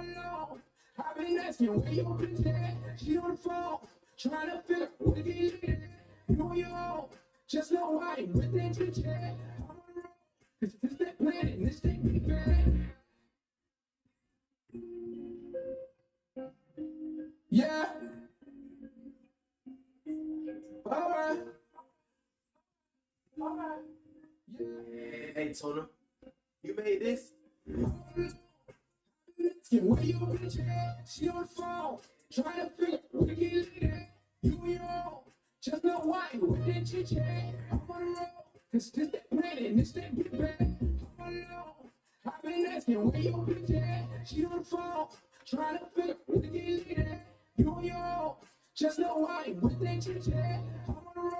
alone. I've been asking where your bitch at. She on the phone, trying to figure what it is. You on your own, just know I ain't with that chit chat. I'm on the road, cause this that planet, and this thing be bad. Yeah. Alright. Alright. Yeah. Hey, Tona, you made this? Where your bitch at? She on the phone, trying to figure what it is. You on your own, just know why you with that chit chat. I'm on the road, cause this that planet, and this that get back. I'm alone. I've been asking where your bitch at. She on the phone, trying to figure what it is. You on your own, just know why you with that chit chat. I'm on the road.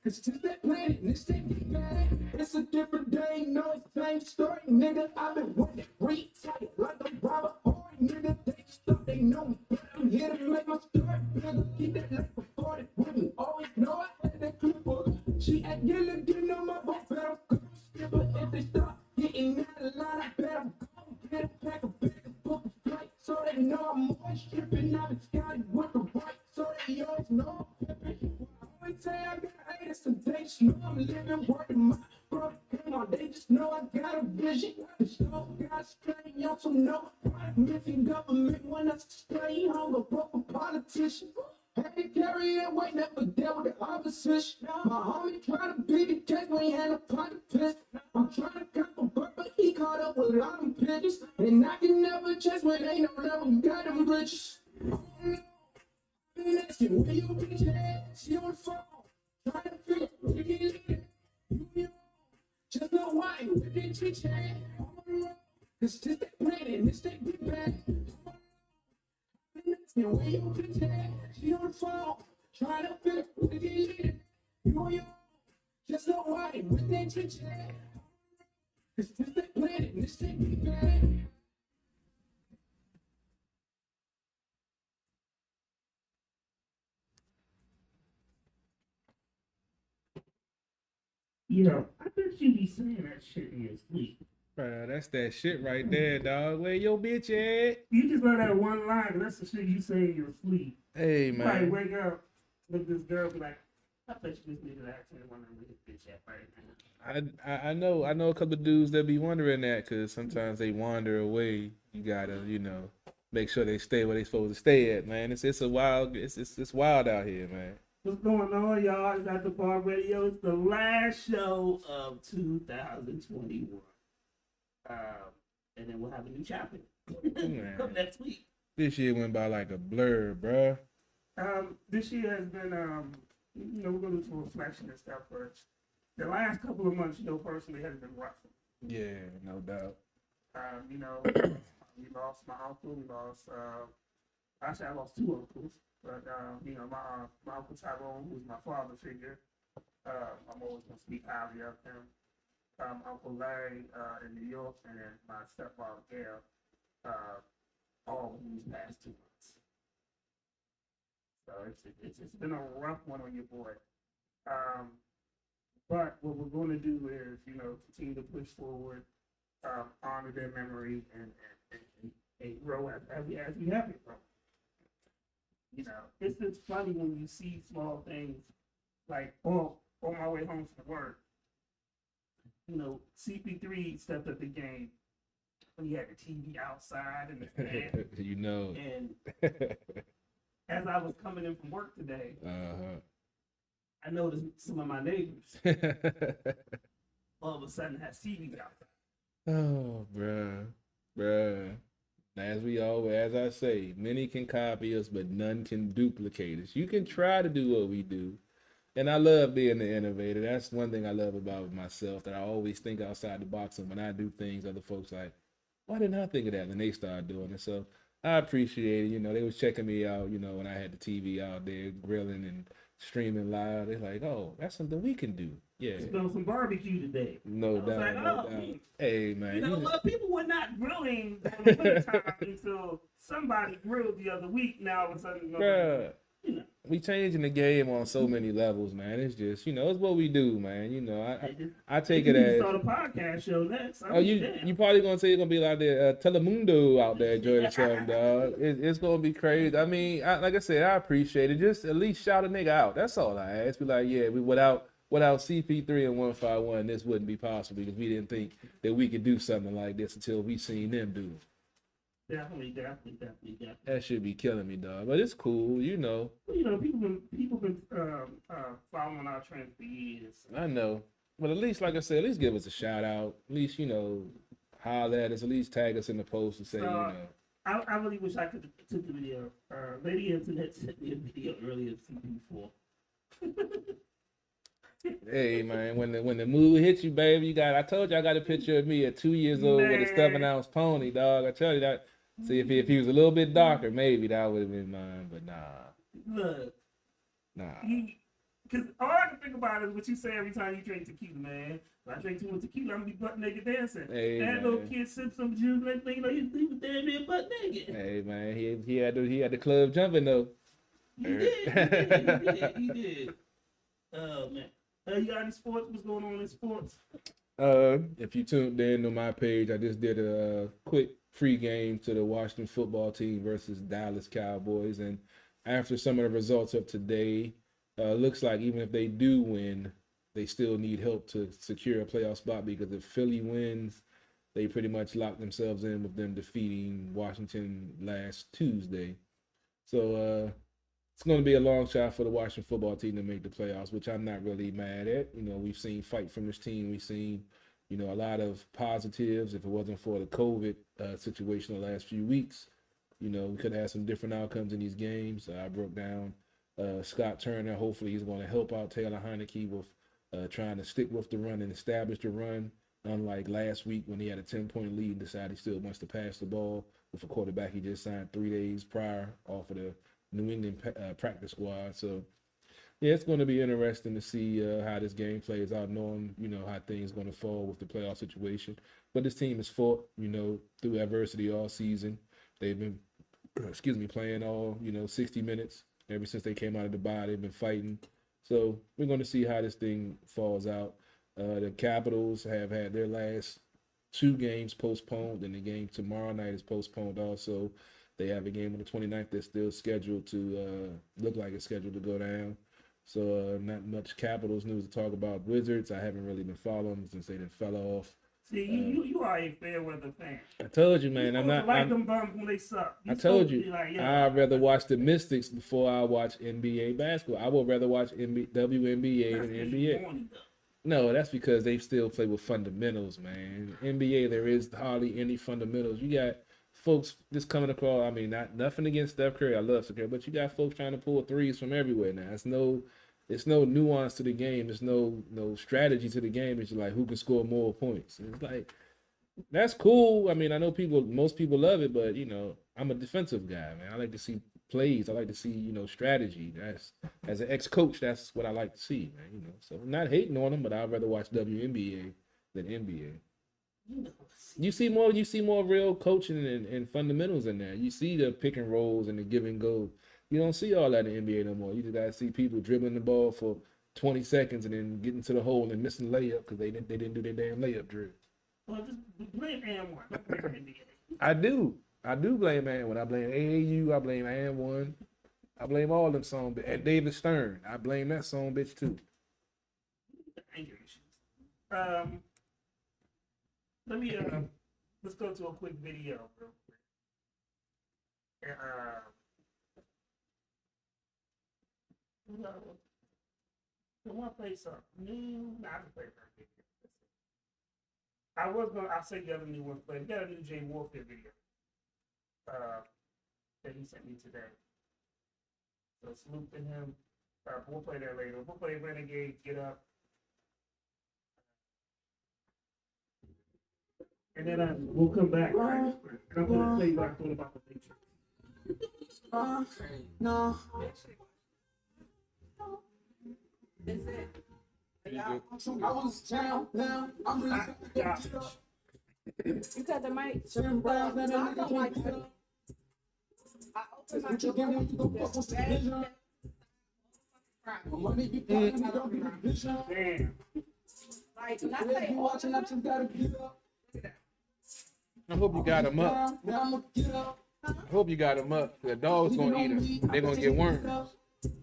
Cause to that planet, and this thing get back. It's a different day, no, it's the same story, nigga. I've been working real tight, like a robber, boy, nigga. They stop, they know me, but I'm here to make my story bigger. Keep that like a 40 with me, always know I had that clipper. She act yellow, getting on my boat, but I'm gonna skip her. If they stop getting out of line, I bet I'm gonna get a pack of bags, book a flight, so they know I'm always tripping. I've been scouting with the right, so they always know I'm pimping. I say I got haters, and they just know I'm living, working my brother. Come on, they just know I got a vision. The show got straight, y'all so know. Missing government when I stay home, a broken politician. Had to carry that weight, never dealt with the opposition. My homie tried to beat the case when he had a pocket piss. I'm trying to cut the bird, but he caught up with all them pigeons. And I can never chase when ain't no level, got them bridges. Asking where your bitch at? She on the phone, trying to figure what it is. You just know why you with that chit chat. I'm on the road, cause this that planet, and this that get back. Asking where your bitch at? She on the phone, trying to figure what it is. You just know why you with that chit chat. Cause this that planet, and this that get back. Yeah, I bet you be saying that shit in your sleep. Bruh, that's that shit right there, dog. Where your bitch at? You just know that one line, 'cause that's the shit you say in your sleep. Hey, You probably man. wake up, look at this girl, be like, I bet you this nigga actually wondering where his bitch at right now. I know a couple of dudes that be wondering that because sometimes they wander away. You gotta, make sure they stay where they supposed to stay at, man. It's a wild, it's wild out here, man. What's going on, y'all? It's At The Bar Radio. It's the last show of 2021. And then we'll have a new chapter come next week. This year went by like a blur, bruh. This year has been, we're going to do some reflection and stuff, but the last couple of months, personally has been rough. Yeah, no doubt. We lost my uncle. We lost, actually, I lost two uncles. But, my Uncle Tyrone, who's my father figure, I'm always going to speak highly of him. Uncle Larry in New York, and then my stepmom, Gail, all in these past 2 months. So it's been a rough one on your boy. But what we're going to do is, continue to push forward, honor their memory, and grow as we have it grow. It's just funny when you see small things like, on my way home from work, CP3 stepped up the game when he had the TV outside and the fan. And as I was coming in from work today, I noticed some of my neighbors all of a sudden had TVs outside. Oh, bruh. As I say, many can copy us, but none can duplicate us. You can try to do what we do. And I love being the innovator. That's one thing I love about myself, that I always think outside the box. And when I do things, other folks like, why didn't I think of that? And they start doing it. So I appreciate it. They was checking me out, when I had the TV out there grilling and streaming live. They're like, oh, that's something we can do. Yeah. Spilled some barbecue today. No doubt. Hey, man. People were not grilling in the wintertime until somebody grilled the other week. Now all of a sudden, we changing the game on so many levels, man. It's just, it's what we do, man. I take it as start a podcast show next. you probably gonna say it's gonna be like the Telemundo out there enjoying something, dog. It's gonna be crazy. I mean, like I said, I appreciate it. Just at least shout a nigga out. That's all I ask. Be like, yeah, we without CP3 and 151, this wouldn't be possible because we didn't think that we could do something like this until we seen them do it. Definitely. That should be killing me, dog. But it's cool, People been following our trend for years. I know. But at least, like I said, at least give us a shout out. At least, holler at us. At least tag us in the post and say, I really wish I could have took the video. Lady Internet sent me a video earlier of CP4. Hey man, when the mood hits you, baby, I told you I got a picture of me at 2 years old with a 7-ounce pony, dog. I tell you that. See, if he was a little bit darker, maybe that would have been mine, but nah. Look. Nah. Because all I can think about is what you say every time you drink tequila, man. If I drink too much tequila, I'm gonna be butt naked dancing. Hey, that little kid sipped some juice and everything, he was damn near butt naked. Hey man, he had the club jumping though. He did. Oh man. You got any sports? What's going on in sports? If you tuned in on my page, I just did a quick free game to the Washington football team versus Dallas Cowboys. And after some of the results of today, looks like even if they do win, they still need help to secure a playoff spot because if Philly wins, they pretty much lock themselves in with them defeating Washington last Tuesday. So, it's going to be a long shot for the Washington football team to make the playoffs, which I'm not really mad at. We've seen fight from this team. We've seen, a lot of positives. If it wasn't for the COVID situation the last few weeks, we could have had some different outcomes in these games. I broke down Scott Turner. Hopefully he's going to help out Taylor Heineke with trying to stick with the run and establish the run, unlike last week when he had a 10-point lead and decided he still wants to pass the ball with a quarterback he just signed 3 days prior off of the New England practice squad. So, yeah, it's going to be interesting to see how this game plays out, knowing, how things going to fall with the playoff situation. But this team has fought, through adversity all season. They've been, playing all, 60 minutes. Ever since they came out of the bye, they've been fighting. So we're going to see how this thing falls out. The Capitals have had their last 2 games postponed, and the game tomorrow night is postponed also. They have a game on the 29th that's still scheduled to look like it's scheduled to go down. So not much Capitals news to talk about. Wizards, I haven't really been following since they didn't fell off. See, you are a fair weather fan. I told you, man. I'm not like them bums when they suck. I told you. I'd rather watch the Mystics before I watch NBA basketball. I would rather watch WNBA than NBA. No, that's because they still play with fundamentals, man. NBA, there is hardly any fundamentals. You got folks just coming across. I mean, nothing against Steph Curry. I love Steph Curry, but you got folks trying to pull threes from everywhere now. It's no nuance to the game. There's no strategy to the game. It's like who can score more points. And it's like that's cool. I mean, I know most people love it, but I'm a defensive guy, man. I like to see plays. I like to see strategy. That's as an ex-coach, that's what I like to see, man. So I'm not hating on them, but I'd rather watch WNBA than NBA. You see more real coaching and fundamentals in there. You see the pick and rolls and the give and go. You don't see all that in the NBA no more. You just gotta see people dribbling the ball for 20 seconds and then getting to the hole and missing layup because they didn't do their damn layup drill. Well, just blame AN1. Don't blame NBA. I do blame AN1. I blame AAU. I blame AN1. I blame all them songs. At David Stern, I blame that song bitch too. Anger issues. Let me let's go to a quick video real quick. I want to play something new. Nah, I can play that video. I'll say the other new one, but we got a new Jay Warfare video that he sent me today. So salute to him. We'll play that later. We'll play Renegade, Get Up. And then we'll come back, right? And I'm going to play what I thought about the picture. No. Is it? I was down, now I'm really You cut the mic? Certain brows that I don't like that. I opened my door. My money be piling, we don't do the vision. Damn. Like, when I If say you watching, I just gotta get up. I hope you got them up. Now I'ma get up. I hope you got them up. The dogs gonna eat them. They're gonna get worms.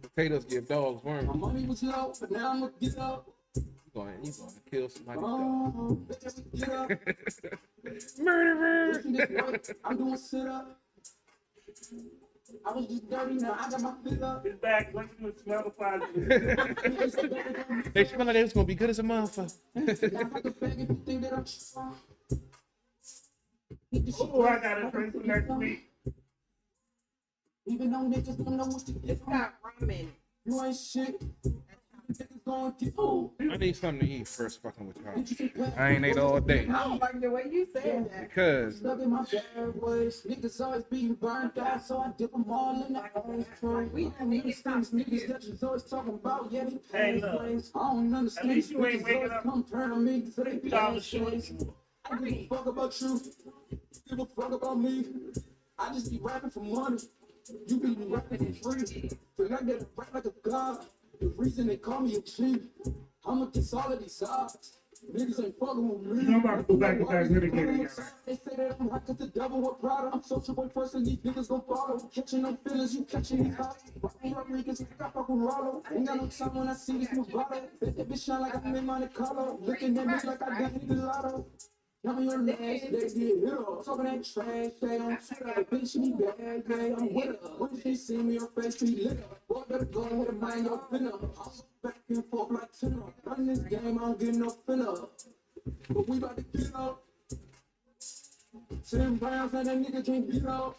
Potatoes give dogs My worms. money was low, but now I'ma get up. You gonna kill somebody's dog. Oh, get up. Murderer! Pushing this weight, I'm doing sit up. I was just dirty, now I got my feet up. It's back. Let's do a smell the fire. They smell like they was gonna be good as a motherfucker. Now I can beg if you think that I'm strong. Oh, I got a drink for next week. Even though niggas don't know what to get it's from. got rum in it. You ain't shit. Niggas gonna get on. I need something to eat first fucking with y'all. You can pay. I ain't ate all day. I don't like the way you said that. Because Stuck in my bad ways. Niggas always being burned out, so I dip them all in the ashtray. We I don't understand these niggas that you always talking about. Yeah, they Hey, pay look. plays. I don't understand At least these you ain't bitches waking always up come turn on me, so they be $2 ass short. plays. I give a fuck about you. Give a fuck about me. I just be rapping for money. You be rapping for free. Feel like that I rap like a god. The reason they call me a chief. I'ma kiss all of these odds. Niggas ain't fucking with me. You know I'm about to go back to that renegade again. They say that I'm hot 'cause the devil with Prada. I'm social boy first and these niggas gon' follow. Catching no feelings, you catching these hot. Rockin' Rodriguez, I fuck with Rollo. Ain't got no time when I see this new bottle. Bet that bitch shine like I'm in Monte Carlo. Looking at me like I got hit the lotto. Tell me your last, they get hit up. Talking that trash, they on Twitter. Bitch, me bad, yeah, I'm with her. When she see me, her face be lit up. Boy, better go ahead and mind your pinner. I'm back and forth like tenor. Running this game, I don't get no finna. But we about to get up. 10 rounds and that nigga can't get up.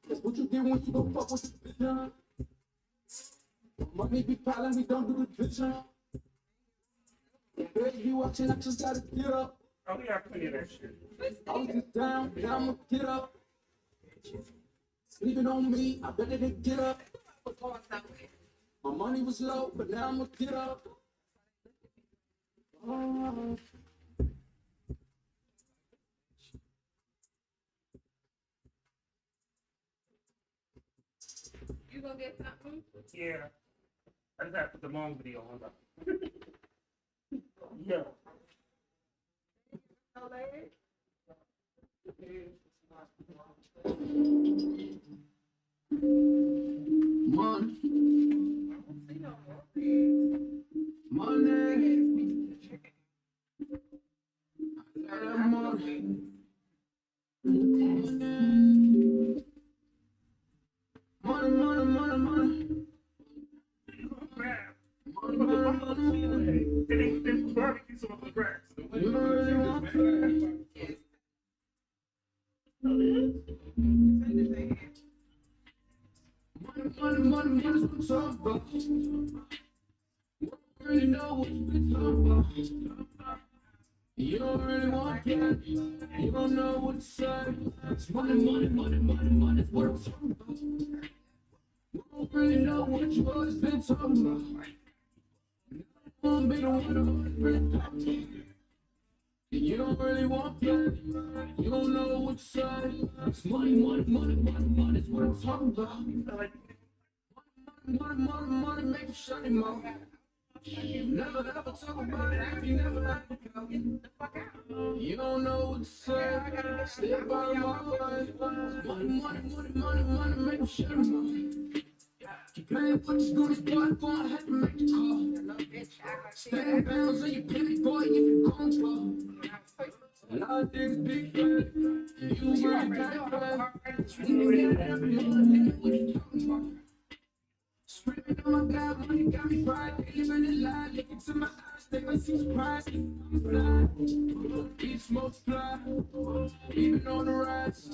That's what you get when you go fuck with the bitch. Money be piling, we don't do the vision. Baby, you watching, I just gotta get up. Oh, we got plenty of that shit. I was just down, now I'ma get up. Sleeping on me, I better to get up. Was going somewhere. My money was low, but now I'ma get up. Oh. You gonna get something? Yeah. I just have to put the long video on. Yeah. No leg? Money, See no more. money, I got money. Money, money, money, money. It ain't been barbecue some of the grass. You really want to? Yes. Money, money, money, money's what I'm talking about. You don't really know what you've been talking about. You don't really want that. You don't know what to say. It's money, money, money, money, money's what I'm talking about. You don't really know what you always been talking about. You don't be the one who's really talking. You don't really want that. You don't know what to say. It's money, money, money, money, money's what I'm talking about. Money, money, money, make you shut him off. Never ever talk about it if you never had to go. You don't know what to say. Stay out of my way. Money, money, money, money, money, make you shut him off. You paying for this good as boy, boy, I had to make the call. Stand pounds on your penny, boy, if you gon' fall. A lot of niggas big fat, and you really can't play. You ain't got every morning, what you talking about? Screaming, oh my God, money got me fried. They living a lie, look into my eyes, they might seem surprised. I'm fly, each multiply, even on the rise.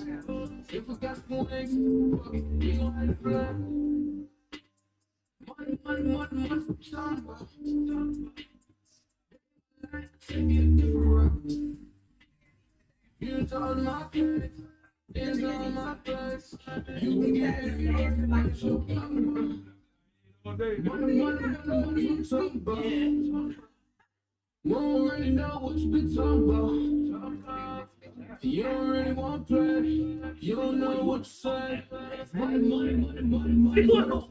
If we got some wings, fuck it, we gon' have to fly. Money, money, money, money, from somebody. Take me a different route. It's on my place, it's on my place. You can get it, like so coming. Money, money, money, money, from somebody. You don't really know what you been talking about. You don't really want to play. You don't know what to say. Money, money, money, money, money.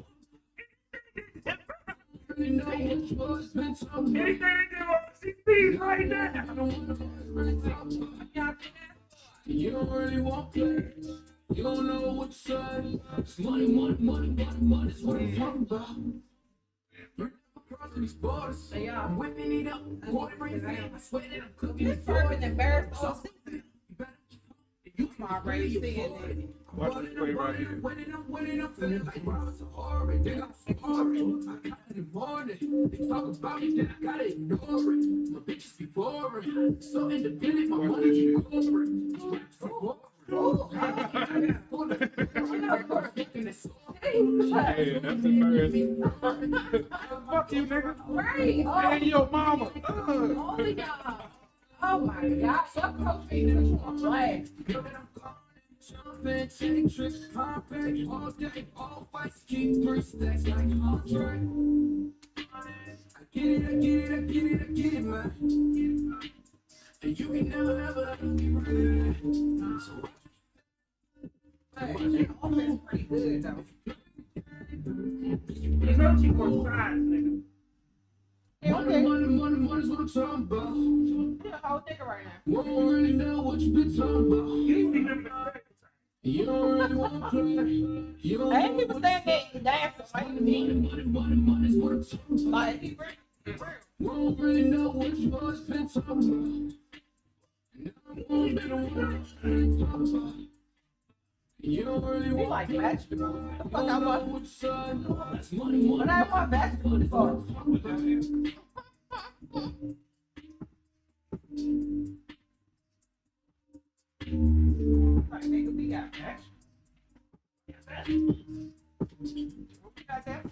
really know what your husband told me. Anything to do with CC right now. I don't wanna really talk about it. You don't really want play. You don't know what to say. It's money, money, money, money, money is what I'm talking about. You're never crossing these borders. Hey, y'all. I'm whipping it up, quarter in. I swear that I'm cooking This it person embarrassed So, us. you I'm already seeing it. Watch this play right here. I'm feeling like Robert Horry. They got some horror. I got it in the morning. They talk about it, then I gotta ignore it. My bitches be boring. So independent, my money be corporate. Hey, that's embarrassing. Fuck you, nigga. Right. Oh, Hey, yo, mama. all of y'all. Oh my God. Some coach me that you want to laugh. Jumping, take tricks, popping all day, all whites, keep 3 stacks like Andre. I get it, man. And you can never ever be ready. So Hey, that offense pretty good though. You know she gonna try, nigga. Okay. money is what I'm talking about. You're a whole nigga right now. Won't really know what you been talking about. You see them in the second time. You don't really want to play. You don't Ain't know people what saying that and dancing like you need. money is what I'm talking about. Like he real. Won't really know what you always been talking about. And I won't be the one to talk about. You don't really You want like to vegetables. The fuck I know want. what you said. That's money, When I want vegetables for. Like nigga, we got vegetables. We got that.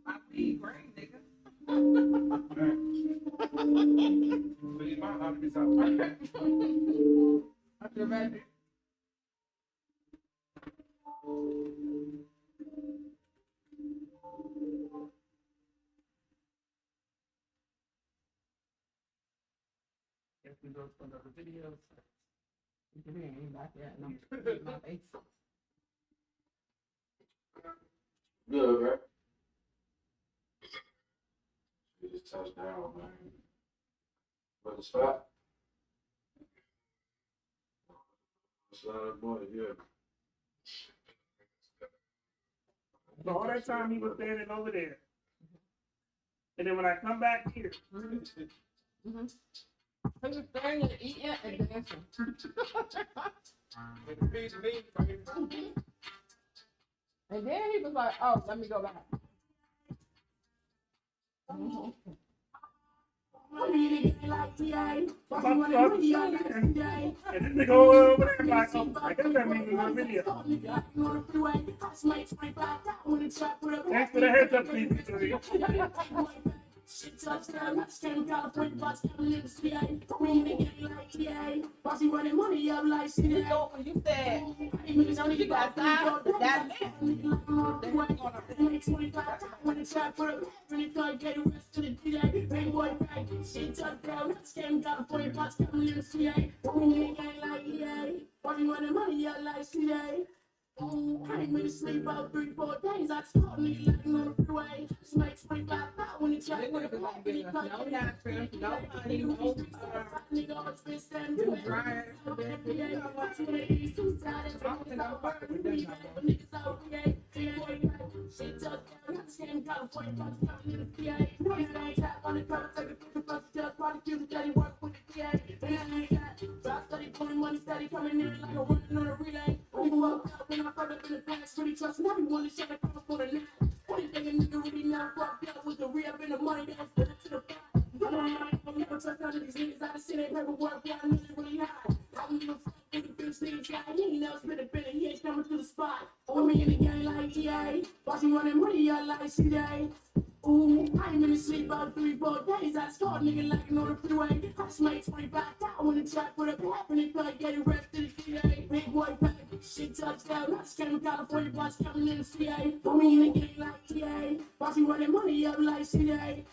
My weed green, nigga. Leave my hobbies out. That's your veggie. If we go to another video, You can hear me like that. And I'm my face. Good, right? You just touched down, man. But the spot? Slide boy, yeah. so all that time he was standing over there. And then when I come back here, Mm-hmm. He was standing and eating and dancing. And then he was like, oh, let me go back. Mhm. and this nigga over there like, oh, I guess that means my video. Thanks for the heads up, please. Shit touchdown, scam California, boss coming in the CA. We ain't getting like TA. Bossy running money up like CA. So when you said, you know, you got time, that man. Make 25 when it's shot for a when it's like get the rest of the DA. Big boy back, shit touchdown, scam California, boss coming in the CA. We ain't getting like EA. Bossy running money up like CA. I ain't been asleep about 3-4 days. I saw a nigga looking on the freeway. Just make 25 when he tried They to would have been like, no nonsense, no honey, no nigga always been standing you dry. Ooh, I ain't been asleep about 3-4 days. I saw a nigga lacking on the freeway. I just made 25 when the track for the pap and it like getting rest to the DA. Big boy pack, shit touchdown. I just came to California, boss coming in the CA. Put me in the game like TA. Bossy running money up like CA.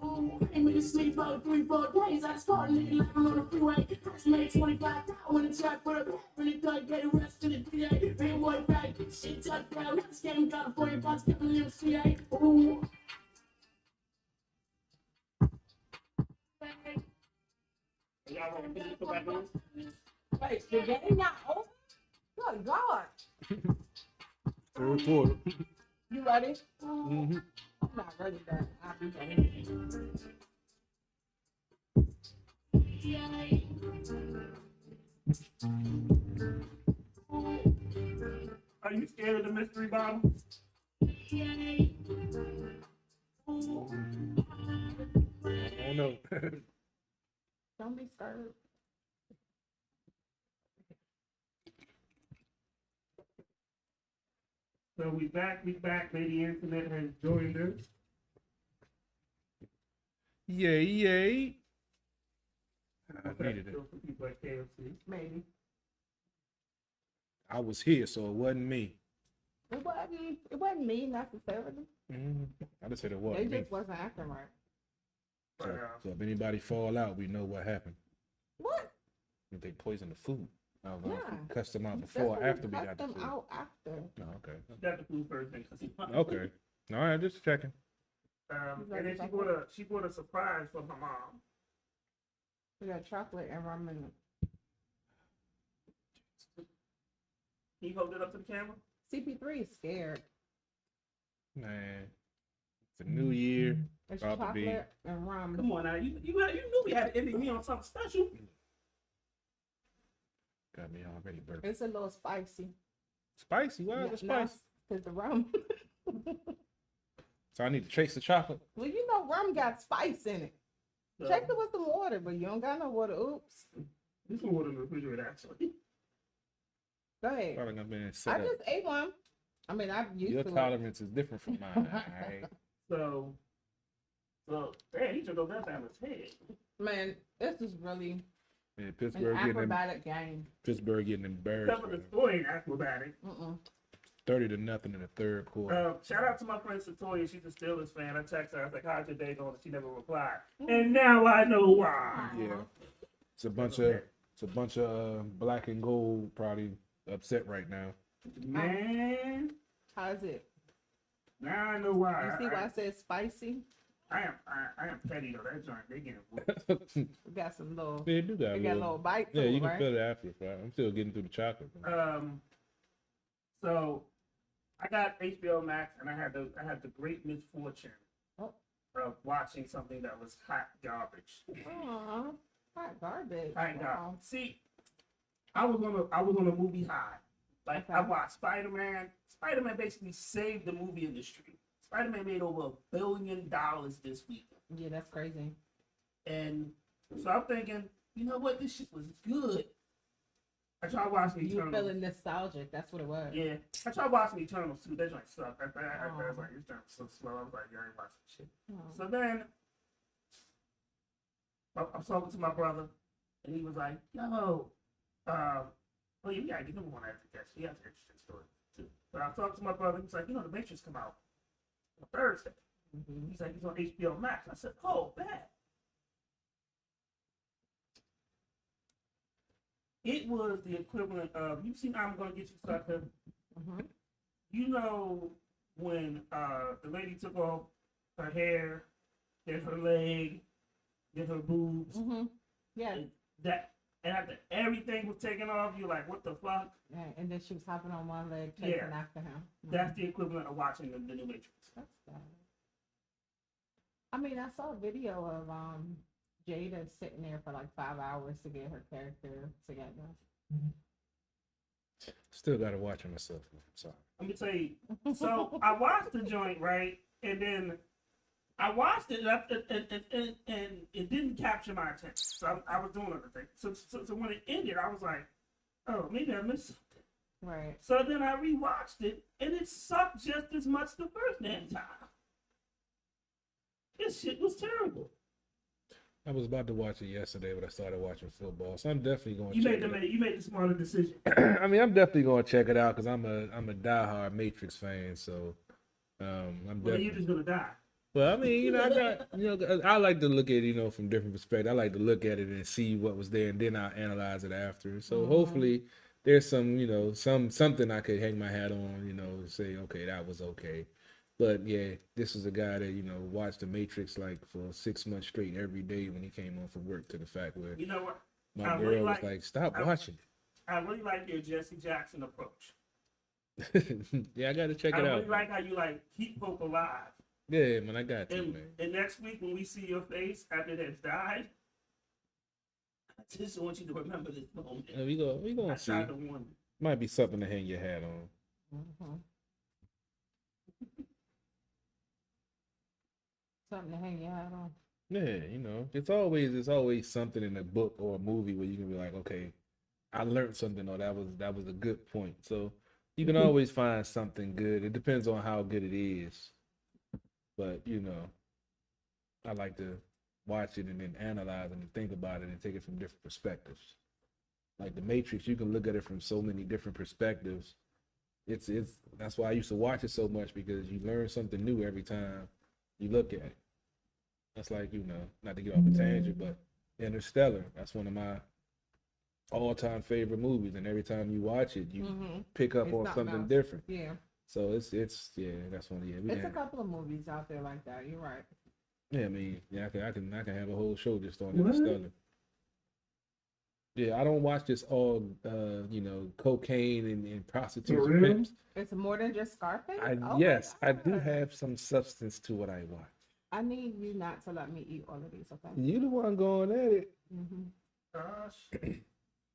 Ooh, I ain't been asleep about 3-4 days. I just saw a nigga lacking on the freeway. I just made 25 when the track for the pap and it like getting rest to the DA. Big boy pack, Shit touched down, not scam, California, boss, Kevin MCA. Ooh. Y'all want to go back on? Wait, the game not over? Good God. Third quarter. You ready? Mm-hmm. I'm not ready, though. I'll be ready. Are you scared of the mystery bottle? I don't know. Don't be scared. So we back. Lady Internet has joined us. Yay, yay. I needed it. For people at KFC. Maybe. I was here, so it wasn't me. It wasn't me necessarily. I just said it They wasn't me. just wasn't acting right. So if anybody fall out, we know what happened. What? If they poisoned the food. I don't know if Yeah. we cussed them out That's before what or we after we cut got the them food. out after. Oh, okay. Got the food first thing. Okay. All right, just checking. And then she bought a surprise for my mom. We got chocolate and rum in it. Can you hold it up to the camera? CP3 is scared. Man, it's a new year. It's About to be. chocolate and rum. Come on now, you knew we had to end me on something special. Got me already burping. It's a little spicy. Spicy? Why is it spicy? Because the rum. So I need to trace the chocolate. Well, you know, rum got spice in it. So, Check it with some water, but you don't got no water. Oops. this one was in the refrigerator actually. Go ahead. Probably gonna be I set up. just ate one. I mean, I'm used Your to tolerance is different from mine. Alright. So man, he took over that family's head. it. Man, this is really Yeah, an Pittsburgh acrobatic game. getting embarrassed. Except for the story ain't acrobatic. 30-0 in the third quarter. Shout out to my friend Satoya. She's a Steelers fan. I texted her. I was like, "How's your day going?" She never replied. And now I know why. Yeah, it's a bunch of black and gold probably upset right now. Man, How's it? now I know why. You see why I said spicy? I am petty though. That joint, they getting whooped. We got some little, They do got we got a little bite to Yeah, you it, can right? feel it after the fact. I'm still getting through the chocolate. So I got HBO Max, and I had the great misfortune Oh. of watching something that was hot garbage. Aw, hot garbage. Hot garbage. Wow. See, I was on a movie high. Like Okay. I watched Spider-Man. Spider-Man basically saved the movie industry. Spider-Man made over $1 billion this week. Yeah, that's crazy. And so I'm thinking, you know what? This shit was good. I tried watching You Eternals. feeling nostalgic? That's what it was. Yeah. I tried watching Eternals too. That joint sucked. I was Oh. like, this joint was so slow. I was like, yeah, I ain't watching shit. Oh. So then I'm talking to my brother, and he was like, yo, well, you gotta get him on after that. He has an interesting story too. But I talked to my brother. He was like, The Matrix come out on Thursday. Mhm. He's like, he's on HBO Max. I said, oh, bad. It was the equivalent of, you've seen I'm Gonna Get You Sucker. Mhm. You know when the lady took off her hair, then her leg, then her boobs, Mhm. Yeah. and after everything was taken off, you're like, what the fuck? Yeah. And then she was hopping on one leg, chasing Yeah. after him. Mhm. That's the equivalent of watching the new Matrix. That's bad. I mean, I saw a video of Jada sitting there for like 5 hours to get her character together. Still gotta watch it myself. I'm sorry. Let me tell you. So I watched the joint, right? And then I watched it, and it didn't capture my attention. So I was doing other things. So when it ended, I was like, oh, maybe I missed something. Right. So then I rewatched it, and it sucked just as much the first damn time. This shit was terrible. I was about to watch it yesterday, but I started watching football, so I'm definitely going to You check made it out. you made the smarter decision. I mean, I'm definitely going to check it out because I'm a diehard Matrix fan. So I'm Well, definitely. you're just gonna die. But I mean, I got, I like to look at it, from different perspectives. I like to look at it and see what was there, and then I'll analyze it after. So hopefully, there's some, something I could hang my hat on, say, okay, that was okay. But yeah, this is a guy that, watched The Matrix like for 6 months straight every day when he came home from work, to the fact where You know what? my I girl really was like, stop watching I really like your Jesse Jackson approach. it. Yeah, I got to check I it really out. like how you like keep hope alive. Yeah, man, I got to, And, man. and next week when we see your face after that's died, I just want you to remember this moment. Yeah, we gonna I see. tried to warn you. Might be something to hang your hat on. Mhm. Something to hang your hat on. Yeah, it's always something in a book or a movie where you can be like, okay, I learned something, or that was a good point. So you can always find something good. It depends on how good it is. But I like to watch it and then analyze it and think about it and take it from different perspectives. Like The Matrix, you can look at it from so many different perspectives. It's that's why I used to watch it so much, because you learn something new every time you look at it. That's like, not to get off a tangent, but Interstellar, that's one of my all-time favorite movies, and every time you watch it, you pick up It's on something something else. different. Yeah. So it's that's one. Yeah, It's a couple of movies out there like that. You're right. I mean, I can have a whole show just on Interstellar. Yeah, I don't watch this all cocaine and prostitutes and real? pimps. It's more than just Scarface. Yes, I do God. have some substance to what I watch. I need you not to let me eat all of these. Okay. You the one going at it. Mm-hmm. Gosh.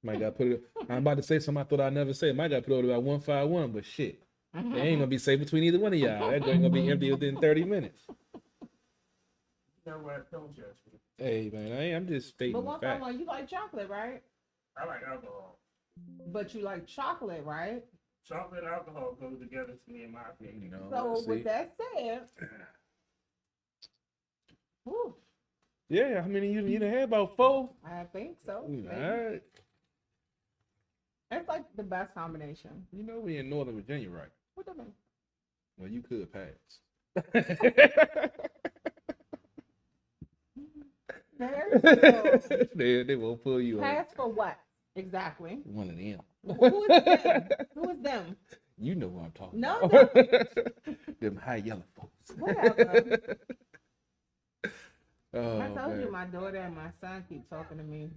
Might got put it. I'm about to say something I thought I'd never say. Might got put over about 151, but shit, it ain't gonna be safe between either one of y'all. That joint gonna be empty within 30 minutes. You know what? Don't judge me. Hey man, I'm just stating But the one by fact. one, you like chocolate, right? I like alcohol. But you like chocolate, right? Chocolate and alcohol goes together to me, in my opinion. So see? with that said, whew, Yeah, I mean you done had about 4. I think so. All Maybe. right. It's like the best combination. We in Northern Virginia, right? What do you mean? Well, you could pass. they won't pull you Pass for what? Exactly. One of them. Who is them? Who is them? You know who I'm talking No, about. Them high yellow folks. Whatever. Oh, I told you man. my daughter and my son keep talking to me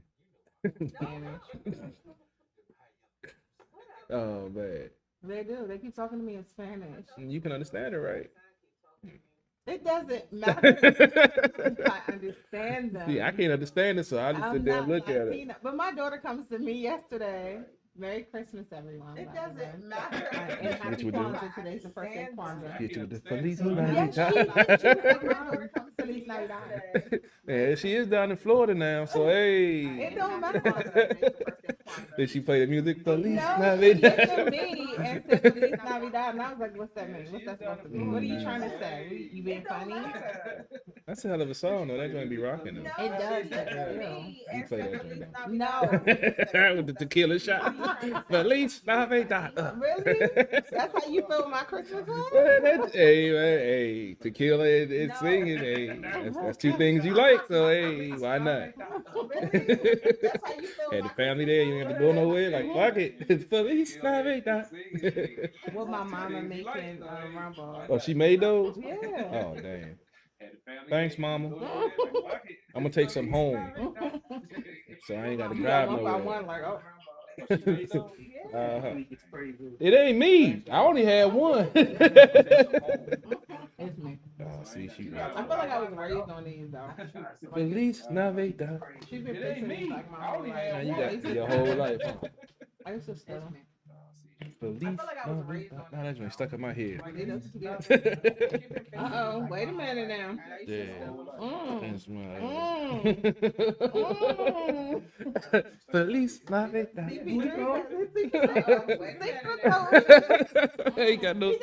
in Spanish. Oh man. They do. They keep talking to me in Spanish. You can understand it, right? It doesn't matter if I understand them. See, I can't understand it, so I just I'm sit there not and look at it. Latina. But my daughter comes to me yesterday. Merry Christmas, everyone. It by the way. doesn't matter. And What happy you do? Kwanzaa. Today's the first day of Kwanzaa. Get you with the Feliz Yes, she Navidad. said my daughter comes Feliz Navidad. Yeah, she is down in Florida now, so hey. It don't matter. Did she play the music? Feliz No, she Navidad. looked at me and said Feliz Navidad, and I was like, "What's that mean? What's that supposed to mean? What are you trying to say? You being funny?" That's a hell of a song, though. That joint be rocking, though. It does, but still. You play that joint now. No, With the tequila shot. Feliz Navidad. really? That's how you feel my Christmas one? Hey, man, hey, tequila and singing, hey, that's 2 things you like, so hey, why not? That's how you feel Had my the family there, you ain't have to go nowhere, like, fuck it, it's Feliz Navidad. What my mama making rumble. Oh, she made those? Yeah. Oh, damn. Thanks, mama. I'm gonna take some home, so I ain't gotta You got drive one by nowhere. one, like, oh. Uh-huh. It's crazy. It ain't me. I only had one. It's me. Oh, see, she I feel like I was raised on these though. Feliz Navidad. She's been pissing me like my whole life. Now you got your whole life. Huh? I used to still. Feliz Navidad. Now that joint stuck in my head. Uh-oh, wait a minute now. Yeah. Mm. That's my. Mm. Feliz Navidad. CP3. Ain't got no.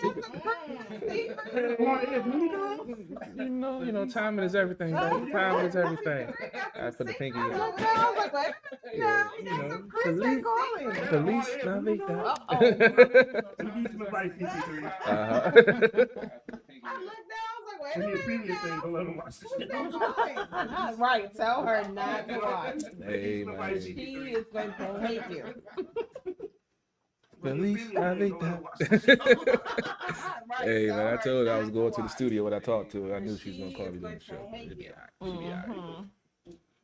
You know, timing is everything, baby. Timing is everything. I put the pinky in. Yeah, you know, Feliz Navidad. He's my wife, CP3. Uh-huh. In the previous thing, don't let him watch this shit. Right, tell her not to watch. Hey, man. She is going to hate you. Feliz Go ahead, Navidad. watch the show. Right, Hey man, I so told her I her was time going to the watch. studio when I talked to her. I And knew she was gonna she call is me during the with show. But it'd be behavior. alright. It'd be alright. Mhm.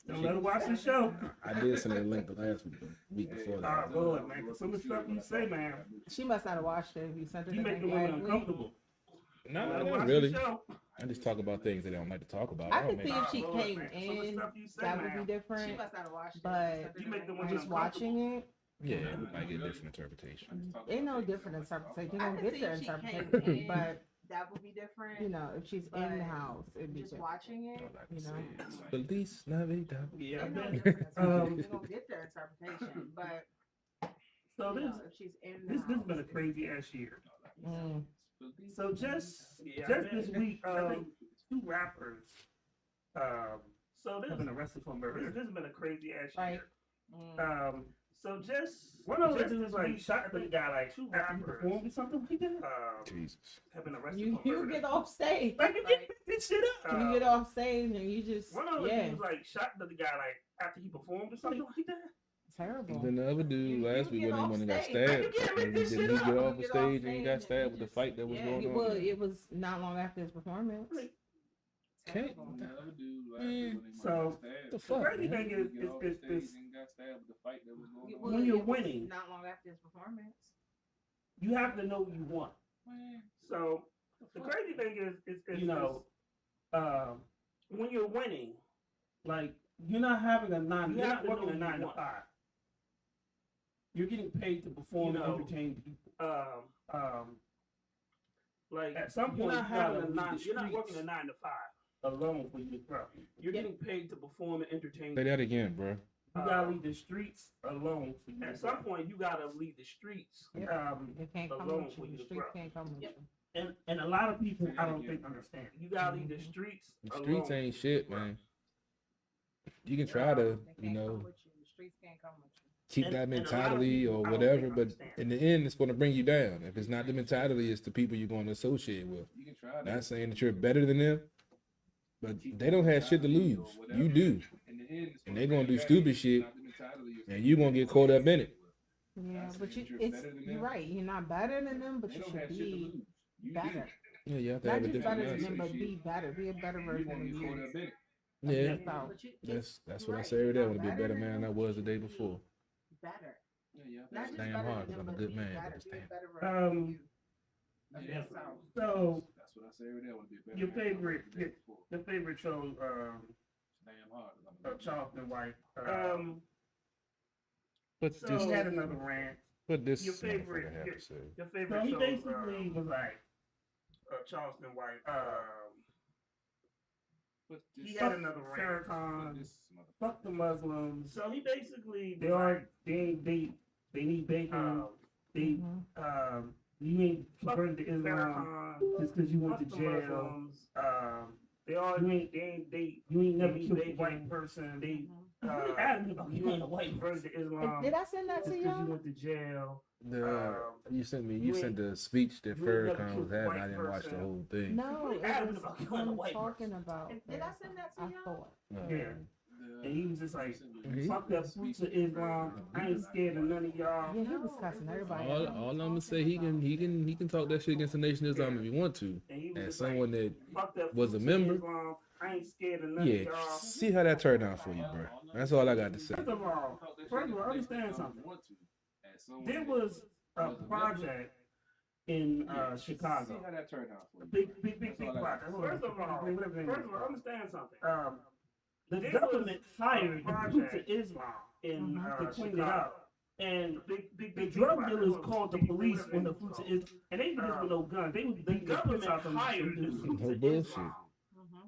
Don't let her watch the show. I did send her a link the last week, week before Oh, that. Lord, man. 'Cause some of the stuff you say, man, She must not have watched it. You sent her you the make the link women last week. uncomfortable. No, Let her not watch really. the show. I just talk about things they don't like to talk about. I don't could see make- if she Oh, Lord, came man. Some of the in, stuff you say, that would man. be different. She must not have watched it. But You make the women just watching it, Yeah, we might get different interpretation. ain't no different interpretation. You're I gonna could get see their if she came interpretation, in, but that would be different. you know, if she's in But the house, it'd be just different. watching it, All I can You say know. is Feliz Navidad. Yeah, I ain't no bet. different interpretation. You're Um, gonna get their interpretation, but so you this know, if she's in the this house, has been a crazy ass year. Mm. So just this week, two rappers have been arrested for murder. This has been a crazy ass Right. year. Mm. So just one of the dudes like shot the guy like two rappers performed or something like that. Jesus. Have been arrested You for murder. get off stage. Like you get this shit up. You get off stage and you just One of the yeah, dudes like shot the guy like after he performed or something like that. terrible. Then the other dude You last week get when off he got stage. stabbed, You can't make and this didn't shit he get up. off the You get stage off and he got stage stabbed and with the you fight that was just- going Well, on? it was not long after his performance. Can't. Terrible. Man, So the the fuck, crazy man? thing is Well, when you're it was winning, not long after his performance. you have to know you won. So the crazy thing is you know, when you're winning, like you're not having a nine, you're not working a 9 to 5. You're getting paid to perform and entertain people. Like at some point, you're not having a 9. You're not working a 9 to 5 alone for you to grow. You're getting paid to perform and entertain. Say that again, bro. You gotta leave the streets alone. For you. At some point, you gotta leave the streets. It can't come alone with for you. you The to streets grow. can't come with Yep. you. And a lot of people, I don't think understand. You gotta leave the streets. The streets alone. ain't shit, man. You can try to, They you can't know, come with you. The streets can't come with you. keep And- that and a lot of mentality people, or I don't whatever, think but understand. in the end, it's going to bring you down. If it's not the mentality, it's the people you're going to associate with. Not saying that you're better than them, but they don't have shit to lose. You do. And they're going to do stupid shit, and you're going to get caught up in it. Yeah, but you're right. You're not better than them, but you should be better. Yeah, you have to Not have a just different better than them, mindset. but be better. Be a better version of you. Yeah, So, But you, that's what I say every day. I want to be a better man than I was the day before. better. Not just Damn better hard, than 'cause I'm them, a but good be man, better. but it's Be a damn. better version of you. So your favorite, the favorite show, Charleston White. But So this, he had another rant. but this your favorite- motherfucker have to say. Your favorite So he show, basically was like, Charleston White. He fuck had another rant. Farrakhan, fuck the Muslims. So he basically They are they need bacon. They mhm. you ain't converted to Islam Farrakhan, just because you went to fuck the jail. Muslims. They all You ain't- they You ain't never need killed a bacon. white person. they You really adamant about you killing ain't a white converted person. to Islam Did I send that just to because you y'all? went to jail. The you sent me. You you sent the speech that you ain't never Farrakhan was killed a having. white I didn't watch the person. whole thing. No, really it adamant was about killing a him white talking about. Did I send that to I y'all? thought. Yeah. And he was just like, He- fuck that fruits of Islam. I ain't scared of none of y'all. Yeah, he was cussing everybody. All, out. all I'm gonna say, he can talk that shit against the Nation of Islam if he want to. And he was As just someone that fuck that was a fruits of member. Islam. I ain't scared of none yeah, of y'all. see how that turned out for you, bro. That's all I got to say. First of all, understand something. There was a project in Chicago. Big project. First of all, understand something. The There government was hired a the project Fruits of Islam In to clean it Chicago. up. And Big the drug project. dealers called the police when the Fruits of Islam, and they didn't with no guns. They was The beating the piss government out of them hired the dudes. Fruits No of bullshit. Islam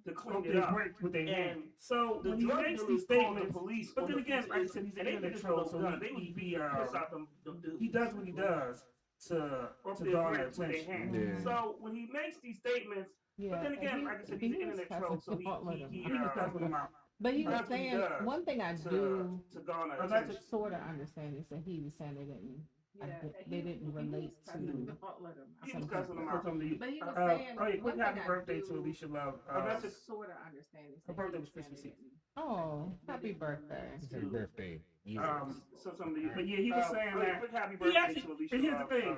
to clean Broke it their up. bricks with their And hands. So the when he drug makes dealers these called the statements, police but on then the again, Fruits like I of said, he's Islam. an And they internet didn't troll, know so guns. They would piss out them dudes. he does what he does to Off to their garner bricks with their attention. hands. Yeah. So when he makes these statements, Yeah, but then and again, he- like I said, he he's an was internet troll, so cussing all of them. he He was cussing them out. But he was that's what he saying does one thing I to do garner Alleged- attention. sort of understand is that he was saying they didn't. Yeah, and he they didn't relate to He was some cussing him people. out. But he was Oh saying, yeah, quick one happy thing I birthday to do Alicia Love. That's sort of understand is Her that birthday he was Christmas said Eve. it. Oh, Happy birthday. Happy birthday. so some of you. But yeah, he was saying that. Quick happy He birthday actually, to Alicia and here's the Love. thing.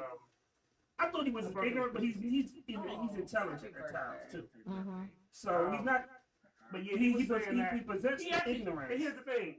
I thought he was ignorant, but he's Oh, intelligent happy at times birthday. too. Mm-hmm. So he's not. But yeah, He was saying that. presents He the actually, ignorance. and here's the thing.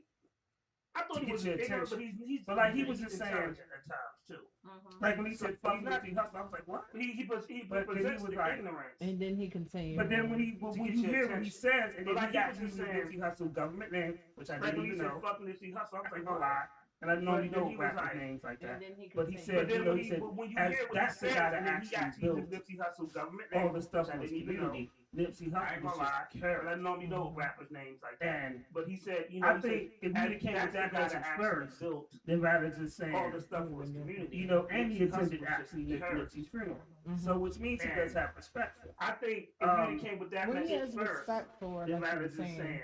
I thought To he get was your ignorant, but attention. he's But like he was just saying, intelligent at times too. Mm-hmm. like when he said "fuck He's not- Nipsey Hussle," I was like, what? He But then he presents was the like- ignorance. And then he continued. But then when you get hear your what he attention. says, and then But like he he got was to just use saying- Nipsey Hussle government name, which I Like didn't when he even said know. "fuck Nipsey Hussle," I was I like, ain't gonna "What?" lie. And I normally But then don't he was rap like- names like and that. then he But he continued. said, But then you know, when he said, when you as hear what he that's the says, guy that and then he actually actually built uses Nipsey Hussle government all name, the stuff which I in his didn't even know. community. Nipsey I Hussle ain't was gonna lie. just a character. But I normally know rappers' names like that. And But he said, you know, I he think said, if you came with that guy message actually first, built then rather just saying, all the stuff for his community. you know, and he Nipsey Hussle attended was just actually terrorist. Nipsey's funeral. Mhm. So which means he does have respect for him. I think if you came with that When he message has first, respect for, then like you rather were just saying, saying,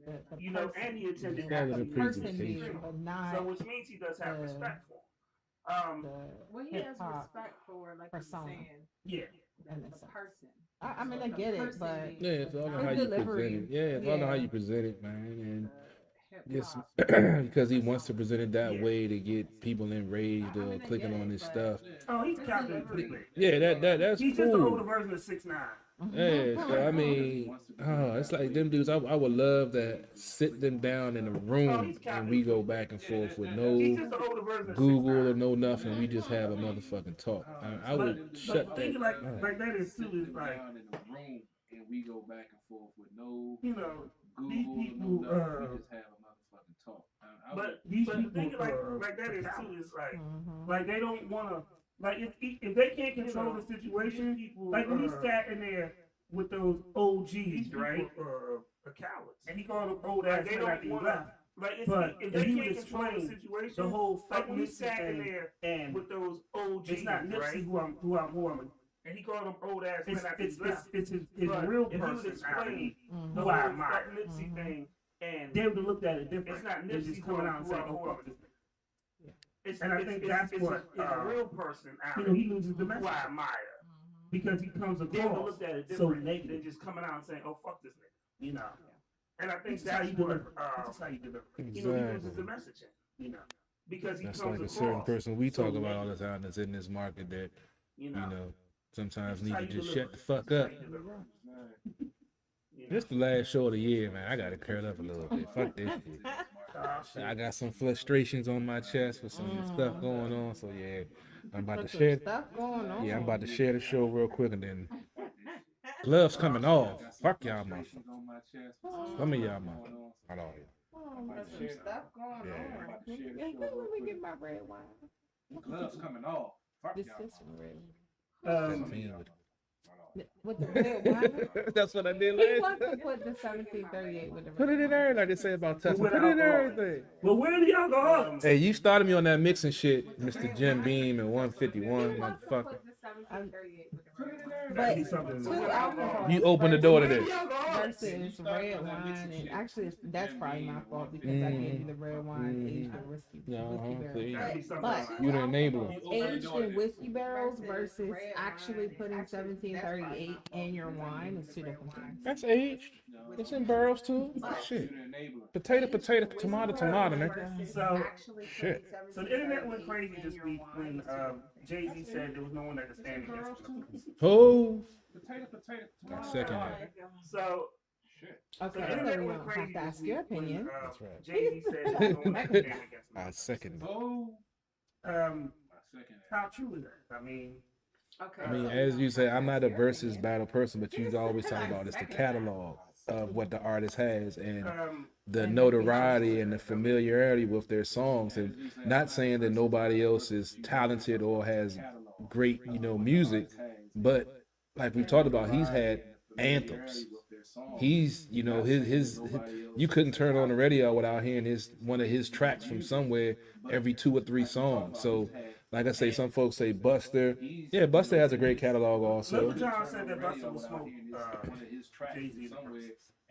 the you know, person, and he attended Call it a actually the person Nipsey's did, funeral. but not So which means he does have the- respect for him. the hip hop persona. Yeah. in a sense. I mean, I get it, but Yeah, it's all on His how you delivery, present it. Yeah, it's all on how yeah. you present it, man. And just hip-hop. because he wants to present it that Yeah. way to get people enraged I or mean, I clicking get on it, his but- stuff. Oh, he's capping delivery. completely. Yeah, that's He's just the older cool. version of 6ix9ine. Yeah, so I mean, it's like them dudes. I would love to sit them down in a room and we go back and forth with He's no just the older version of Google 6ix9ine. or no nothing. We just have a motherfucking talk. I would But shut thinking that. like that is too is like, down in the room and we go back and forth with no you know, these Google, people, no nothing. We just have a motherfucking talk. I would- these But people, thinking like that is too cowards. is like, Mhm. Like they don't want to, like if they can't control the situation, people, like when he sat in there with those OGs, these people right? are cowards. And he called them old Like ass they men after don't he want left. like But if if they he can't would control the explain situation, The whole like fuck when he Nipsey sat in thing, there and with those OGs, it's not Nipsey right? who I'm. And he called them old ass men It's after he left. his But real if he would personality. Mhm. The Who I whole admire. fuck Nipsey Mhm. thing, and They would have looked at it different. It's not than Nipsey just coming out and saying, who "Oh fuck this." it's, And I it's, think it's, that's it's, what, it's a real personality You know, he loses the who message I admire. because he comes They would across looked at it so different than negative. just coming out and saying, "Oh fuck this nigga." You know, And I think this is how that's you what deliver. This is how you deliver. you know he loses the Exactly. messaging You know, because he That's comes like a across certain person we so talk about all the negative, time that's in this market that You you know, know sometimes This is need how to you just deliver. shut the fuck This is up. how you deliver. You know? This the last show of the year, man. I gotta curl up a little bit. Fuck this shit. I got some frustrations on my chest with some stuff going on. So yeah, I'm about to Put some share. stuff going on. Yeah, I'm about to share the show real quick and then gloves coming off. Fuck y'all, motherfuckers. on my chest. Some of y'all, motherfuckers. Not all y'all. Oh, got some stuff going Yeah. on. About to share the Yeah, show let real me quick. get my red wine. Gloves coming off. Fuck This y'all. is some red. 17 with- With the red wine. That's what I did He last wants to time. put the 1738 with the red Put it in there, like they say about Tesla. With Put it in alcohol. everything. Well, where the alcohol? Hey, you started me on that mixing shit, Mr. Jim Beam and 151, He wants to motherfucker. put the 1738 with the red wine. Gotta be But something. two alcohol You open the door to this. versus red wine, and actually that's probably my fault because I gave you the red wine aged in whiskey See? barrels. But You the enabler. aged in whiskey barrels versus actually putting 1738 in your wine is two different things. That's aged. It's in barrels too. Shit. Potato, tomato, nigga. So, Shit. so the internet went crazy this week when Jay-Z said there was no one that could stand against him. Oh, Potato. I second that. So Okay, the so internet you went don't have crazy to this ask week your when, opinion. That's right. Jay-Z said that no one could stand against him. I second that. Oh, Um, my second. how true is that? I mean, I mean, as you say, I'm not a versus battle person, but you always talk about it's the catalog of what the artist has and the notoriety and the familiarity with their songs, and not saying that nobody else is talented or has great, you know, music, but like we talked about, he's had anthems. He's, you know, his you couldn't turn on the radio without hearing one of his tracks from somewhere every 2 or 3 songs. So, like I say, some folks say Buster. Yeah, Buster has a great catalog also. Lil Jon said that Busta will smoke Jay-Z.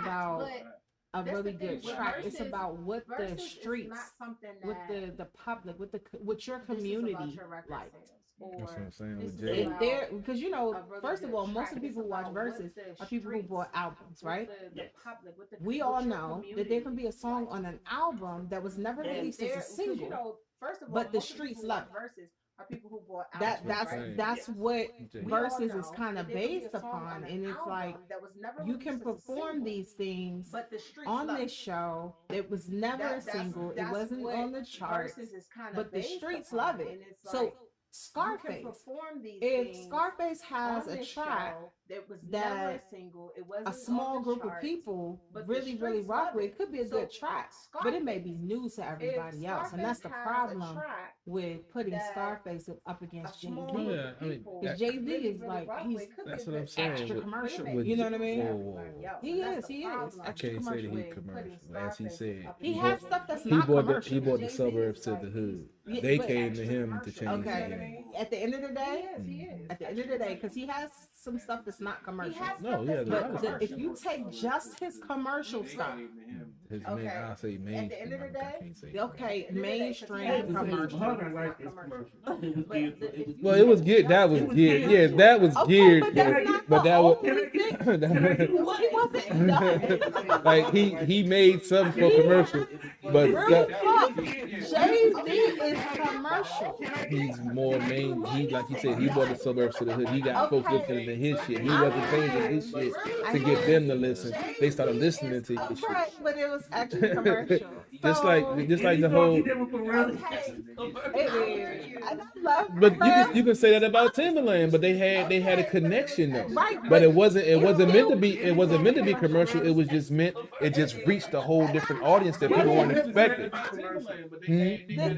about. But a That's really the thing good with track. It's verses. about what the Versus is streets, not something with that the public, what your this is about community your record like. sales, That's what I'm or saying this with is Jay. If about they're, because a really first of good all, most track. of the people It's who watch about what verses the are people who streets, bought albums, what right? the Yes. public, what the We what all your know that there can community be a song likes. on an album that was never And released as a Because single, first of all, but the most of the streets people who love watch it. verses are people who bought That albums, That's what I'm right? saying. that's Yes. what Jay. We all verses is know kind that of there can be based a song upon, on an and it's like album that was never you can released as a perform single, these things but the streets on love this it. show. It was never a single. It That's wasn't what on the charts, verses is kind of but the based streets upon. love it. And it's So like you can Scarface, perform these if things Scarface has on a this track show that was never a that single, it wasn't a small on the group of charts, people but the really streets rock love with, it. it could be a So good track, but it may be Scarface, new to if everybody else, and that's Scarface the has a problem track with putting that Scarface up a against Jay small Z. group Yeah, of I mean, people Because that- Jay Z really, is really like rock he's with, it could be That's a what I'm good saying. track, extra With, commercial. but it may with You know be what I new mean? to whoa, whoa, everybody whoa. else, He and that's is. the He is problem I extra can't say that commercial. he with putting commercial. As he Scarface said, up He against has Jay stuff that's Z. not he commercial. bought the Jay-Z suburbs is to like the hood. Yeah, They but came to extra him to commercial. change You know the what I okay, game. mean? at the end of the He day, is. He is. at the end of the day, because he has some stuff that's not He commercial. has No, stuff yeah, that's the not But rest the, if commercial. you take just his commercial stuff, His Okay. I'll say At the mainstream. end of the I day, can't say. okay, At the end of the day, 'cause he mainstream has Hold commercial. on, like it's commercial. It was But beautiful. if It was you Well, it was take geared. That was It was geared. geared. Yeah, that was Okay, geared. but that's not But the that was. only thing. that was- He wasn't done. like he made something for commercial, but Real that, talk, Jay Z is commercial. he's more main. He like he said, he brought the suburbs to the hood. He got folks Okay. listening to his shit. He I wasn't changing his hear shit I to get hear them to listen. They started listening to his shit. Right, but it was actually commercial. Just So, like the whole. it is. And I love But her. you can say that about Timberland, but they had a connection though. Right, But it wasn't meant to be commercial. It was just meant it just reached a whole different audience that people weren't expecting.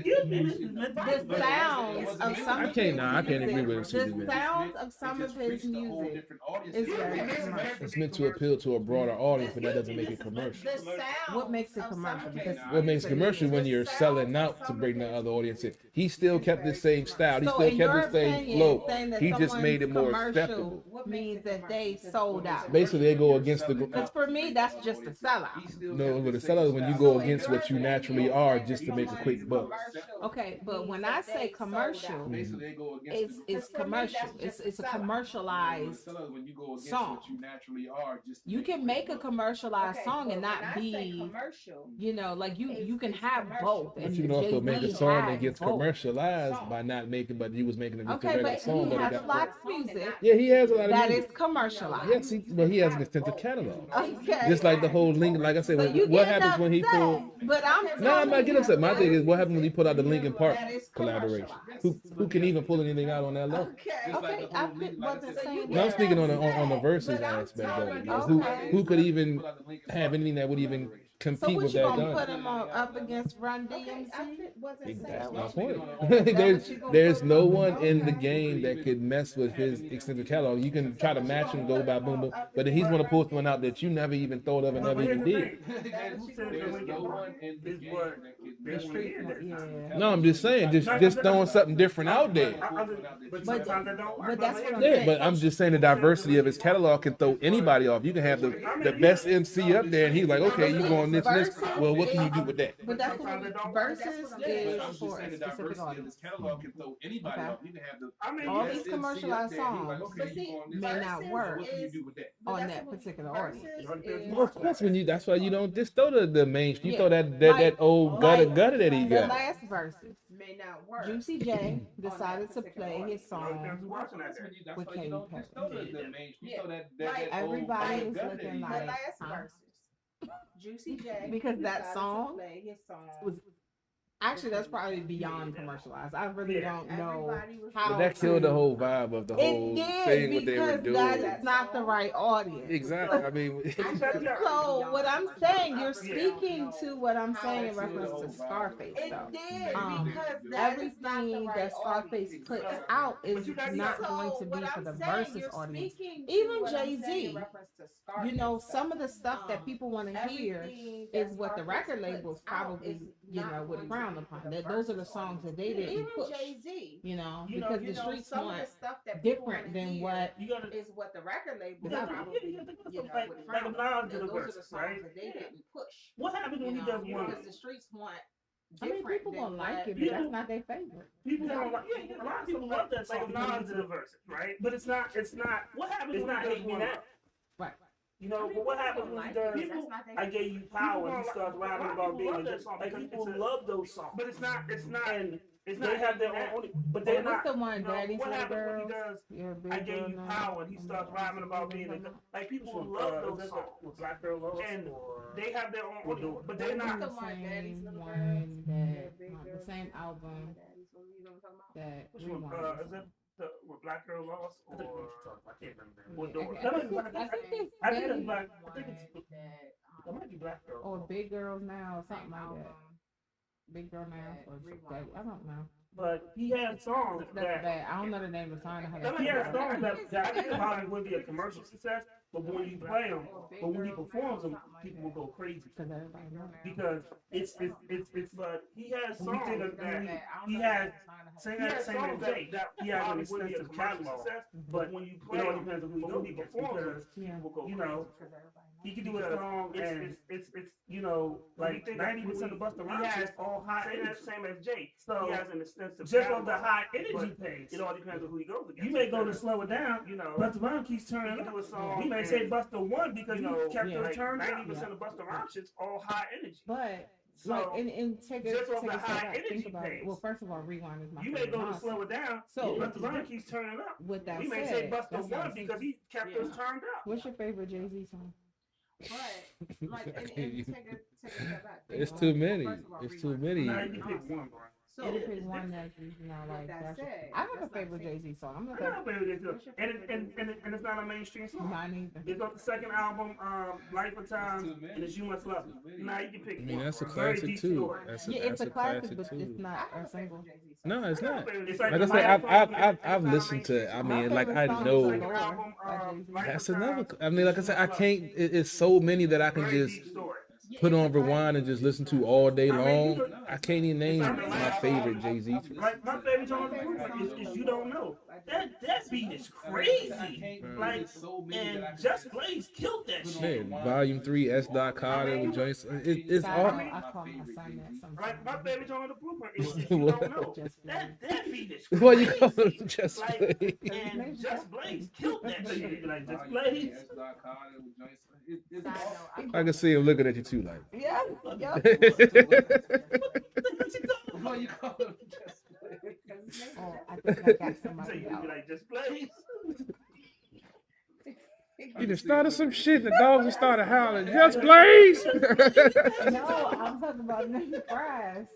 The sounds of some I of can't his nah, I can't agree with music, it. the sounds of some of his music is very commercial. It's meant to appeal to a broader audience, but that doesn't make it commercial. the sound. What makes it commercial? Because What makes commercial when you're selling out to bring the other audience in? He still kept the same style. He So still in kept your the same opinion, flow. saying that He just someone's made it more commercial acceptable. means that they sold out. Basically, they go against the. Because for me, that's just a sellout. No, but the sellout is when you go against what you naturally are just to make a quick buck. Okay, but when I say commercial, it's commercial. It's a commercialized song. You can make a commercialized song and not be, you know, like you can have both. But And you can also Jay-Z make a song that had gets both. commercialized by not making, but he was making it just a Okay, regular but song, he but it has got. a lot of music Yeah, he has a lot of that music. is commercialized. Yes, but he has an extensive catalog. Okay. Just like the whole Lincoln, like I said, So you what getting happens when he upset, pulled? But I'm No, I'm not telling getting you upset. My that- thing is, what happened when he put out the Lincoln Park That is collaboration? commercialized. Who can even pull anything out on that level? Okay, I wasn't saying No, I'm that. speaking on the versus But I'm aspect of it. telling Like, you- who could even have anything that would even So compete what with you that gonna gun? put him on up against Run DMC? That's my point. That there's what you gonna there's put no him one on? in the Okay. game that could mess with his extended catalog. You can try to match him, go by boom boom, but then he's gonna pull one out that you never even thought of and never even did. Who said the Lincoln Park is what they want to hear? Yeah. No, I'm just saying, just throwing something different out there. But sometimes it don't work. But that's what I'm Yeah, saying. but I'm just saying the diversity of his catalog can throw anybody off. You can have the best MC up there, and he's like, okay, you going this and this. Well, what can you do with that? But that's what versus is for a specific audience. All these commercialized songs may not work on that particular audience. Well, of course, that's why you don't just throw the mainstream. You Yeah. throw that Like- old gutter like that he The got. last verses, May not work. Juicy J decided to play his song with Katy Perry. Everybody was looking The like, last huh? verses. Juicy J. Because that decided to song play his song. was actually that's probably beyond commercialized. I really don't know Everybody was how But that killed to- the whole vibe of the whole It thing did what they were because doing. that is not the right audience. Exactly. I mean, So what I'm saying, you're speaking to what I'm saying in reference to Scarface, though. It did Um, because that is not the Everything right that Scarface audience. puts out is not So going to be what for I'm the saying, versus you're audience. speaking to Even what I'm saying in Jay-Z, reference to You know, Scarface some of the stuff that people want to hear Everything is that what the Scarface record labels puts out probably, is you not know, would going frown frowned upon. That those are the songs that they didn't Even push. Jay-Z. Because the streets some of want the stuff that people different wanna than hear what You gotta is what the record label Yeah, probably, like would a frown Nas on. did a Those are verse, the songs right? that they didn't push. What happens when he does one? Because the streets want I mean, different people than gonna like what- it, but that's not their favorite. People don't like. A lot of people love that song. Like Nas did a verse, right? But it's not. What happens It's when not he does Hate Me one? Now. Right. But what happens when he does? I gave you power. And he starts rapping about being a just. Like people love those songs. But it's not. And It's they not have their Hate Me own. Now. But they're What's not. the one, Daddy's what Little happens when he Girls? does? You're a big I gave girl you now. power, and he starts rapping about being a like people love those songs. With Black Girl Lost And or they have their own We'll do audience, it. but They're they're not not. the one, Daddy's same Little one Girls, that Big the Girls, same album Daddy's Little- you know what I'm talking about? that Which one? Rewind. Is it the with Black Girl Lost I think or I can't remember. or I Dora? think it's I think it's Daddy's Black. I one think it's. That, That might be Black Girl. or Big Girls Now or something like album, that. Big Girl Now or Rewind. Daddy. I don't know. But he has songs That's that. bad. I don't know the name of the song. I have He has to songs that I think probably would be a commercial success, but when you play them, but when he performs them, people will go crazy because everybody knows. because it's. But he has When we songs did a- that he has he same has as songs Jay. that He has an probably would be a extensive commercial catalog, success, but when you it play all them, depends on who you but go when he against performs because them, Yeah. people go you know crazy. he can do a song and It's like think 90% of Busta he Rhymes has is all high same energy. as, same as Jake. So He has an extensive just on the catalog, high energy but pace, it all depends on who he goes against. you may go to slow it down. You know, Busta Rhymes keeps you turning can up. do a song. We may and, say Busta won because you he know, kept Yeah. those like turned up. 90% of Busta Rhymes shit's all high energy. But So like and take a just on take the a step high back, think energy about it. pace, Well, first of all, Rewind is my you may favorite go to Nas slow song. it down. So Busta Rhymes keeps turning up. with that We may said, say Busta that's what won I'm because thinking. he kept Yeah. us turned up. What's your favorite Jay-Z song? But like, and take a step back. It's Think too about it. many. First of all, It's too Rewind. many. Now you can pick one, bro. So You pick one that like that that's said, I have a that's not favorite saying- Jay-Z song. I'm I not got that a favorite Jay-Z What's your and favorite it's not a mainstream song. mine either. It's off the second album, Life of Time, Too many. and it's You Must Love Me. Now you can pick I mean, one. that's a bro. Very classic deep too. story. That's Yeah, that's it's a a classic, classic but it's too. not I have a a favorite single. Jay-Z song. No, it's I got a not. favorite It's Jay-Z like Like I song. said, I've It's not listened to. I My mean, like favorite I song is know. Lord album, by Jay-Z. Life That's of Time, another. I mean, like I said, I can't. It's so many that I can very just deep story. put on rewind and just listen to all day I mean, long. you could- I can't even name my favorite Jay-Z. Like my favorite song on the Blueprint is You Don't Know. That beat is crazy. Like and Just Blaze killed that shit. Man, Volume 3, S. Dot Carter with joints. It's I all. call my son that sometimes. Like my favorite song on the Blueprint is You Don't Know. Just That beat is What you call crazy. it? Just Like, play. and Just Blaze killed that So you shit. be like Just Blaze. It's Side all. note, I can see him looking at you too, like. Yeah, yeah. What you call it? Just play. Oh, I think I got So somebody you be out. like Just Blaze. You just started some shit. The dogs just started howling. Just Blaze. No, I'm talking about Nigga Fries.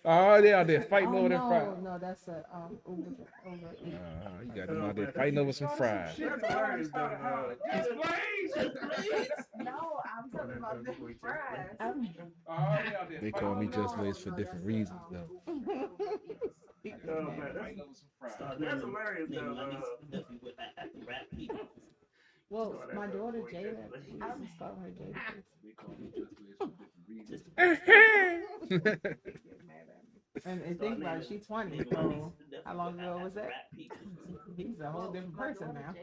Oh, they out there fighting Oh over them fries. no, that's a over. You got them out there fighting over some fries. That's hilarious though. Just Blaze. No, I'm talking about the fries. They call me Just Blaze for different reasons, though. Oh, man, that's hilarious though. Well, my daughter Jada, I just call her Jada. And think about it, she's 20. So how long ago was that? He's a whole different person now.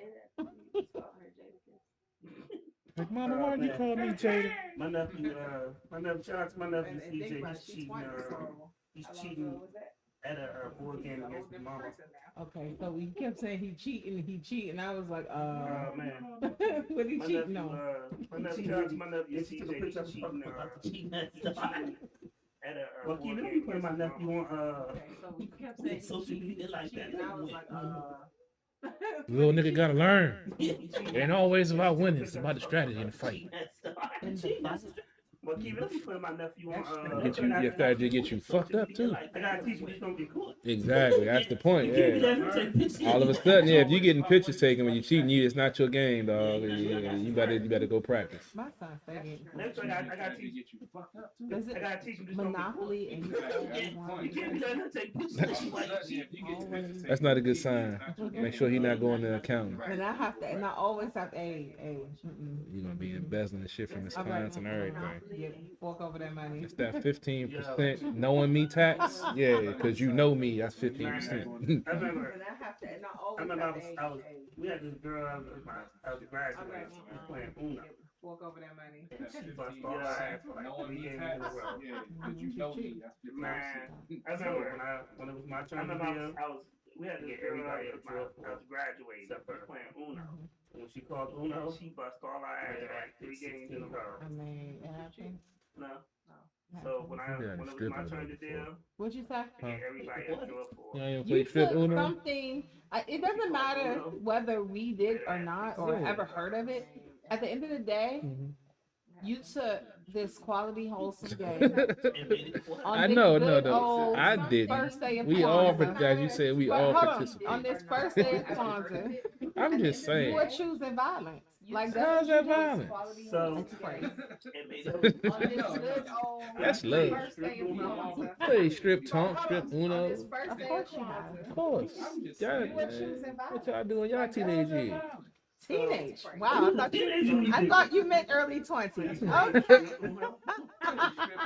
Like, Mama, why'd you call me Jada? My nephew, shout out to my nephew And think CJ. about it, He's she's cheating. 20, so He's how long cheating ago was that? at a board game A whole against his different mama. person now. Okay, so we kept saying he cheating, and I was like, Oh man. what he My cheating nephew, on? my nephew, shout out to my nephew Yeah, she took a CJ. picture He's cheating. cheating at He's cheating at a Well, board Keith, let me game put my against his nephew mama. on Okay, so we kept saying social media like that. cheating. I was like, Little nigga gotta learn. Yeah. It ain't always about winning. It's about the strategy in the fight. In the fight. Well, Keith, let me put my nephew on. Get you, your strategy get you fucked up too. I gotta teach him he's gonna get caught. Exactly. That's the point. You can't be Yeah. letting him take pictures. All of a sudden, yeah, if you getting pictures taken when you cheating, it's not your game, dog. Yeah, you better go practice. My son studying. Next thing I gotta teach. Is I it gotta teach him this. gonna get caught. Monopoly and you You can't be letting him take pictures. Like, That's not a good sign. Make sure he's not going to accounting. and I always have to, hey, You're gonna be embezzling shit from his All right. clients and everything. fork over that money. It's that 15% knowing me tax. Yeah, because you know me. That's 15%. I remember. And I have to, and I I always remember have to we had this girl I was graduating, she was playing Uno. Fork over that money. And she bust all her ass for like 3 games in a row. Yeah, because you know me. That's the Man, I remember when it was my turn to deal, we had to get everybody a drill for graduating except for playing Uno. When she called Uno, she bust all her ass for like 3 games in a row. I mean, it happened. No. So when it was my turn to deal, What'd you say? I get everybody a drill for. You ain't You play strip took Uno? something. It doesn't matter whether we did or not, or Yeah. ever heard of it. At the end of the day, you took this quality, wholesome game. I know, no. I did. First day of We all, Kwanzaa. as you said, we all Hold on. participate. On this first day of Kwanzaa, I'm just you saying. were choosing violence. Like How's that violence? So That's love. Play strip tonk, strip Uno. Of course you have. Of course. Y'all, what y'all doing? Y'all teenage years. Teenage. Wow, I thought you meant early 20s. Okay.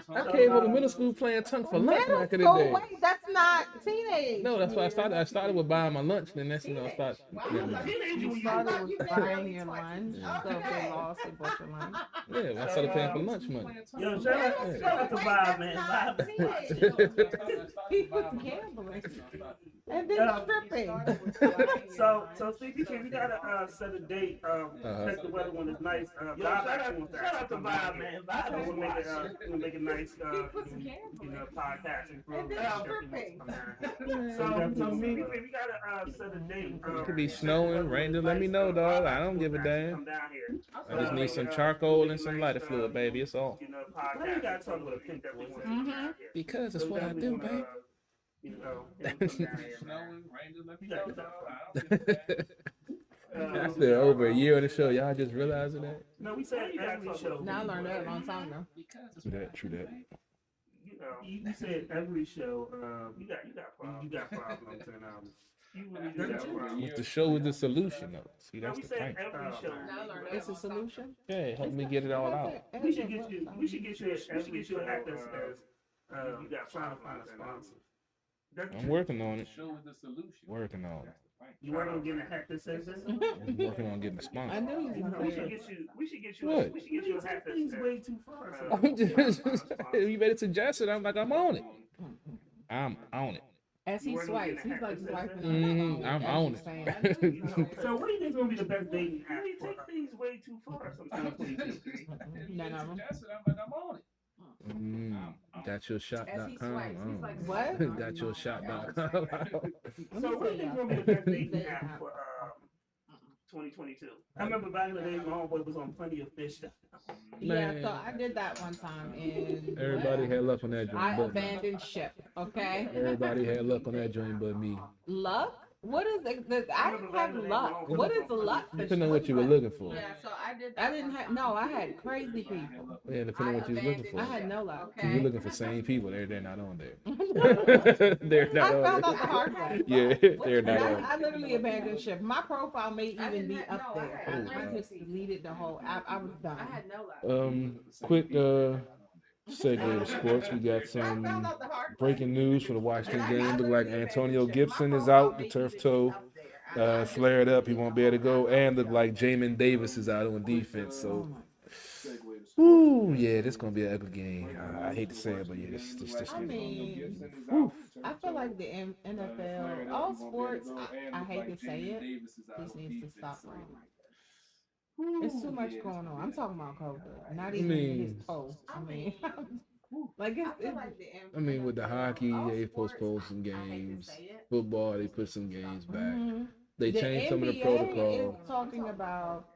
I came over to middle school playing tongue for lunch Middle back in the school, day. wait, that's not teenage. No, that's why I started. I started with buying my lunch, then that's when I started. You started with buying your lunch, so if they lost, they bought your lunch. Yeah, when I started paying for lunch money. Yo, shout out to Bob, man. Bob. He was gambling. And then stripping. So CPK, we gotta set a date. Check the weather when it's nice. Bob actually wants to shout out to Bob, man. So we'll make it nice. Podcast and So we gotta set a date. It could be snowing, raining. Let me know, dog. I don't give a damn. I just need some charcoal and some lighter fluid, baby. It's all. Why you gotta talk with a pink voice? Because that's what I do, baby. I said over a year on the show. Y'all just realizing that? No, we said every show. Now I learned that a long time ago. True that. You said every show. You got problems. You got problems, and you really got problems. The show is the solution, though. See, that's the said point. every show. It's a solution. Yeah, help me get it all out. We should get you a hat that says you got trying to find a sponsor. I'm working on it. Show is the solution. Working on it. You working on getting a hat that says this? I'm working on getting a I sponsor. knew you was We gonna should say get you. We should get you. What? We should get you a hat that says way too far. I'm just, you better suggest it. I'm like, I'm on it. I'm on it. As he swipes, he's like swiping. I'm on it. So what do you think is gonna be the best dating app? We take things way too far sometimes. None of them. I'm on it. Gotyourshot.com. What? Gotyourshot.com. So what do you think is gonna be the best dating app for 2022? I remember back in the day, my homeboy was on Plenty of Fish. Yeah, Man. so I did that one time, and Everybody had luck on that joint, I but me. abandoned ship. Okay. Everybody had luck on that joint, but me. Luck? What is it? I didn't have luck. What is luck? Depending on what you were looking for. Yeah, so I did. I didn't have. No, I had crazy people. Yeah, depending on what you was looking for. I had no luck. So you're looking for same people. They're not on there. They're I not found on out the there. hard way. Yeah, they're And not on. I literally abandoned ship. My profile may I even did be not up know. there. I had I just deleted the whole app. I was done. I had no luck. Quick segue to sports. We got some breaking news for the Washington game. Look like Antonio Gibson is out, the turf toe flared up. He won't be able to go. And look like Jamin Davis is out on defense. So, whoo, yeah, this is gonna be an ugly game. I hate to say it, but yeah, this. I mean, I feel like the NFL, all sports, I hate to say it, just needs to stop right now. There's too much going on. I'm talking about COVID, not even his toe. I mean, like I mean, with the hockey, they postponed some games. Football, they put some games back. They changed some of the protocol. Is talking about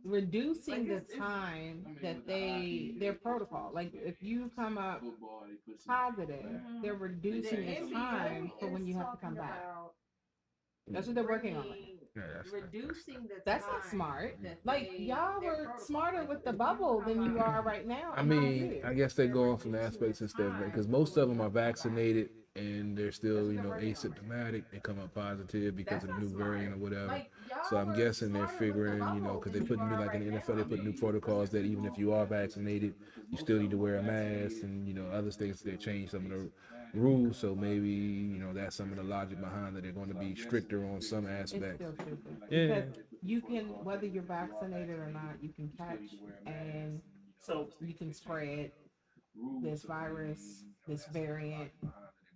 reducing the time that their protocol. Like if you come up positive, they're reducing the time for when you have to come back. That's what they're working on. Yeah, That's not smart. Like y'all were smarter with the bubble than you are right now. I mean, I guess they're going from the aspects instead, because most of them are vaccinated and they're still, you know, asymptomatic. They come up positive because of the new variant or whatever. Like, y'all So I'm are guessing they're smarter with the figuring, you know, because they bubbles put than new, you are like in the right NFL, they put new protocols that even if you are vaccinated, you still need to wear a mask and, you know, other things. They change some of the rules. So maybe, you know, that's some of the logic behind that they're going to be stricter on some It's aspects. still stupid. Yeah. Because you can, whether you're vaccinated or not, you can catch and So you can spread this virus, this variant.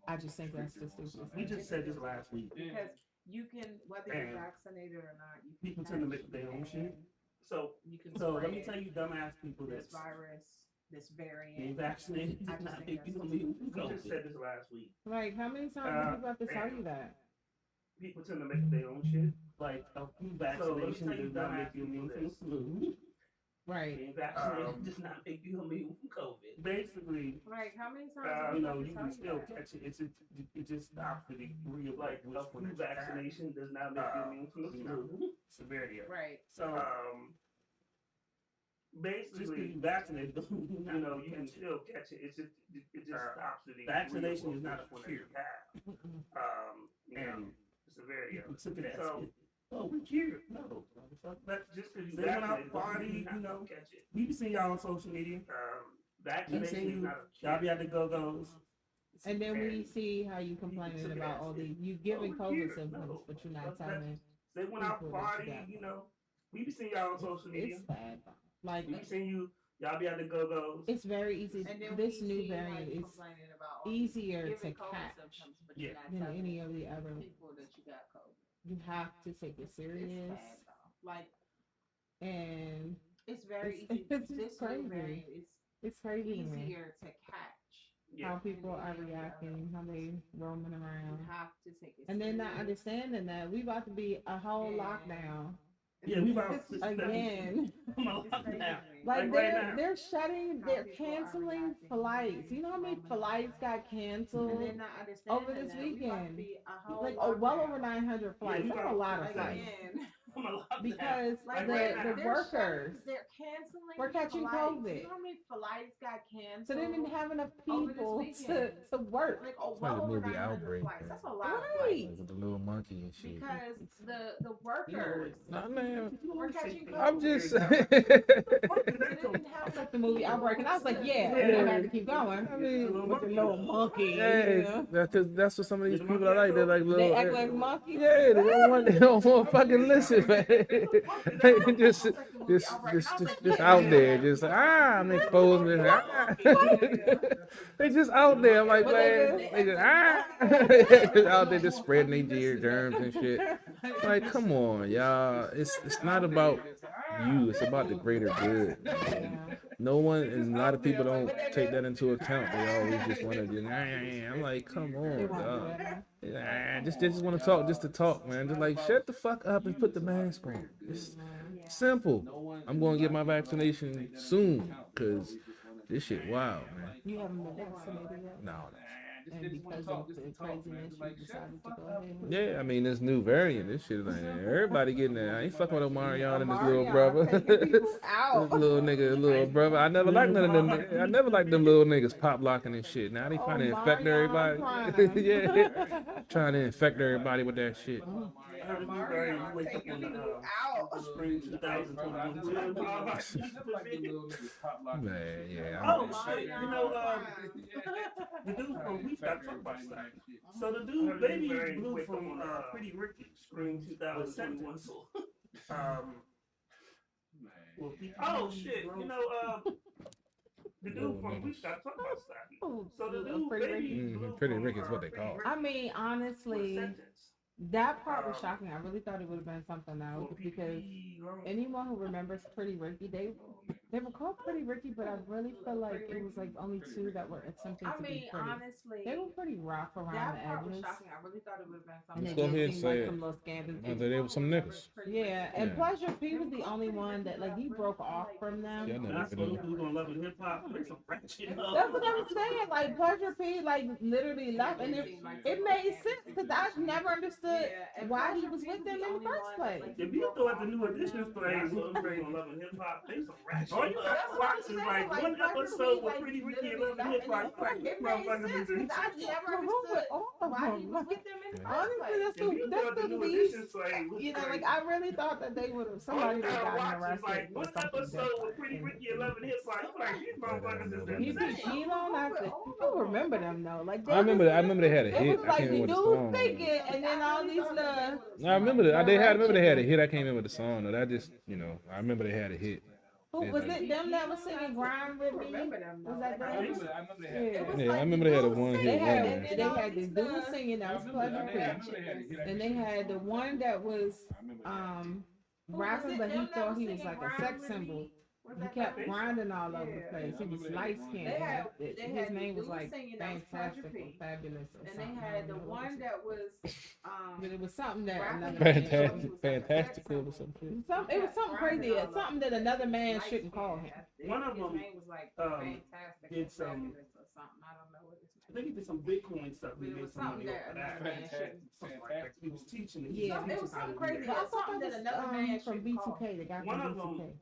I just think that's the stupidest we thing. just said this last week. because you can, whether And you're vaccinated or not, you can People tend to catch make their own and shit. So You can so let me spread tell you, dumbass people this that's virus, this being variant. vaccinated I does just not think make you that's immune from We just COVID. said this last week. Like, how many times do people have to tell you that? People tend to make their own shit. Like a flu So let me vaccination tell you, does not dumbass make you immune people from the flu. Right. Being vaccinated does not make you immune from COVID. Basically, Like, how many times you do know, have you to can tell still that? catch it. It just stops the degree of Like which a one flu it's bad. vaccination does not make you immune from the You know, flu. severity of it. Right. So just because Basically, you vaccinated, don't mean you you're know, not you can catch it. still catch it. It just stops the degree Vaccination of is not a which one cure. you have. You And know, the severity people of it. took it as So oh, we cured. No, motherfucker. That just because you They went out vaccinated, doesn't party, mean you you're know. not gonna catch it. we be seeing y'all on social media. We Vaccination seen is you. not a Y'all be cure. at the go-go's. And then we see how you complaining took it about as all it. the you giving Oh, we're COVID cured. symptoms, No. but you're not But telling They went out people that you party, got you know. We be seeing y'all on social media. it's bad. Like, We be seeing you. Y'all be at the go-go's. it's very easy. And then This we new see, variant like, is complaining about all easier to giving COVID catch symptoms, but Yeah. you're not than telling any of the other. people that you got COVID. You have to take it It's serious, bad though. Like, and it's very It's- easy. it's just This crazy. new variant is it's crazy to me easier to catch. Yeah. how people than are any of the other. reacting, how they roaming You around, have to take it and they're not serious. understanding that we about to be a whole Yeah. lockdown Yeah, we about to again. Come on, It's crazy now. to me. Like Like right they're now. they're shutting, How they're people are canceling reacting, flights. You know how many roaming flights around. got canceled And they're not understanding over this that we about to weekend? be a whole Like, oh, well over lockdown. 900 flights. we That's a about- lot of Like, flights. again. I'm a lockdown. Because Like the right now, the they're workers, shutting, they're canceling. we're catching flights. COVID. You know how many flights got canceled? so they didn't have enough over this people weekend. to work. Like, It's like well the over movie 900 Outbreak, flights. man. That's a lot of Right. flights. With the little monkey and shit. Because the workers Nah, man. were catching COVID. I'm just. They didn't have Like the movie Outbreak, and I was like, yeah, Yeah. we're gonna have to keep going. I mean, With the little monkey, yeah, that's what some of these people are like. They're like little. They act like monkeys. Yeah, they don't want to fucking listen, man. They just out there, just I'm exposed. They just out there. I'm like, But man, they they just just out there just spreading their germs and shit. Like, come on, y'all. It's not about you. It's about the greater good. man. No one, and a lot of people don't take that into account. They always just want to. I'm like, come on, dog. Just want to talk just to talk, man. Just like shut the fuck up and put the mask on. It's simple. I'm going to get my vaccination soon because this shit wild, man. You haven't been vaccinated yet? No. And because of the craziness, you decided to go ahead. Yeah, I mean this new variant, this shit like everybody getting that. I ain't fucking with Omarion and his little Omarion brother. taking people out. This little nigga, little brother. I never liked none of them. I never liked them little niggas pop locking and shit. Now they trying to infect everybody. Yeah, trying to infect everybody with that shit. I heard a new variant. You wake up on the spring 2021. Man, yeah. Oh shit! You know, the dude from We Got Talk About Stuff. So the dude, Baby Blue from Pretty Ricky, Spring was 2021. sentenced. Well, Oh shit! You know, the dude from We Got Talk About Stuff. So the dude, Pretty Baby Ricky. Blue Pretty from, Ricky is what they Pretty call it. Ricky I mean, was honestly, sentenced that part was shocking. I really thought it would have been something else for because PPE loans. anyone who remembers Pretty Ricky, they were called Pretty Ricky, but I really feel like it was like only two that were attempting I to be mean, pretty. honestly, They were pretty rough around that the part was edges. shocking. I really thought it would have been And something. it Go did ahead and seem say like it. some little scandals. There was some niggas. Yeah, and Yeah. Pleasure P was the only one that like he broke off from them. Yeah, I know. That's what who's gonna love it hip hop. Play some ratchet. That's what I was saying. Like Pleasure P, like literally left, and it made sense because I never understood why he was with them in the first place. If you throw at the New Editions play, That's what I'm saying. Loving hip hop. They some ratchet. All you have to watch is like one episode with Pretty Ricky and Love and Hip Hop. Like, It motherfuckers made is sense, 'cause I never Well, who would understood all of why he them? was Like, with them in the first honestly, place. that's If you the thought the new least. edition slang was You know, like crazy. I really thought that they would have somebody would have gotten arrested Like for one something episode with different. Pretty Ricky and Love and Hip Hop. You like these motherfuckers is You insane. be Elon after you remember them though. Like I remember they had a It hit. was I like can't the remember the news song. thinking, and then all these little. I remember that they had. I remember they had a hit. I can't remember the song. Though. That just, I remember they had a hit. Who was it? Them that was singing "Grind with Me"? Was that them? Yeah, I remember they had a one They hit had wonder. they had this dude singing that was Pleasure P, and they had the one that was rapping, but he thought he was like a sex symbol. He kept grinding all over the place. He was light skinned. His name was like Fantastic or Fabulous or And something. they had the one that was But it was something that another Fantastical or something. it was something crazy. Something that another man shouldn't call him. One of his them name was like Fantastic did or some. Fabulous or something. I don't know what his I think he did some Bitcoin stuff. He It made was some money something off that of another man shouldn't. Something like that. He was teaching. Yeah. It was something crazy. But I That's thought something that that was another man from shouldn't call. B2K. The guy One from of them. B2K.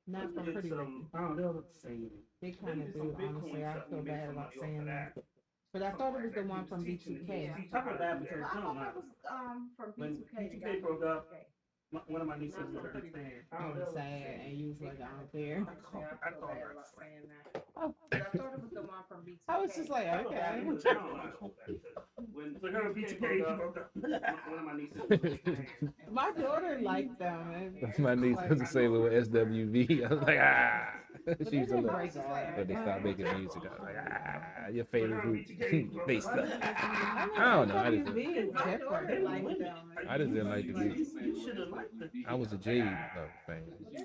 Not He from did Pretty some. Ricky. I don't know what to say. They kind of did do, some Bitcoin honestly. I stuff. He feel made bad some about money off saying of that. that. But I thought it was the one from He B2K. I feel bad because I no, thought no. that was from When B2K. the B2K guy from broke up, B2K. One of my nieces was a big fan. I don't know. Sad, and you was like, I don't care. Yeah, I feel bad about saying that. Oh. But I thought it was the one from B2K. I was just like, I feel bad okay. because, when her B2K broke up, one of my nieces was a big fan. My daughter liked them. and- My niece was the same with SWV. I was like, ah. But She they used to did love break it. up. But they stopped making music. I was like, ah, your favorite group. They stuff. I I don't know. I just, SWV is My daughter different. liked them. I just didn't like the music. You should have liked the I was a Jade fan.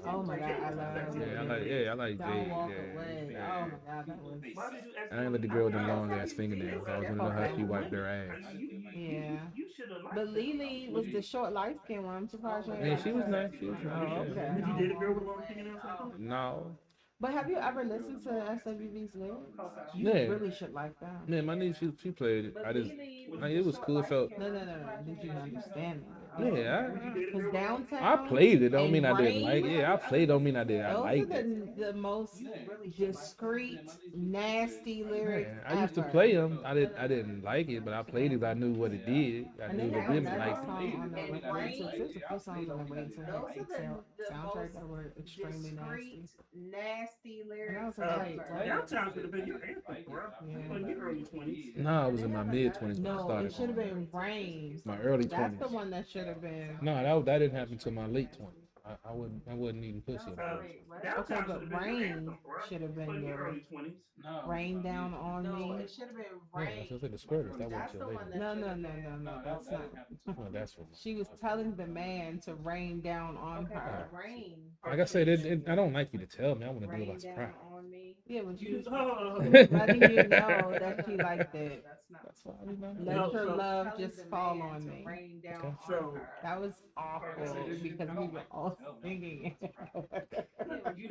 Oh my God, I love I like Don't Jade. walk Yeah, away. yeah. Oh my God, that was. Why did you ask I didn't let the girl with them long ass fingernails. I was wanna know how she wiped her ass. Yeah. You should have liked But Lily was the short, light skinned one. I'm surprised you ain't Yeah, like she was her. nice. She was nice. Oh, yeah. okay. You did a girl with long fingernails like that? No. But have you ever listened to SWV's lyrics? You Yeah. really should like them. Yeah, my niece, she played it. But I just, Lily like, it was cool. It felt, No. Did you understand it? yeah, Because downtown. I played it. Don't and mean I didn't like it. Rain, Yeah, I played. Don't mean I did. I Those liked are it. the most discreet, nasty lyrics. Yeah, I used to ever. play them. I didn't like it, but I played it. I knew what it did. I And knew they the had women another liked song it. on the way to there's a few songs on the way to Those are the soundtrack most that were extremely nasty. discreet, nasty And lyrics. I was like, ever. Downtown could have been your anthem, bro. Yeah. In your early 20s. No, I was in my mid 20s when I no, started. it should have been Rain. My early That's the 20s. one that should have been. No, that didn't happen until my late 20s. I wasn't eating pussy. at first. Okay, but Rain should have been In your your early 20s. Rain Down on No, Me. it should have been Yeah, Rain. so it's like the squirters. That That's wasn't the your one later. that No, that's not. Oh, that's what. She was telling the man to rain down on Okay, her. but Rain. Like I said, I don't like you to tell me. I want to do it Rain by down surprise. on me. Yeah, but You you oh. letting you know that she liked it. That's not. That's why I know. Let No, your so- love Telling just the fall man on to me. Rain down Okay. on So- her. That was awful because we were all singing it.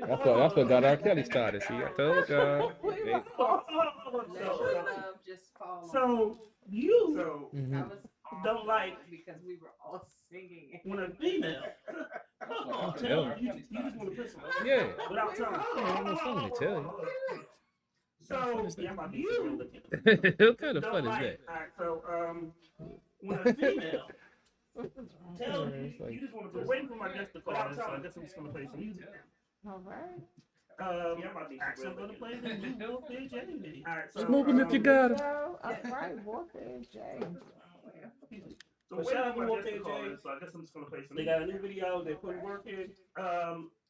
That's what got R. Kelly started. See, I told y'all. We They- were all- Let your love just fall on me. So you Mhm. That was don't awful like because we were all singing it. when a female. Tell her. You just want to put some. Yeah. Without telling. Yeah, ain't no fun to tell you. So yeah, I'm about to What kind of don't fun is like- that? Alright, so when a female tells you, It's like- you just want to put waiting for my guest to call in, so I guess I'm just gonna play some music. All right. Actually, I'm gonna play the new Wolfie J video. Alright, so Smoking if you got it. So, all right, Warfare J. So shout out to Wolfie J. So I guess I'm just gonna play some. They got a new video. They put work in.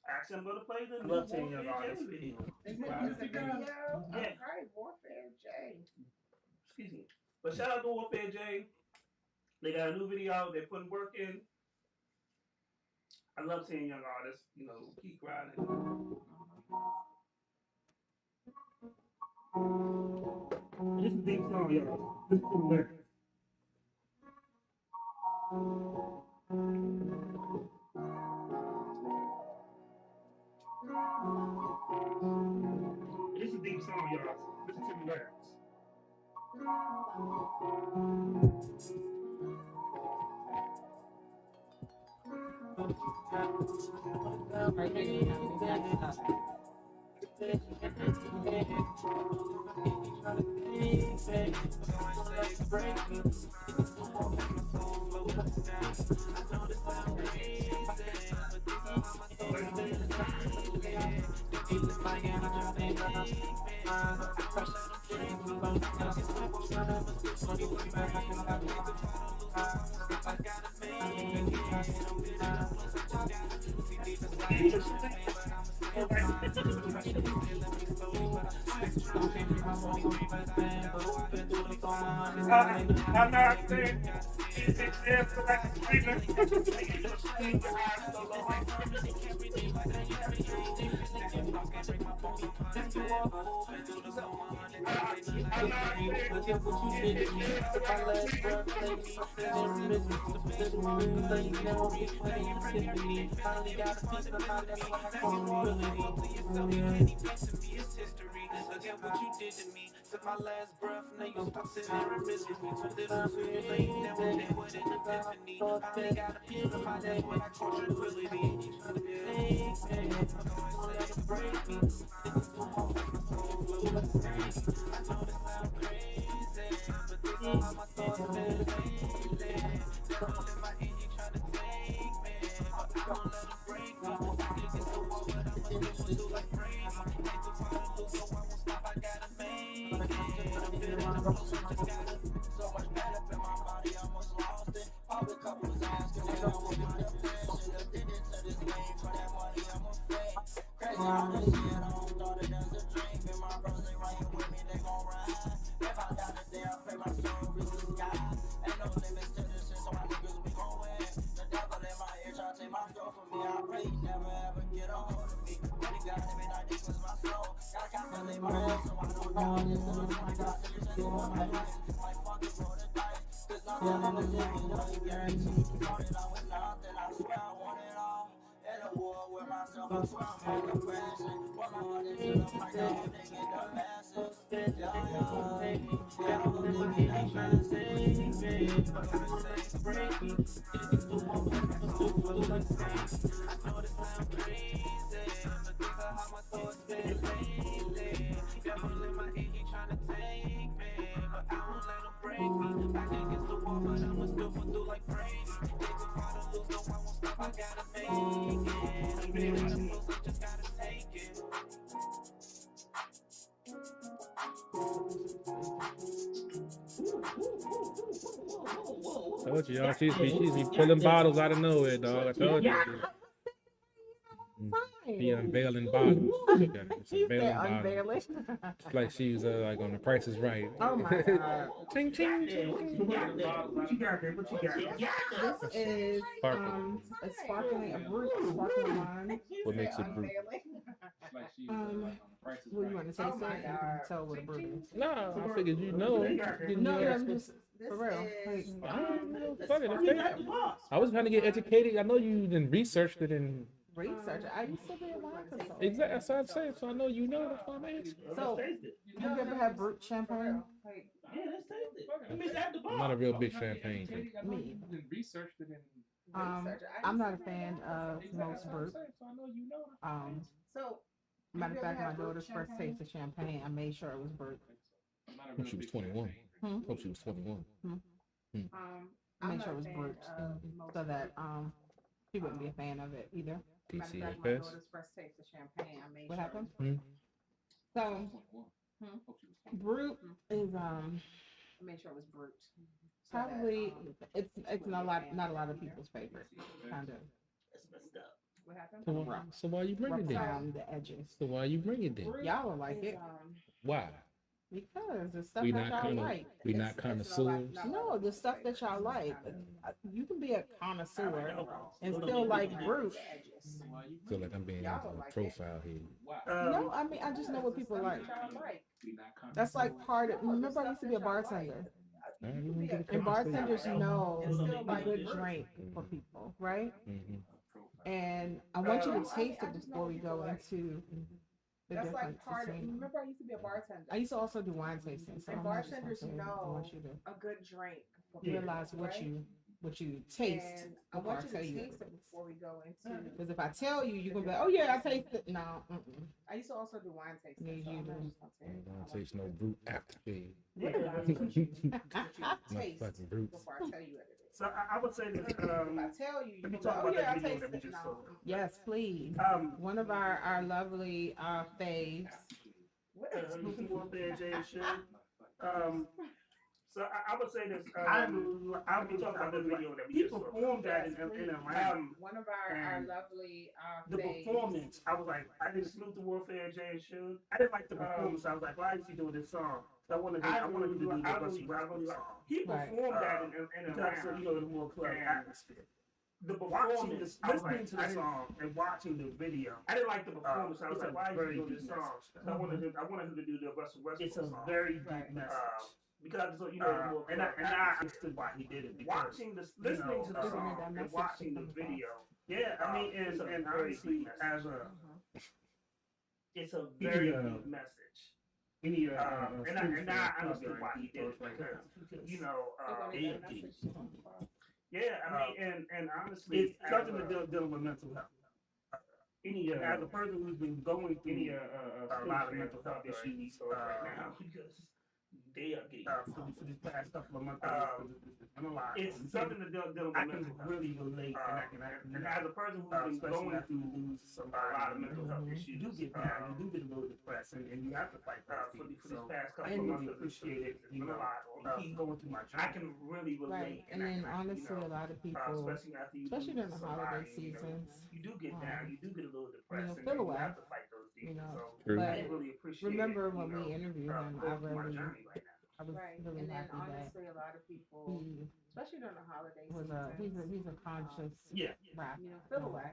Actually, I'm gonna play the new Wolfie J video. Is it a video? Yeah. Alright, Warfare J. Excuse me. But shout out to Warfare J. They got a new video. They're putting work in. I love seeing young artists, keep grinding. This is a deep song, y'all. This is cool lyrics. This is a deep song, y'all. Listen to the lyrics. I'm not saying it's there for that treatment. Took my last breath, now you stop sitting there and missing me. Too little, too late, never knew what an epiphany. Finally got a piece of my that's when I caught tranquility. Break me. I know this sound crazy, but this is how my thoughts been lately. Devil in my head, he tryna take me, but I won't let him break me. I think it's the wall, but I'ma do like crazy. Ain't too far to lose, so I won't stop. I gotta make it. I'm feeling the motion, just gotta. So much bad up in my body, I almost lost it. All the couples asking, they don't want my depression. Addicted to this game for that money, I'm a fake. Crazy how this shit all started as a dream. And my brothers ain't riding with me, they gon' ride. If I die today, I pray my soul reach the sky. Ain't no limits to this shit, so my niggas, we gon' win. The devil in my ear try to take my soul from me. I pray he never ever get a hold of me. Money got every night, they cleanse my soul. Gotta calculate my head, so I don't know. This little 20 got to just on my life. Like fuck it, roll the dice. Cause nothing in this living was guaranteed. Started out with nothing, I swear I want it all. In a war with myself, I swear I'm on the crashing. Put my heart into the mic, I hope they get the masses. Yeah, I hope they get the masses. But I say break me. It's the one with the full of things. I know this sound crazy, but these are how my thoughts been lately. Devil in my head, he tryna take me, but I won't let him break me. Back against the wall, but I'ma still pull through like Brady. They too far to lose, no, I won't stop. I gotta make it. I'm feeling the moves, I just gotta take it. Told you, y'all. She's be pulling bottles out of nowhere, dog. I told you. She unveiling bottles. It's unveiling bottles. It's like she's like on The Price is Right. Oh my god. Ching ching ching. What you got there? What you got? This is a sparkling, a brute sparkling wine. What makes it brute? What do you want to say? So you can tell what a brute is. No, I figured you know. No, I'm just for real. Like, I don't know. Fuck it, okay. I was trying to get educated. I know you then researched it and research. I used to be a wine consultant. exactly. That's what I'm saying. So I know you know. That's why I'm asking. So, have you ever had brute champagne? Yeah, let's taste it. Let me at the bar. I'm not a real big champagne drinker. Me. Researched it in. I'm not a fan of most brute. So, Matter of fact, my daughter's first taste of champagne, I made sure it was brute. Hope she was 21. Hope she was 21. I made sure it was brute, so that she wouldn't be a fan of it either. matter of fact, my DCFS. daughter's first taste of champagne, I made What sure. happened? Hmm. So, brute is I made sure it was brute. So that, probably it's not a lot of people's favorite, kind of That's messed up. what happened? So why you bring it then? around the edges. So why you bring it then? Y'all will like it Why? because the stuff We that not y'all kind of like. connoisseurs. No, the stuff that y'all like. You can be a connoisseur and still like brute. Feel like I'm being into a profile here. No, I mean I just know what people like. That's like part of. Remember, I used to be a bartender, All right, we gonna get a and couple bartenders statements. know a good drink for people, right? Mhm. And I want you to taste it before we go into the That's difference like part of, between. remember I used to be a bartender. I used to also do wine tasting, so And I'm not just gonna bartenders say it. I know want you to a good drink for people, realize what right? you what you taste And I before I want you tell to you. taste it before we go into. Because if I tell you, you're gonna be like, oh yeah, I taste it. No, I used to also do wine tasting. Need So you I'm not to- just gonna tell you. I want Taste you no to- brute aftershave. What about what you taste Motherfucking brutes. before I tell you what it is? So I would say that. If I tell you, Let me you're talk gonna be like, about oh that yeah, I video that we tasted it. just No. saw. yes, please. One of our lovely faves. What? Luther Warfare, Jay and Suge. So I would say this. I'll Let me talk about the video that we He just saw. performed that in Atlanta. One of our and lovely The faves. performance, I was like, I didn't Salute the Warfare, Jay and Suge. I didn't like the performance. I was like, why is he doing this song? I wanted him to do the Russell Westbrook song. He performed that in Because Atlanta. you know the more club And atmosphere. The Watching performance, this, I was listening like, to the song and watching the video, I didn't like the performance. I was it's a like, why is very he doing deep this song? message. So I wanted him to do the Russell Westbrook it's a song. very deep Right. message. Because you know, the more And club I atmosphere. understood why he did it. Because, Watching this, listening to the know, song that and message watching the comes video, yeah, I mean, it's a and very honestly, deep as message. a It's a very Yeah. deep message. any And I understood why he did it because you know, yeah, yeah, I mean, and honestly, it's something to dealing with mental health. any And as a person who's been going through any a lot of mental health issues right now because they are getting for these past couple of months, it's been a lot. it's something to deal with I can mental health. really relate, And as a person who's been especially going after you through lose a somebody, lot of mental health you issues, do get down, you do get a little depressed, and you have to fight for those these things. So past couple I of really months, appreciate it. it's You been know, a lot. going through my journey. I can really relate, Right. And then honestly, a lot of people, especially after you especially lose during the somebody, holiday you know, seasons, you do get down, you do get a little depressed, and feel you away, have to fight those you demons. know. So True. I But really appreciate remember it, when you know, we interviewed him, going through my I journey right now. was Right. really And then happy that honestly, a lot of people, he especially during the holiday was season, he's a conscious Yeah. rapper. feel away.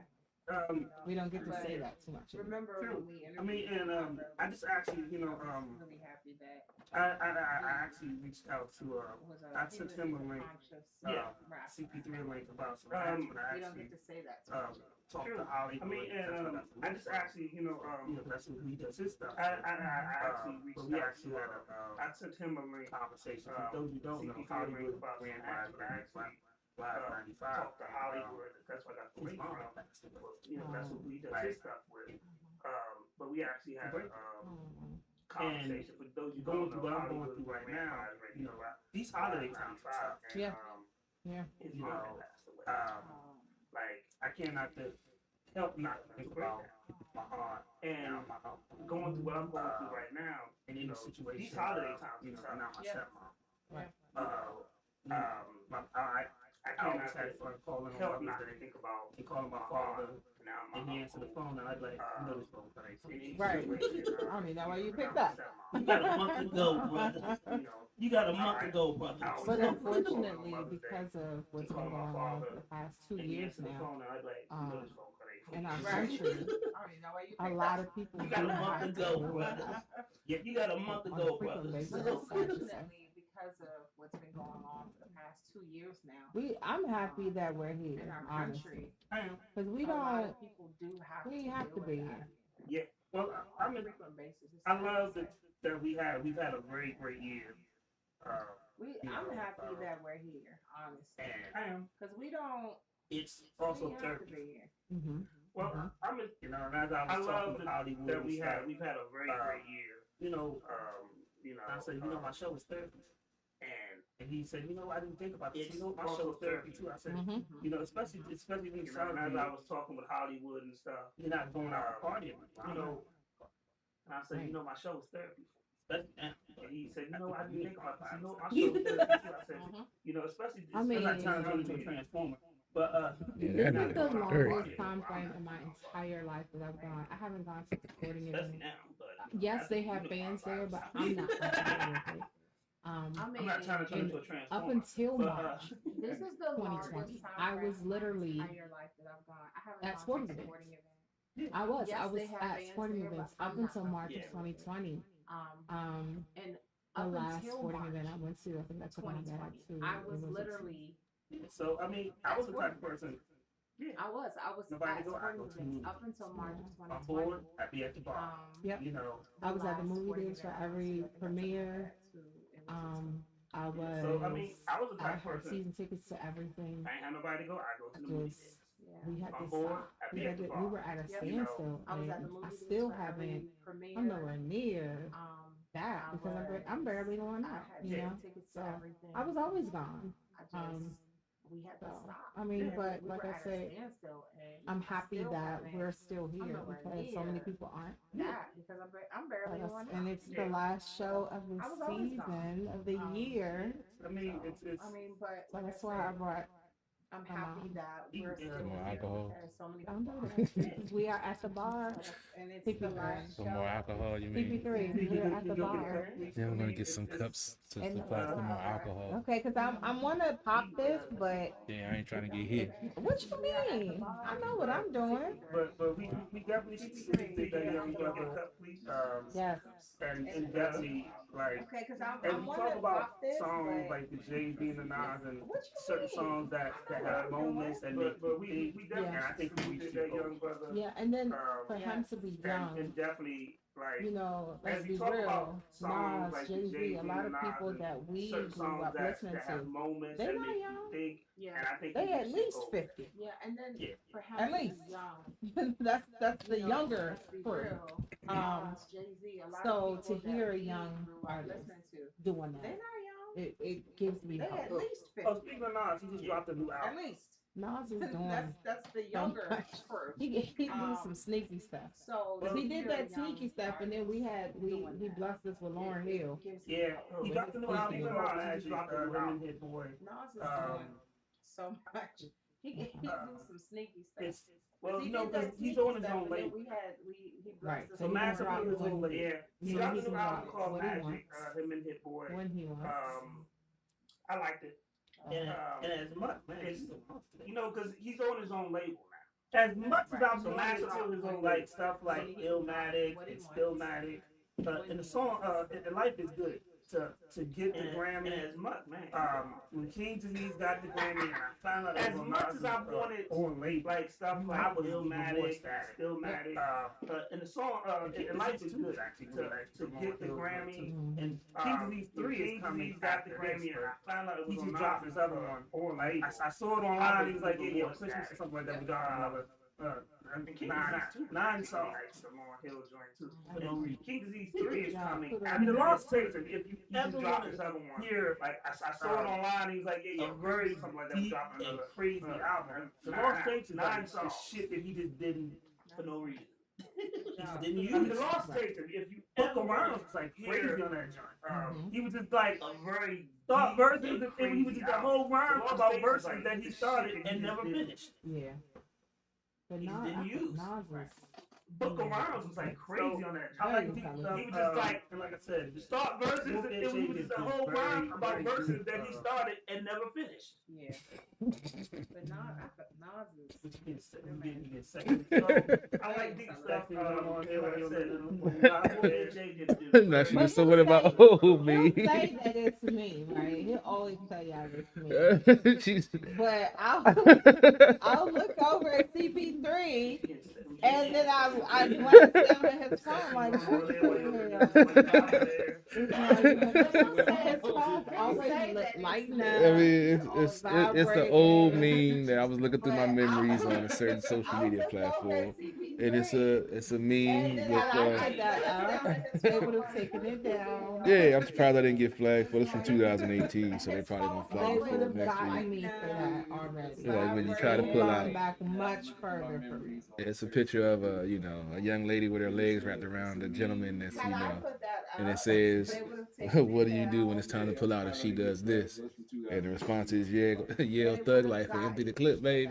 We don't get to But say that too much. Remember True. when we interviewed I mean, and him, I just actually, I'm really happy that I actually reached out to was I sent him a link, conscious rapper. CP3 link about some Um, acts, but I We don't actually get to say that too much. talked True. to Holly. I mean, and I just actually, you know, that's who he does his stuff. I actually reached but we out actually to had I sent him a link. conversation. For those who don't know, CP3 Hollywood about ran some by acts, but I actually Live 95. talked to Hollywood. That's what I got the His link mom from. passed away. You know, that's who he does Right. his stuff with. But we actually had a conversation. For those you Going don't through know, what I'm going Hollywood through right ran now, by his radio you know, rap. these holiday times and stuff. And, Yeah. Yeah. His You mom know, passed away. Like, I cannot help not to think about my aunt and my uncle. going through what I'm going through right now, And in the situation, these holiday times, you know, and not my Yeah. stepmom. Right. I I always cannot had fun calling on help Mother's not Day to think about and calling my father, now my and he answered the uncle. phone, and I'd be like, you know this phone crazy. Right. I don't even know why you picked up. You got a month to go, brother. You got a month to go, brother. But unfortunately, because of what's been going on for the past 2 years now, in our country, I don't even know why you a picked lot up. of people You got a do month have to to go, deal with brother. that Yeah, you got a month to on go, a frequent brother. basis. But It's sad to say. unfortunately, because of what's been going on for the past 2 years now I'm happy that we're in here, our honestly, country, I am. because we a lot don't. of people do have We to have deal to with be that here. Well, I on a mean, frequent basis. It's I sad to love say. that we've had a very great year. I'm happy that we're here, honestly, And I am. because we don't. it's also we have to therapy. be here. Mm-hmm. Well, I'm a, You know, and as I I was love talking with Hollywood that and we've stuff, had a very great year. you know, I said, you know, my and show is therapy. And he said, you know, I didn't think about this. It's You know, my also show is therapy therapy. too. I said, Mm-hmm. you know, especially when you you know, and as celebrate, I was talking with Hollywood and stuff, you're not going out to party. you know, and I said, you know, my show is therapy. That's, And he said, you know, I didn't think about this. You know, my show is therapy too. I said, you know, especially. I mean- I'm not trying to turn into a transformer, but Yeah, This that is the is very longest time frame in my entire life that I've gone. I haven't gone to a sporting Especially event. now, but Yes, they have fans there, but I'm not comfortable with it. I mean, I'm not trying to turn into a up transformer. until But, March this is the 2020, longest time I was frame in my literally entire life that I've gone. I haven't at gone sporting to a events. sporting event. I was Yes, I was they have at fans sporting there, but events I'm up not until going. March of Yeah. 2020. And The up last until sporting March event I went to, I think I took my dad 2020, to. I it was a literally. so I mean, I was the type of person. I was Nobody at go, I sporting go to events movies. up until March of I'm 2020. bored. I'd be at the bar. Yep. You know, I was at the last movie sporting theaters for event I went every to, I think I took my premiere. dad to, and it was I was. So I mean, I was the I type of had person. season tickets to everything. I ain't had nobody to go. I go to the movie. Just we had I'm to bored. stop. I be at the We bar. were at a Yep. standstill. I was at the and movie I theater still for every haven't. premiere. I'm nowhere near that I because was- I'm barely going I out. had You know, tickets so to everything. I was always gone. I just we had to So stop. I mean, Yeah. but We like were I at a said, standstill, and I'm I happy still that haven't we're still here nowhere because so many near people aren't. that because I'm barely But going and out. it's the last show of the I was always gone. season of the year. I mean, So, it's. I mean, but So like that's I why I said, brought. I'm happy that we're still Some more here alcohol. because so many Don't people do are. that. We are at the bar. And it's CP3. the last Some show. more alcohol, you mean? CP3. We're at the bar. Yeah, we're gonna get some cups to And, supply some more alcohol. Okay, because I'm wanna pop this, but Yeah, I ain't trying to get hit. what you mean? I know what I'm doing. But we definitely think that young brother. Yes. And definitely like. Okay, because And I'm we one talk to about pop this, songs but like the Jay-Z and the Nas and what you certain mean? songs that have moments that make But you we think. definitely And I think we did should that go. young brother. Yeah, and then for Yeah. him to be young, And definitely like you know, let's as be you talk real. about songs Nas, like Jay Z, Jay-Z a lot of and Nas people and that we certain grew songs up that listening have to, moments they that not make young. you think. Yeah. And I think They we at should least go. 50. Yeah, and then Yeah. for him At to be least. young, that's the you know, younger let's be crew. real. Um, Jay-Z, a lot so of to people hear that a we young grew up artist listening to, doing they're that, not young. it gives me They at hope. least 50. Oh, speaking of Nas, he just dropped a new At album. least. Nas is doing That's the so younger much. crew. He do some sneaky stuff. So Cause he to did hear that a young sneaky stuff, and then he blessed us with Lauren Hill. gives you Yeah, hope. he dropped a new album. Speaking of Nas, Nas, he just dropped a new album. Hit Boy. Nas is Um, doing so much. He do some sneaky stuff. It's well, He you know, did that because he's sneaky on his stuff, own and then label. he blessed Right. us So with Massive Lauren on his Hill. own label. Yeah, he So got he a can new album rock called what he Magic. wants. Him and Hit Boy. When he wants. I liked it. And as much, man, It's- You know, because he's on his own label now. as much as I So wanted Massive to, on his own like label. stuff like Illmatic and Stillmatic, and the song and Life is Good to get the And Grammy. as much, man. When King Disease got the Grammy, and I found out As it was much on as I wanted, on label, like stuff I like was even more Illmatic, ecstatic. Stillmatic, and the song and Life is Good to get the Grammy. And King Disease 3 King is coming Disease got the after Grammy, this, and I found out it he was just on dropped his other one. on label. I saw it online. He was like, yeah, Christmas or something like that. We got another And King nine Disease 2 nine like songs. the Lauryn Hill joint too. For no reason. King Disease 3 is coming. I mean, the Lost Tapes. If you He ever just want dropped to his other one. hear Like I saw it online. He was like, yeah, a very something like that. deep Dropping and another crazy album, the Lost Tapes is like the shit that he just didn't for no reason. didn't I mean, use. the Lost Tapes. If you Book ever around was like crazy hear, on that joint. He was just a like very thought deep verses, and and he was just the crazy whole rhyme album. The about Lost Tapes verses is like that he the started shit and he never did. finished. Yeah. But He Nas, didn't use. Nas was Book of Rhymes was like crazy on that. I like joint. the, He was just like, and like I said, the start verses, Wolf it was Shade just is the whole very, rhyme about very verses good, that he started and never finished. Yeah. But Nas is. you get second. I like deep stuff. Going on here, Like I like said, Jay did Now she But just so he'll what about He'll me? say that it's me, right? He'll always tell y'all it's me. She's But I'll look over at CP3 and then I glance down at his phone like, what his phone always lighting up. I mean, it's the vibrating. old meme that I was looking through my memories on a certain social media platform, and it's a meme And with. then I like that they would have taken it down. Yeah, I'm surprised I didn't get flagged for this from 2018, so they probably gonna They flag me would for have it next gotten week. me for that already. Like when you try to They've pull gone out, back much further for me. it's a picture of a young lady with her legs wrapped around a gentleman that's and it says, "What do you do when it's time to pull out?" And she does this, and the response is, "Yell thug life and empty the clip, baby."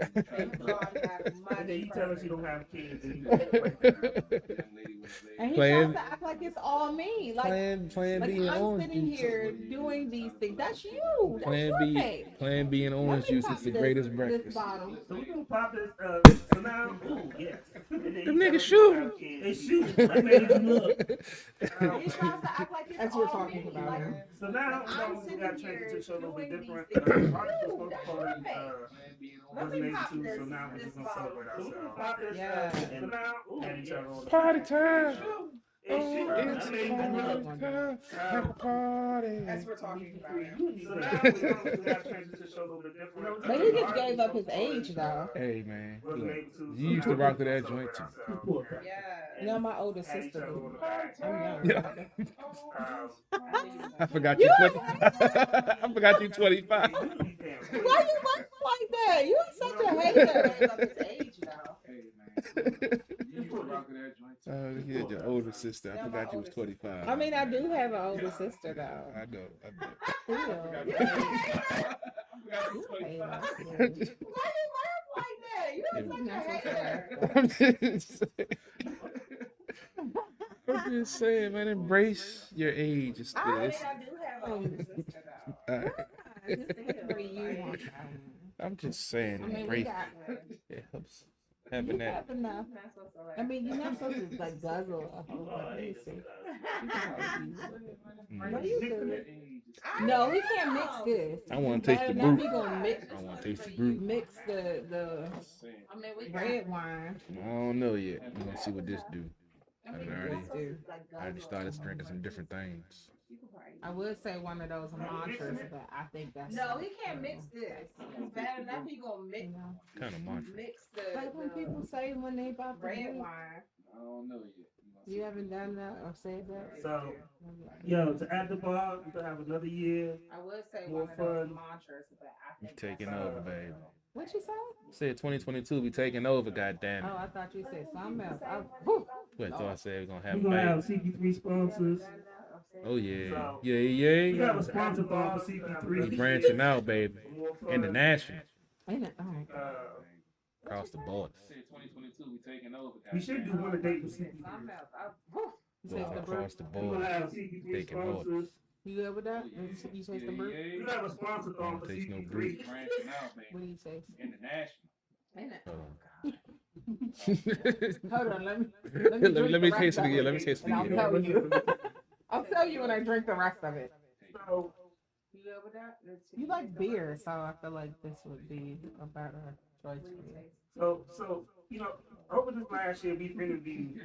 And then you tell us you don't have kids. And he Playing- tries to act like it's all me. Like, Plan like B and I'm orange sitting juice. here doing these things. That's you. That's Plan your B, baby. Plan B and orange Let me juice pop is the this- greatest This breakfast. bottle. So we gonna pop this. So now, ooh, yeah, The nigga shooting. they shoot. I made it look. He tries to act like it's That's all what we're talking me. about. Like, So now I'm we sitting got to here transition to a show a little bit doing different. these things. Artists were supposed to call it Let wasn't me able pop to, this- so now we're just this gonna bottle. celebrate So we can ourselves pop this Yeah. so now, ooh, and each other on the Party time. It Have a party. As we're talking about it. So now we got to transition to show a little bit different. But he just gave up his age though. Hey man, Wasn't look, able to. you used to rock to that joint too. Yeah. You know, my older sister do. I'm young. Yeah. Um, I forgot you 20. I forgot you 25. Why you look like that? You are such a hater. Hey man, you used to rock to that joint too. You had your older sister. I forgot you was 25. I mean, I do have an older sister though. I know. I'm just saying, man, embrace your age. It's I good. do have an older sister though. I'm just saying, I mean, we embrace got. it helps having that. Have enough. I mean, you're not supposed to like guzzle a whole lot. Let me see. What do you do? No, we can't mix this. I want to taste the Now brute. we gonna mix. I want to taste the brute. Mix the red wine. I don't know yet. We're gonna see what this do. I Do. already started drinking some different things. I would say one of those mantras, but I think that's No, he can't mix this. It's bad enough he gonna mix, Kind of mantra. mix the, like when people say when they about to red drink. wine. I don't know yet. You haven't done that or said that? So, yo, to add the bar, we could have another year. I would say More one of those fun. mantras, but I You think taking that's, over, baby. What you say? Said 2022 be taking over, goddamn it. Oh, I thought you said something else. Whew. What thought I said we're gonna have We're a gonna have baby? CP3 sponsors. Oh yeah, So, yeah, We yeah. have a sponsor bar for We CP3. branching out, baby, More fun. international, Ain't it? Oh my God. across the board. I said 2022 we taking over. We should do one a date with CP3. something else. Whew. You Well, taste the across brew? the We're board. gonna have CP3 Taking orders. sponsors. You good with that? You taste the brew? We have a sponsor I bar don't for taste no CP3. brew. Branching out, What man. do you taste? International. Ain't it? Hold on. Hold on, let me let me drink the taste rest it of again. Let me taste it and I'll again. tell you. I'll tell you when I drink the rest of it. So, You good with that? You like beer, so I feel like this would be a better choice for you. so you know, over this last year, we've interviewed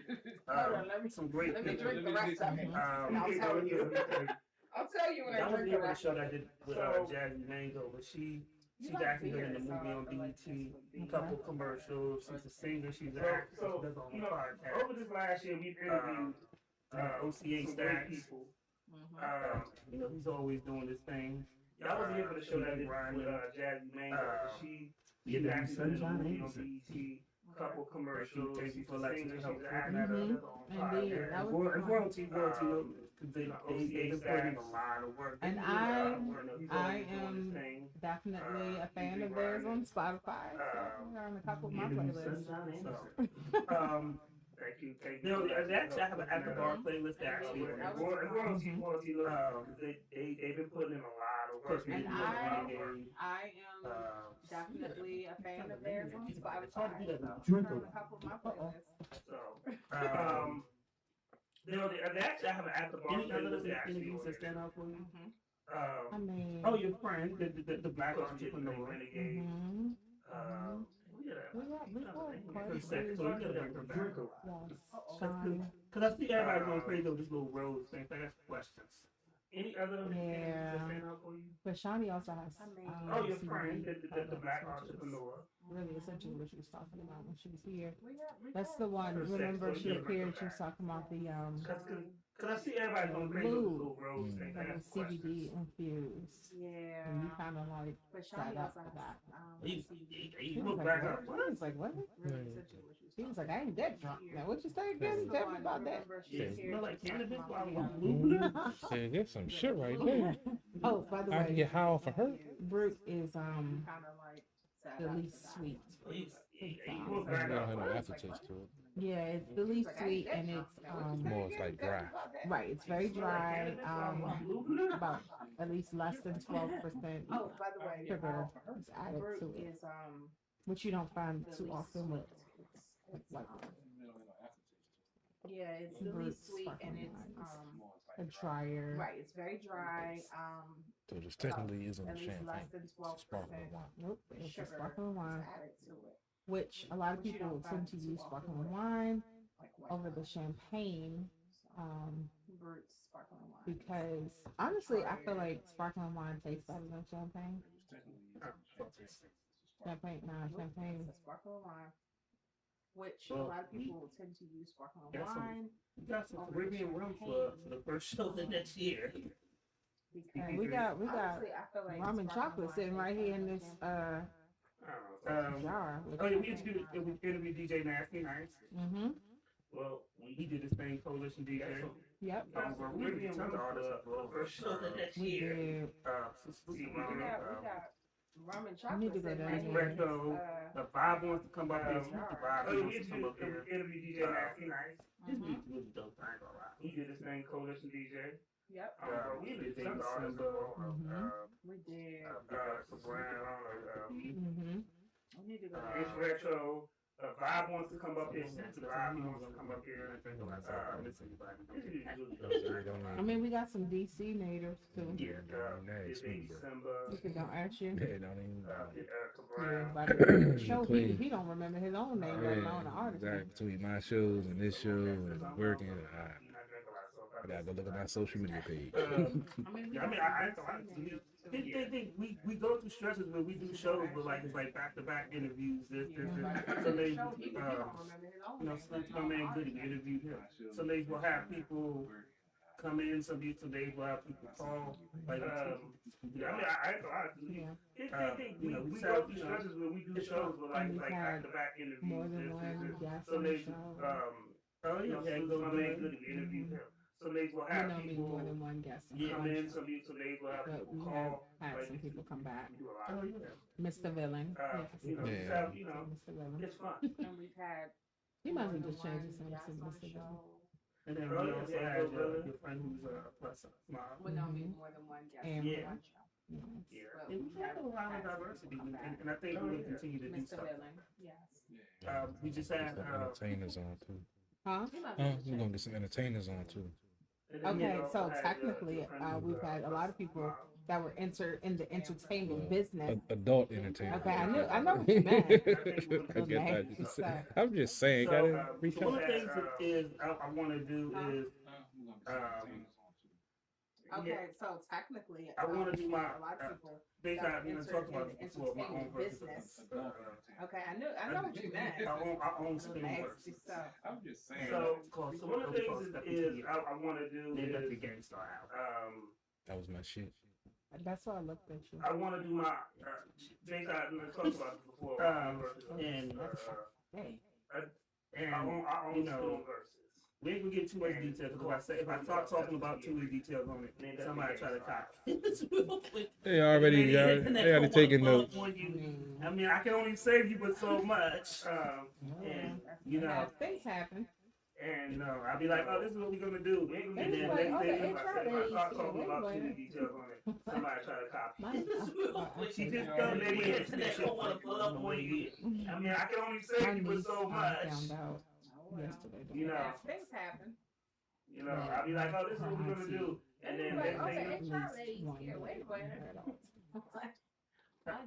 some great Let me people. drink the rest of it. Mm-hmm. And I'll tell you. I'll tell you when I That was drink the the other rest show of that I it. did with Jazzy Mango, but she's like actually beer, done in the so movie I on feel like BET, this would be- a couple commercials. She's a singer, she's an actress, she does her own podcast. Over this last year, we've interviewed OCA Stacks. You know, he's always doing this thing. Y'all was here for the show that I did with Jazzy Mango, but she actually did a movie on BET. Couple commercials. Thank you for letting us help Indeed, that was and royalty, because they put in a lot of work. And I am definitely a fan of theirs on Spotify. So they're on a couple of my playlists. Thank you. You know, actually, I have an at the bar playlist actually. They've been putting in a lot of work. And I am definitely a fan of theirs on Spotify. Drink On a couple of my playlists. So, you know, they actually have an at the bar playlist actually. Stand out for you? I mean, Oh, your friend, the black entrepreneur. mhm. Because I see everybody going crazy over this little rose thing. So I got questions. Any other Yeah. But Shawnee also has. Oh, your CBD friend, the black products, which is entrepreneur. Really, essentially, what she was talking about when she was here. That's the one. Remember, she appeared. She was talking about the Because I see everybody going crazy over this little rose thing. So I got CBD questions. infused, Yeah. and you kind of like But set Shawnee up also for has that. He He was looked like, back what? up. He was like, what? Really essentially what she was He was talking like, I ain't that drunk. Now, what you say again? Tell me about that. Smell like cannabis while Yeah. I'm moving it. Say, there's some shit right there. Oh, by the I can way, get high off of her. Brute is kind of like sad the after least that. sweet. He I looked don't back have up. no aftertaste to it. Yeah, it's the least sweet, and it's More, it's like dry. right. It's very dry. About at least less than 12% Oh, by the way, sugar is added Brute to it, is which you don't find the too least often with sweet. like Yeah, it's the Brute least sweet and sparkling it's wines. A drier. right. It's very dry. So this technically isn't At a least less champagne. than It's a 12% sparkling wine. Nope, it's a sugar sparkling wine, added to it. which a lot of people tend to use sparkling wine Like white over wine. the champagne Brutes sparkling wine. Because honestly, I feel like sparkling wine tastes better than champagne. Champagne, nah, champagne. It's a sparkling wine, which a Well, lot of people tend to use sparkling got wine. We got some over Caribbean rum for the first show of the next year. Because We got honestly, I feel like rum and chocolate sitting right here in this jar. Oh yeah, we interviewed DJ Nasty Nice. Mm-hmm. Well, he did this thing, Coalition DJ. Yep. We took all the first show of the next We year. did. we got rum and chocolate. need to go sitting down right there. here. Retro. The Vibe wants to come up here. The Vibe Oh, wants to come up here. Interview DJ Nasty Nice. This music really dope. I ain't gonna lie. He did this thing, Coalition DJ. Yep. We did things Simba. We did. Brown. Mm-hmm. We need to go. It's retro. Vibe wants to come up here. Vibe wants to come up here. I mean, we got some DC natives too. Yeah, Nice, Simba. If it don't ask you. They don't even. Yeah, by the show, he don't remember his own name, let alone the artist. Exactly. Between my shows and this show and working, I gotta go look at my social media page. We go through stretches where we do shows, but like it's like back to back interviews. Some days, my man Goody, we interviewed him. Some days we'll have people come in. Some days we'll have people call. Like, we go through stretches where we do shows, but like back to back interviews. More than one guest on Some the days, show. my man Goody, we interviewed him. Some days we'll have I know people more than one guest on come the in. show. Some days we'll have But people we have call. had some people come back. We do a lot. Mr. Villain. Yeah. Mr. Villain. It's fun. And we've had. He might as well just change his name to Mr. Villain. And then we also had your friend who's a plus mom. Well, no, we more than one guest And on one show. Yeah. But And we have a lot of diversity, and I think we'll continue to do Mr. stuff. Villain, yes. We just had Some entertainers on too. Huh? We're gonna get some entertainers on too. Okay, so technically, we've had a lot of people that were in the entertainment business. Adult entertainers. Okay, I know what you meant. I guess I'm just saying. Gotta reach so one out. of the things is I want to do is Okay, so technically, I want to do my a lot of people. basically I talked about this before, my own versus business. Okay, I know what you meant. our own spin Nasty versus. stuff. I'm just saying. So one of the things is I want to do is let the gangster out. That was my shit. That's why I looked at you. I want to do my basically I talked about this before. And you know. We ain't gonna get too much detail because if I start talking about too many details on it, somebody try to copy. They already taking notes. I mean, I can only save you but so much. And you know, things happen. And you know, I'll be like, oh, this is what we're gonna do. And then next day, if I start talking about too many details on it, somebody try to copy. She just done that way. She don't want to pull up on you. I mean, I can only save you but so much. Yesterday. You know, things happen. You know, I'll be like, oh, this is what we're gonna do, and then next thing,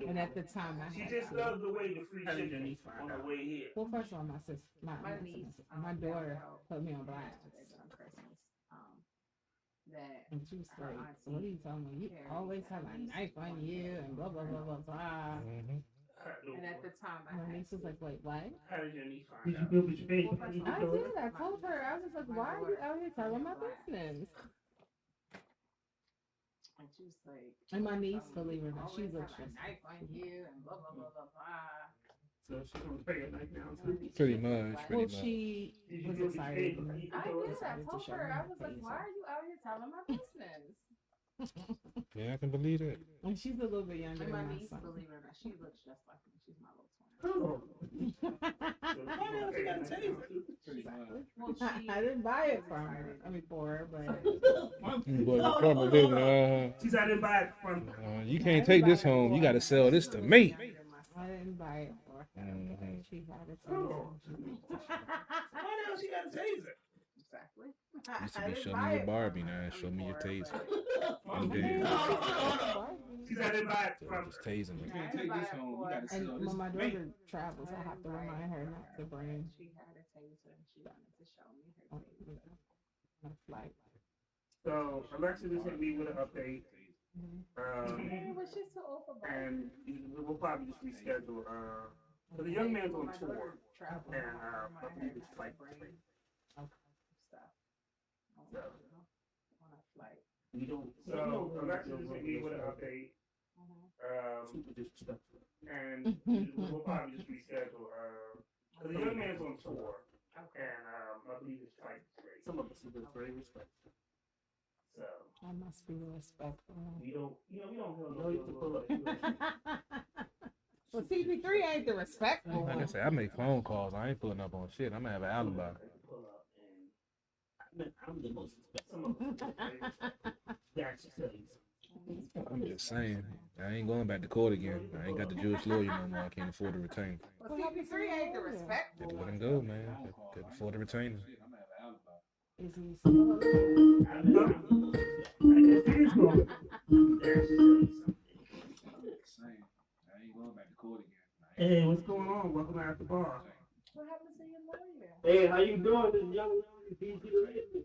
and at the time, she just loves the way the free chicken on the way here. Well, first of all, my sister, my daughter put me on blast. And she was like, "What are you talking about? You always have a knife on you, and blah blah blah blah blah." And at the time, my niece was like, "Wait, what?" How did your niece find out? I did. I told her. I was just like, "Why are you out here telling my business?" And she was like, and my niece, believe it or not, she looks just knife on you and blah blah blah blah blah. So she's gonna carry a knife down too. Pretty much. Well, she was excited. I told her. I was like, "Why are you out here telling my business?" Yeah, I can believe it. And she's a little bit younger and than my my niece, son. believe it or not, she looks just like me. She's my little twin. Oh. Why else you gotta taser? Well, I didn't buy it from her. I mean, for her, but. She's I didn't buy it from her. You can't take this home. You got to sell this to me. I didn't buy it for her. She had it. Why else you got a taser? Exactly. Used to be show me your Barbie, now show me your taser. I'm dead. She said I didn't buy it from Just tasing me. You can't take this home. You got to And sell when this my to me. daughter travels, I have to remind her not to bring. She had a taser and she wanted to show me her taser. Like, So Alexa just hit me with an update. It was just so open. And we'll probably just reschedule. So the young man's on tour, and I believe it's flight break. So we don't. So Alexa just hit me with an update. Super disrespectful. And we'll probably just reschedule. So the young man's on tour, and I believe it's flight break. Some of us are just very respectful. So I must be respectful. we don't pull up. Well, CP3 ain't the respectful Like I one. said, I make phone calls. I ain't pulling up on shit. I'm gonna have an alibi. I'm the most respectful. That's I'm just saying. I ain't going back to court again. I ain't got the Jewish lawyer no more. I can't afford to retain. Well, CP3 ain't the respectful Had to let one. him go, man. Couldn't afford to retain him. Is he still Hey, what's going on? Welcome out the bar. What happened to your lawyer? Hey, how you doing? This young lady,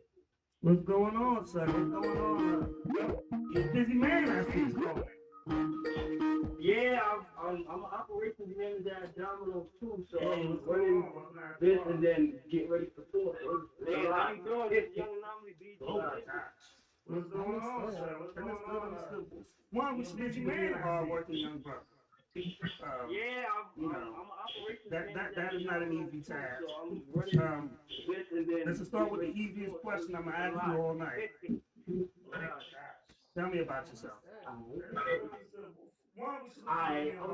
What's going on, son? What's going on? You're a busy man, I see. Yeah, I'm an operations manager at Domino's too, so Hey, I'm what's going running on? this and then get ready for tour. Hey, how you doing? This young anomaly BG. Oh my gosh. What's going on, sir? What's going on? One, we should be being a hard-working young brother. Yeah, I'm an operations manager. That is not an easy task. So I'm running this and then. Let's start with the easiest question I'm gonna ask you all night. Tell me about yourself. I'm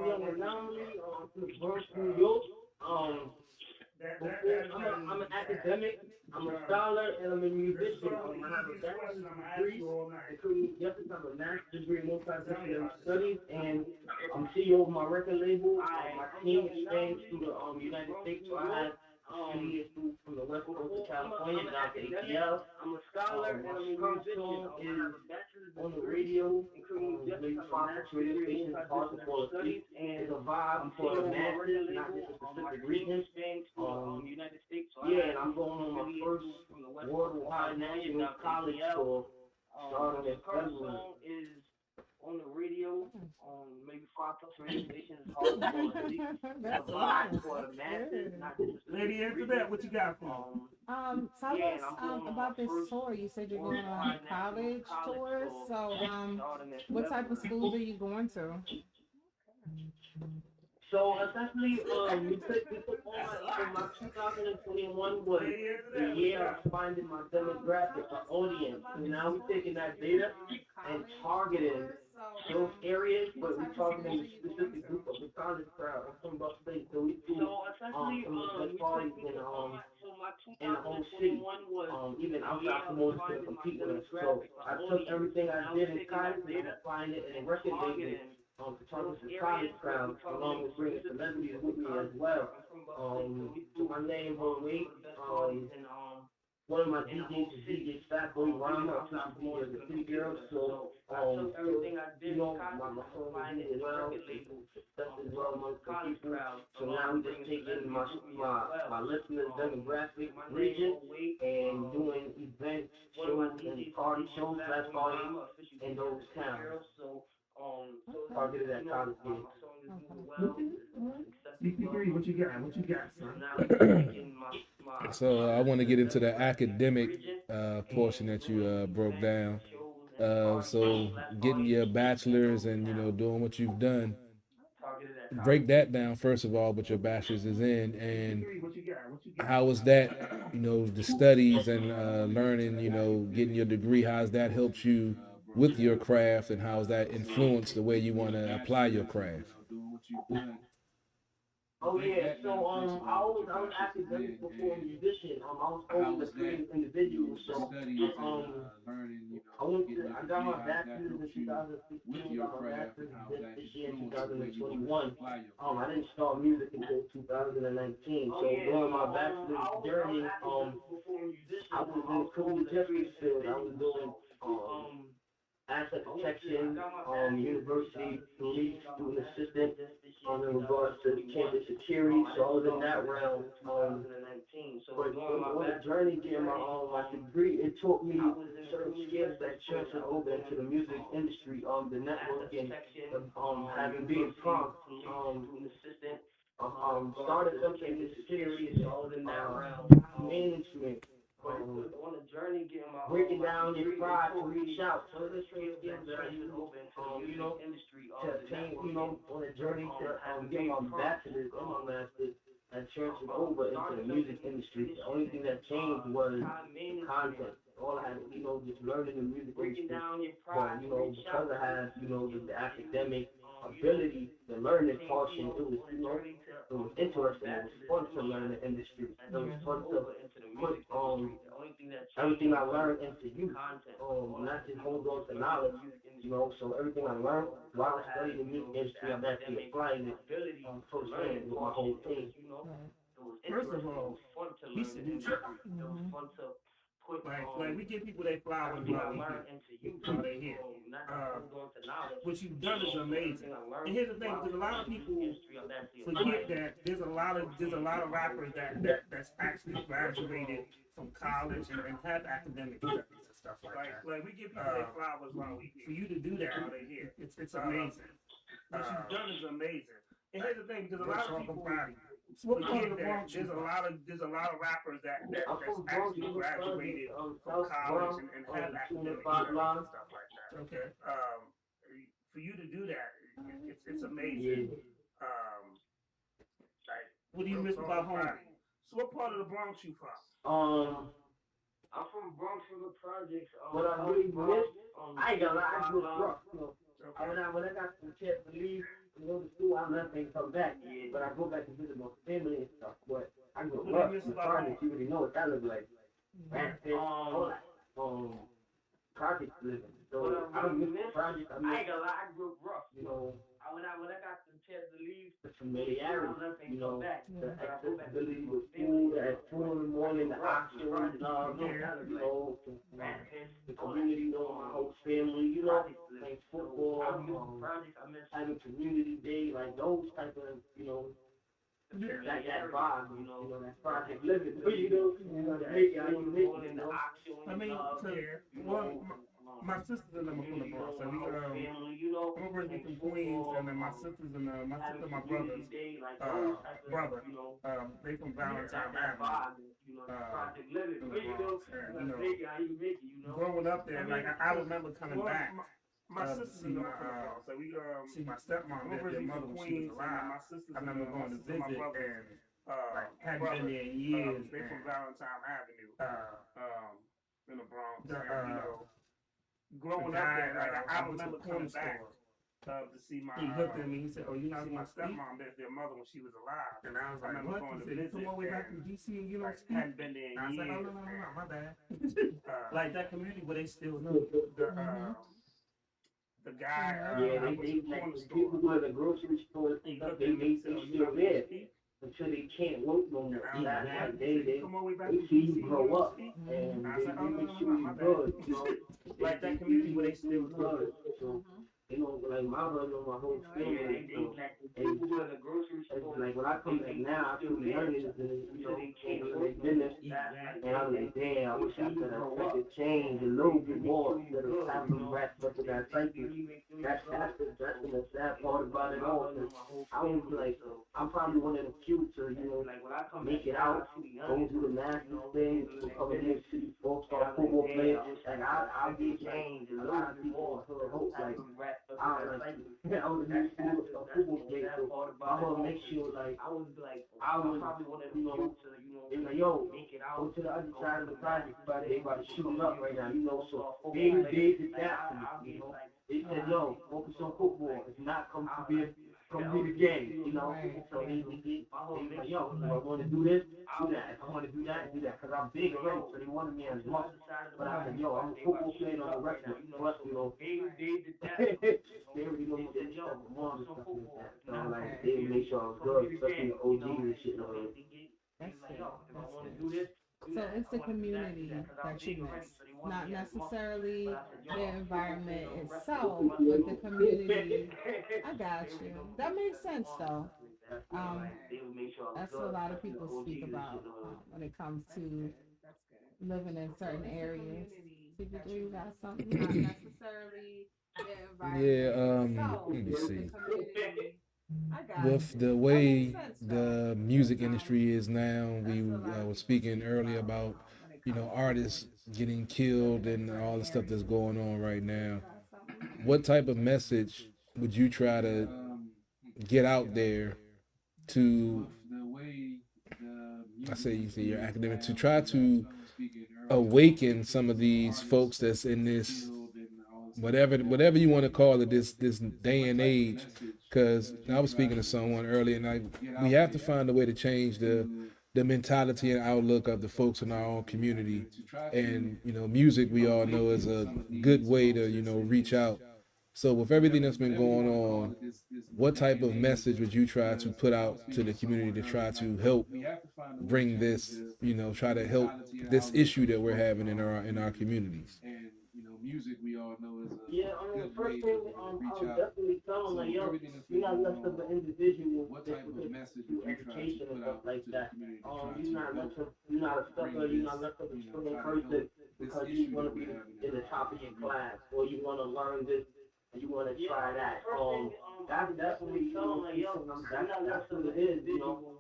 young anomaly. I'm from the Bronx, New York. I'm an academic. I'm a scholar and I'm a musician. I have a bachelor's degree, including I'm a master's degree in multidisciplinary studies, and I'm CEO of my record label. My team expands to the United States. So I have 2 years through from the West Coast of California down to ATL. I'm a scholar and I'm a musician. Is on the radio, including maybe 5 radio stations, hard to fall asleep. It's a vibe for the masses, not just a specific region. United States. Yeah, and I'm going on my first worldwide national college tour starting in February. Is on the radio, maybe 5+ radio stations, hard to fall asleep. It's a vibe for the masses, not just a specific Lady, answer that. What you got for me? Tell us about this tour. You said you're going on a college tour. So, what type of schools are you going to? So essentially, we took on my 2021 was the year of finding my demographic, my audience. And now we're taking that data and targeting those areas, but we're targeting a specific group of the college crowd. I'm from upstate, so we do some of the best parties in the whole city, even outside promoters to compete with us. So I took everything I did in college and applied it in a record label. To target the college crowd, along with bringing celebrities with me as well. My name will wait. One of my DJs is DJ Fatboy Rama. I'm DJ as a city girl, so you know my phone is doing well. That's as well amongst the people. So now we just taking my listeners' demographic region and doing events, shows, and party shows, flash parties in those towns. Targeted at college kids. CP3, what you got? What you got, son? So I want to get into the academic portion that you broke down. So getting your bachelor's and doing what you've done. Break that down first of all. What your bachelor's is in, and how was that? The studies and learning. Getting your degree. How's that helped you with your craft, and how has that influenced the way you want to apply your craft? Oh yeah, so I was academic before a musician. I was always a creative individual. So I got my bachelor's in 2016. Got my master's this year in 2021. I didn't start music until 2019. So during my bachelor's journey, I was in the Kobe Jeffries field. I was doing asset protection, university police, student assistant, in regards to campus security, so I was in that realm. But on the journey getting my degree, it taught me certain skills that transferred over into the music industry, the networking, having been prompt, started something in security, so I was in that realm, management. On the journey, getting my breaking down your pride to reach out. So this skills that transferred over into the music industry, to attain, on a journey to get my bachelor's and my master's, that transferred over into the music industry. The only thing that changed was content. All I had, just learning the music industry. But, because I had, the academic ability, the learning portion, it was, it was interesting. It was fun to learn the industry. It was fun to put everything I learned into use. Not just hold on to knowledge, so everything I learned while I studied the music industry, I'm actually applying it firsthand with my whole team. First of all, we should do like we give people their flowers while they're here. What you've done is amazing. And here's the thing, because a lot of people forget that there's a lot of rappers that's actually graduated from college and have academic studies and stuff like that. Like we give people their flowers while we here. For you to do that, it's amazing. What you've done is amazing. And here's the thing, because a lot of people forget that there's a lot of rappers that's actually graduated from college and have academic studies and stuff like that. Okay. For you to do that, it's amazing. Like, what do you miss about home? So what part of the Bronx you from? I'm from Bronx, from the projects. What I really miss, I ain't gonna lie, I grew up rough. When I got the chance to leave and go to school, I left and come back. But I go back to visit my family and stuff. But I grew up rough. The projects, you already know what that looks like. All that. Project living. So I don't miss the project. I ain't gonna lie, I grew up rough. When I got the chance to leave, the familiarity, the accessibility with food at 2 in the morning, the options, the community, my whole family, playing football, having community day, like those type of, that vibe, that project living, I mean, my sister's in from the Bronx, so I'm originally from Queens, and then my sister's in my brother's brother, they from Valentine Avenue, in the Bronx, and, growing up there, like, I remember coming back. My sister's in the Bronx, so see my stepmom, their mother, when she was alive. I remember going to visit, and hadn't been there in years. They from Valentine Avenue, in the Bronx, growing up there, like, I remember coming back to see my. He looked at me. He said, "Oh, you know my stepmom? That's their mother when she was alive." And I was like, "What?" He said, "You come all the way back from DC and you don't speak?" Hadn't been there in years. I was like, "Oh no, my bad." Like that community where they still know the guy. They like the people who are in the grocery store and stuff. They still there until they can't work no more. Like they see you grow up and they make sure you good. Like that community where they still good. So, like my brother, my whole family, like when I come back now, I feel learning and business, and I'm like, damn, I wish I could have affected change a little bit more instead of having wrapped up in that cycle. That's the sad part about it all. I was like, I'm probably one of the few to, make it out, go through the national thing, become a big city football player. Like I'll be changed. A lot of people hope like. I was a football player, so I want to make sure, like, I was like, they were like, yo, go to the other side of the project, but they about to shoot it up right now, so they did that for me, They said, yo, focus on football. It's not come to be the game, So they like, yo, if I want to do this, do that. If I want to do that, do that. Because I'm big already, so they wanted me as much. But I said, yo, I'm a football player on the record. Plus, they already know what they stuff and stuff like that. So, like, they make sure I was good, especially the OGs and shit. That's good. So it's the community that you miss. not necessarily the environment itself, but the community. I got you. That makes sense though. Um, that's what a lot of people speak about when it comes to living in certain areas. Typically, you got something not necessarily the Yeah, environment itself, let me but the see. community. I got With you. the That makes way sense the though. music industry is now, That's we what a lot of was people speaking speak earlier about about, when it you comes know, to artists getting living killed in and certain all the stuff that's areas. going on right now. Got something? What type of message would you try to get out there to, I say you see your academic, to try to awaken some of these folks that's in this whatever you want to call it, this day and age? Because I was speaking to someone earlier, and we have to find a way to change the mentality and outlook of the folks in our own community. And you know, music, we all know, is a good way to, you know, reach out. So with everything that's been going on, what type of message would you try to put out to the community to try to help bring this, you know, try to help this issue that we're having in our communities? Yeah, the first thing I would definitely tell them, like, yo, you're not less of an individual just because you education and stuff like that. You're not a sucker, you're not less of a struggling person because you want to be in the top of your class or you want to learn this and you want to try that. That's definitely, that's what it is, you know.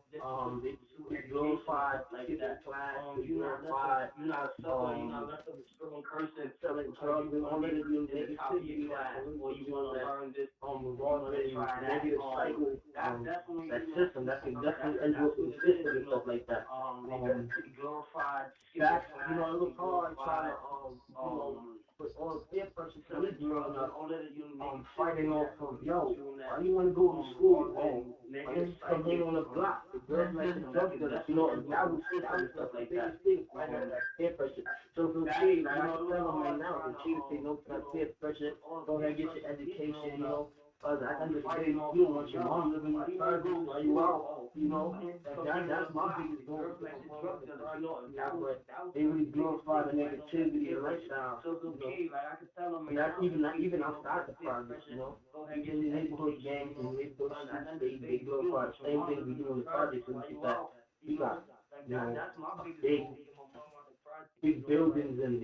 They glorified like that class, they glorified, you're not a sucker, you're not less of a struggling person selling drugs and all of it, you negativity class, or you want to learn this, regardless negative cycle, that system, that can definitely end up with the system and stuff like that. They glorified, that, you know, it was hard trying to, with all the peer pressure to me growing up, fighting off of, yo, why you want to go to school? I just come in on the block, the girls like the drug dealers, you know, and that was stuff like that. Fighting that peer pressure. So for me, like I tell them right now, the chief say no to that peer pressure, go ahead and get your education, you know. Cause at the end of the day, you don't want your mom living in the suburbs while you out, you know. That's my biggest goal. But they really glorify the negativity and lifestyle. You know? And that's even outside the projects, you know. Even the neighborhood gangs and neighborhood streets, they glorify the same thing we do in the projects. And it's that we got, you know, big buildings and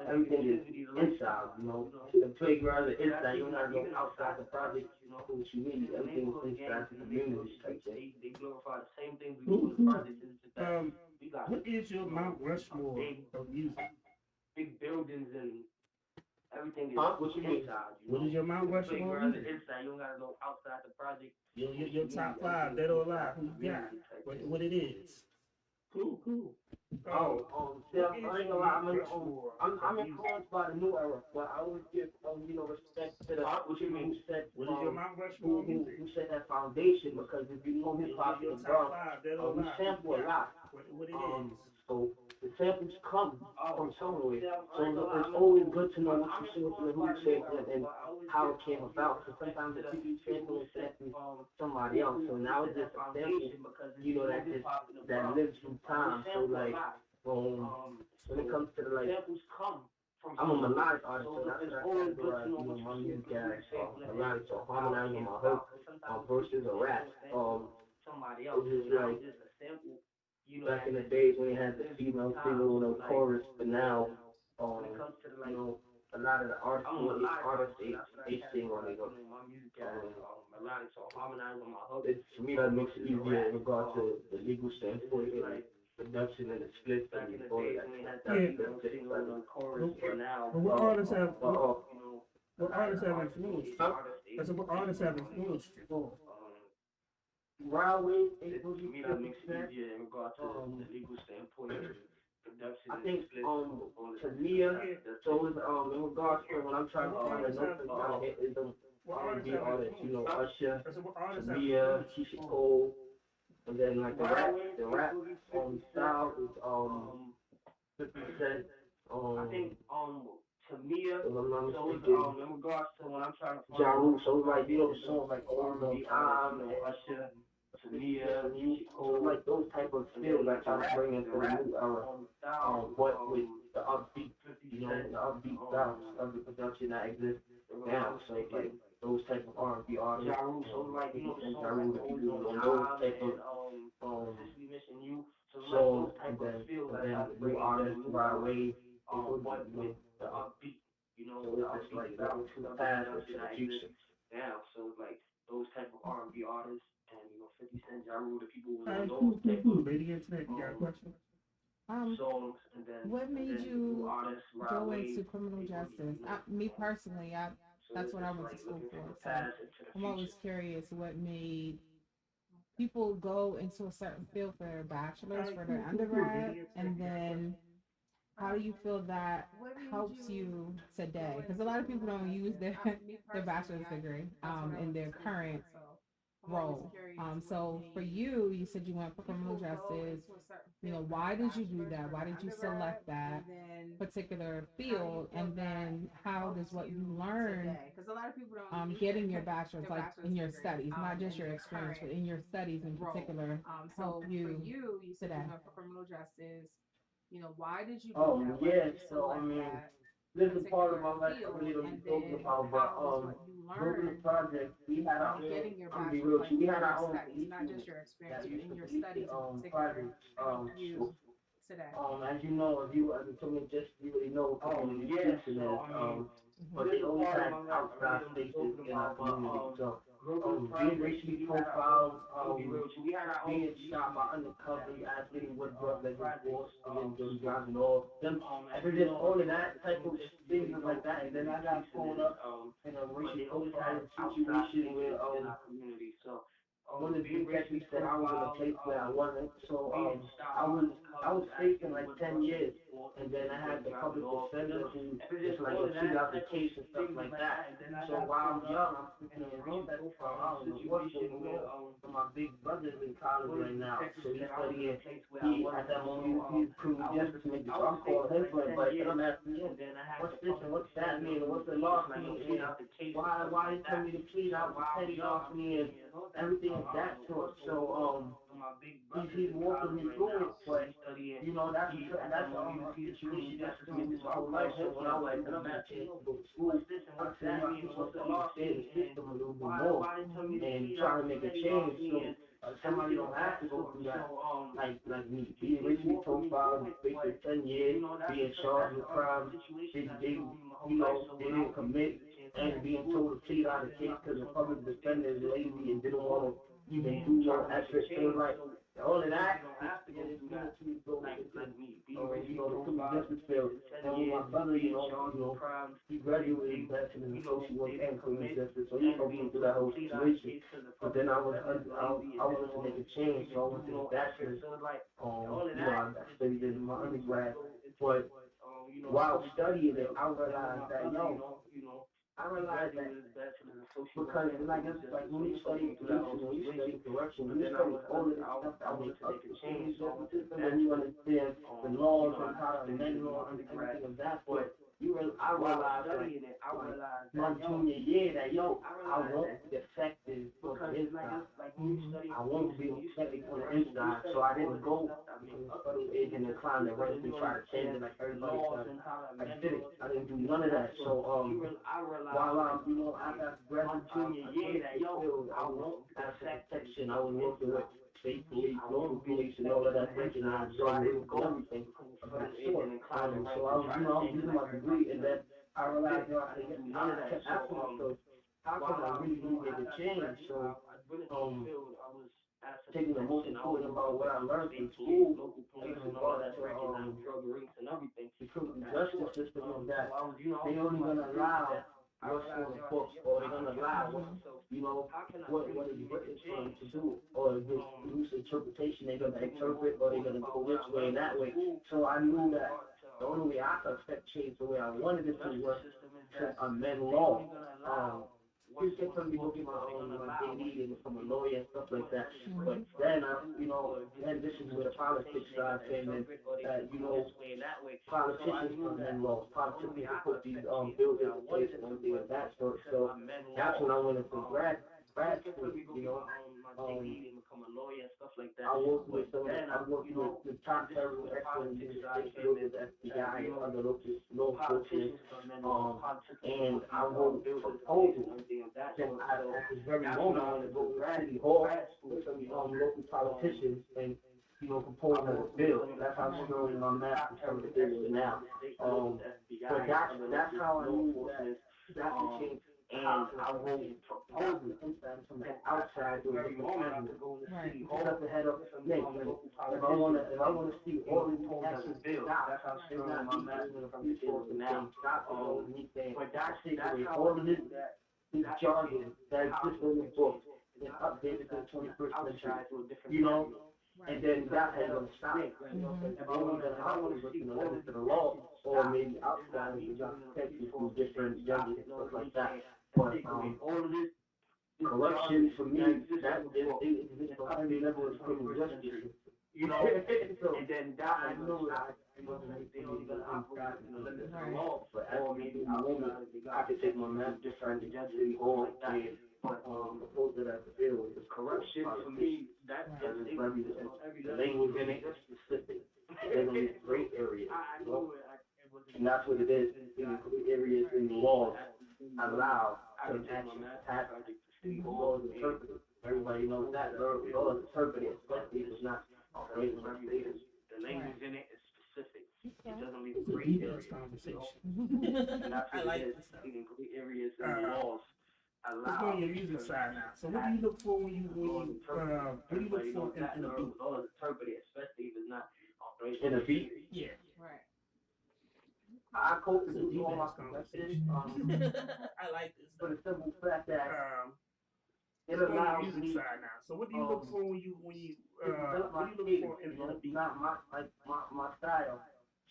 everything is inside, you know. The playground is inside, you're not going outside the project, you know, what you need. Everything is inside the community type thing. They glorify the same thing we do in the project. What is your Mount Rushmore of music? Big buildings and everything is what you mean? Inside. What is your Mount Rushmore of music? Inside, you don't gotta go outside the project. Your top five, dead or alive, who you got? What it is? Cool. I ain't gonna lie, I'm influenced by the new era, but I always give respect to the what you mean set. What is your Mount Rushmore music? Who set that foundation? Because if you know hip hop is wrong, we sample a lot. What it is? So the samples come from somewhere. So it's always good to know what you saw through who said and how it came about. So sometimes the people sample somebody else. So now it's just a sample, you know, that lives through time. So like when it comes to the like I'm a melodic artist, so that's what I categorize, you know, my music as melodic, so harmonizing my hook, verses or rap. It's just like back in the days when you had the female single, no chorus, but now, you know, a lot of the artists, they sing on it. For me, that makes it easier in regard to the legal standpoint, like production and the splits and all of that. But what artists have influenced you? What artists have influenced you? Railway, for me, that makes it easier in regard to the legal standpoint. I think Tamia, so in regards to when I'm trying to find a note about it, is R&B artists, you know, Usher, Tamia, Keisha Cole, and then like the rap style is 50 Cent. I think Tamia, so in regards to when I'm trying to find Ja Rule, so like, you know, songs like All the Time and Usher, So like those type of skills I try to bring into the new era, but with the upbeat, the upbeat style of the production that exists now. So like those type of R&B artists, and Ja Rule, the people on those type of so and then new artists, Rod Wave, the upbeat, so it's just like that to the past or to the future. Now, so like those type of R&B artists, and 50 Cent, Ja Rule, the people who on those type of Lady Internet, you got a question? songs, and then What made new you artists, go Rod Wave, into criminal justice? Me personally, that's what I went to school for. So I'm always curious what made people go into a certain field for their bachelor's, for their undergrad, and then how do you feel that helps you today? Because a lot of people don't use their bachelor's degree in their current role. So for you, you said you went for criminal justice. Why did you do that? Why did you select that particular field? And then how does what you learn getting your bachelor's, like in your studies, not just your experience, but in your studies in particular, help you today? Why did you do Oh that? yeah, so I mean, this is part of my life I really don't be talking about, but building the project, we had our own. I'm be real, we had our own not just your experience, that but used in to your lead studies the in particular. project. So, Today. as you know, if you told me just you already know what the institution is, but they always had outside spaces in our community. So being racially profiled, being shot by undercover, asking what drug they were forced, and then driving off, them, just all of that type of things like that. And then I got caught up in a racially profiled situation where one of the detectives said I was in a place where I wasn't. So I was facing like 10 years, and then I had the public defender who just like shoot out the case and stuff like that. So while I'm young, I'm thinking of recess for I don't know what's going on. So my big brother's in college right now, so he's studying. He at that moment he's criminal justice major, so I'm calling him for advice, and I'm asking him, what's this and what's that mean, and what's the law mean, and why you tell me to plead out the petty larceny and everything of that sort. So he's walking me through it, but that's a situation that's been this my whole life. So when I was I'm at chance to go to school, I said I just want to understand the system a little bit more and try to make a change. So somebody don't have to go through that, like me, being racially profiled, facing 10 years, being charged with crimes they didn't commit, and being told to plead out of case because the public defender is lazy and didn't want to even do no effort. So like all of that has to get into military go the criminal justice field. And with my brother, he graduated bachelor's in social work and criminal justice, so he helped me through that whole situation. But then I wanted to make a change, so I went to the bachelor's. I studied in my undergrad, but while studying it, I realized that because like when you study pollution, when you study correction, when you study all of this stuff that makes up the change justice system, and you understand the laws and how to amend laws and everything of that sort, I realized my junior year that I won't be effective for the inside. I won't be effective for the inside, so I didn't go and climb the ranks and try to change it like everybody does. I didn't do none of that. So while I got graduate junior year that I won't have protection. I was working with state police, local police, and all of that thinking I absorbed everything of that sort. So I was using my degree, and then I realized I kept asking myself, how can I really make a change? So taking the most important about what I learned in school, drug rings and everything, the criminal justice system of that, they only gonna allow what's on the books, or they're gonna allow what is written for them to do, or this loose interpretation they're gonna interpret, or they're gonna go this way and that way. So I knew that the only way I could affect change the way I wanted it to was to amend law. You can tell me go get my JD and become a lawyer and stuff like that. But then then this is where the politics starts in, and politicians come in law. Politicians put these bills into place and everything of that sort. So that's when I went into grad school, become a lawyer and stuff like that. I worked with the top terrorist experts in the FBI and other local enforcement, and I wrote proposals. So at this very moment, I want to go to City Hall with some local politicians and propose a bill. That's how I'm doing my math in terms of this now. But that's how I knew that the change. And I wrote proposals from the outside to the moment to go to the city hall to head up some things. If I want to see all these actions stop, that's how I'm doing my math from the source now. But that's all of this jargon that exists in the book is updated to the 21st century. And then that has to stop. If I want to see letters to the law, or maybe outside of the protection from different judges and stuff like that. But all of this corruption for me, that is on every level of criminal justice. And then that I know that I wasn't anything outside of the limits of the law, but or maybe I could take my math different to judge or like that. But propose that as a bill is corruption for me. That is the language in it is specific. There's only great areas, and that's what it is. Areas in the laws allow certain actions to happen. Laws interpreted. Everybody knows that. Laws interpreted, but it's not operating on status. The language in it is specific. It doesn't leave great areas. And that's what it is. Complete areas in the laws. Let's go on your music side now. So what do you look for when you what do you look for in a beat? Interpreted, especially if it's not in a beat. Yeah. Right. I quote the beat on my collection. I like this. For the simple fact that it allows allows music me. side now. So what do you look for when you what do you look for in a beat? Not my style.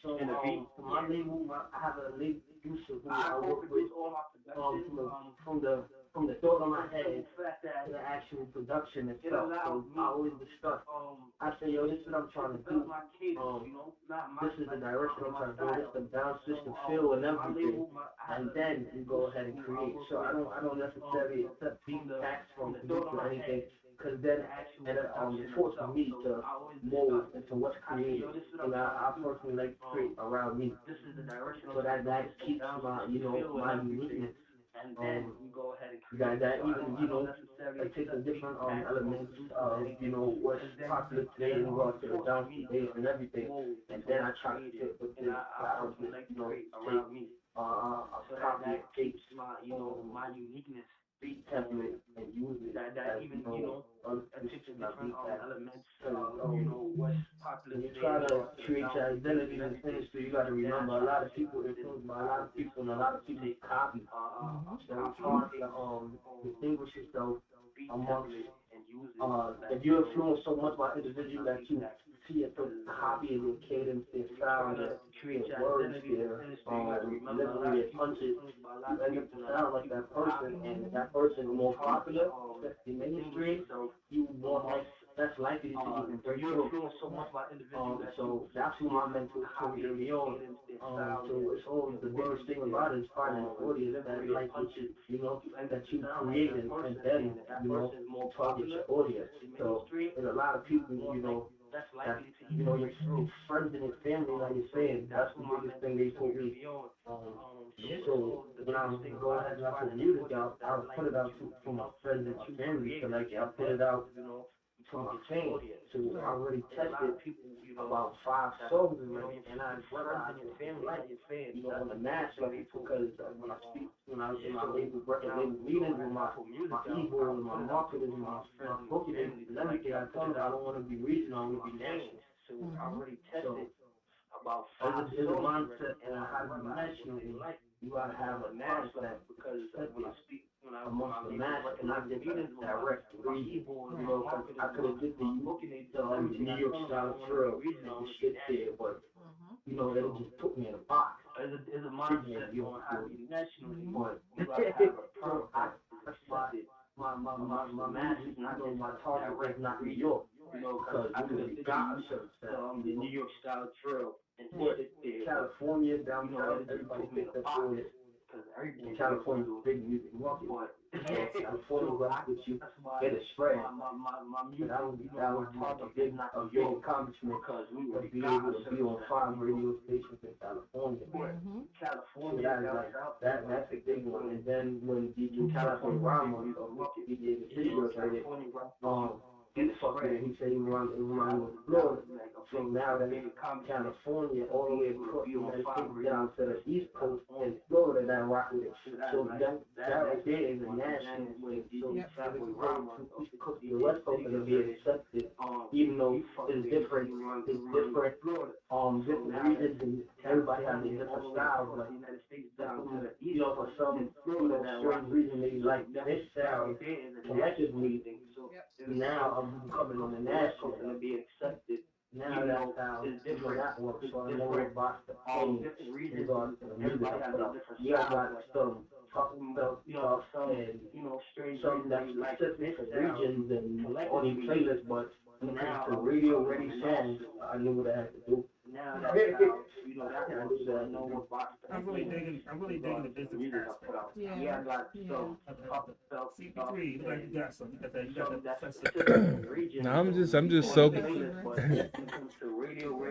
So In a beat? My label, I have a label producer who I work with from the thought of my head to the actual production itself. So I always discuss. I say, yo, this is what I'm trying to do. This is the direction I'm trying to go. This is the bounce, this is the feel and everything. And then you go ahead and create. So I don't necessarily accept beat packs from producer or anything. Because then it forces me to mold into what's created. And I personally like to create around me. So that keeps my uniqueness. And then you go ahead and create that even, like take the different elements of, what's popular today and go to the down days and everything. And then I try to fit with this, take copy, take my uniqueness. Beat template and use it that even elements what's popular. You try to create your identity in the industry. You got to remember a lot of people influenced by a lot of people and a lot of people copy. So it's hard to distinguish yourself amongst. If you're influenced so much by individuals that you see it from copy and their cadence, their sound, their words, their delivery, their punches, you end up to sound like that person, and that person is more popular, especially mainstream, you more that's likely to even break through. So that's who my mentor told me early on. So it's always the biggest thing about it is finding an audience that like what that you created, and then target your audience. So there's a lot of people, that's likely to your friends and your family, like you're saying, that's the biggest thing they told me. So when I was going ahead and I put music out, I would put it out to my friends and my family. So like I put it out to my fans. So I already tested about 5 songs already, and I friends and your family, like your fans, on the mass level, because when I speak, when I was in my label meetings with my ego and my marketers and my friends, booking and everything, I told them I don't want to be regional, I want to be national. So I already tested about 5 songs. It's a mindset and how to be national. You gotta have a mindset because when I speak, amongst the mass, and I did direct read, because I could have did the New York style drill and shit there, but it just put me in a box. It's a mindset on how to be national, but you gotta have a purpose. My mass is not on my target, not New York, because I could have got the New York style drill and put it there. California, down south, everybody picked up on it. California is a big music market, but California rock with you, get it spread. That was a big accomplishment because we would be able to be on 5 radio stations in California. So that's a big one. And then when DJ California Rama, DJ the video he said he run with Florida. So now that it's California all the way across the United States down to the East Coast and Florida that rock with it. So that right there is a national way. So because the West Coast is being accepted, even though it's different different regions and everybody has their different styles. But for some strange reason they like this style collectively. Now I'm coming on the national and being accepted. Now that's how that works. So I know about the in regards to the music. You got some talking about and some that's specific for regions and on these playlists, but when it comes to radio ready songs, I knew what I had to do. Now that's how I know what box. I'm really digging the business aspect. Yeah, I got some. CP3, like you got some. You got that. No, I'm just soaking.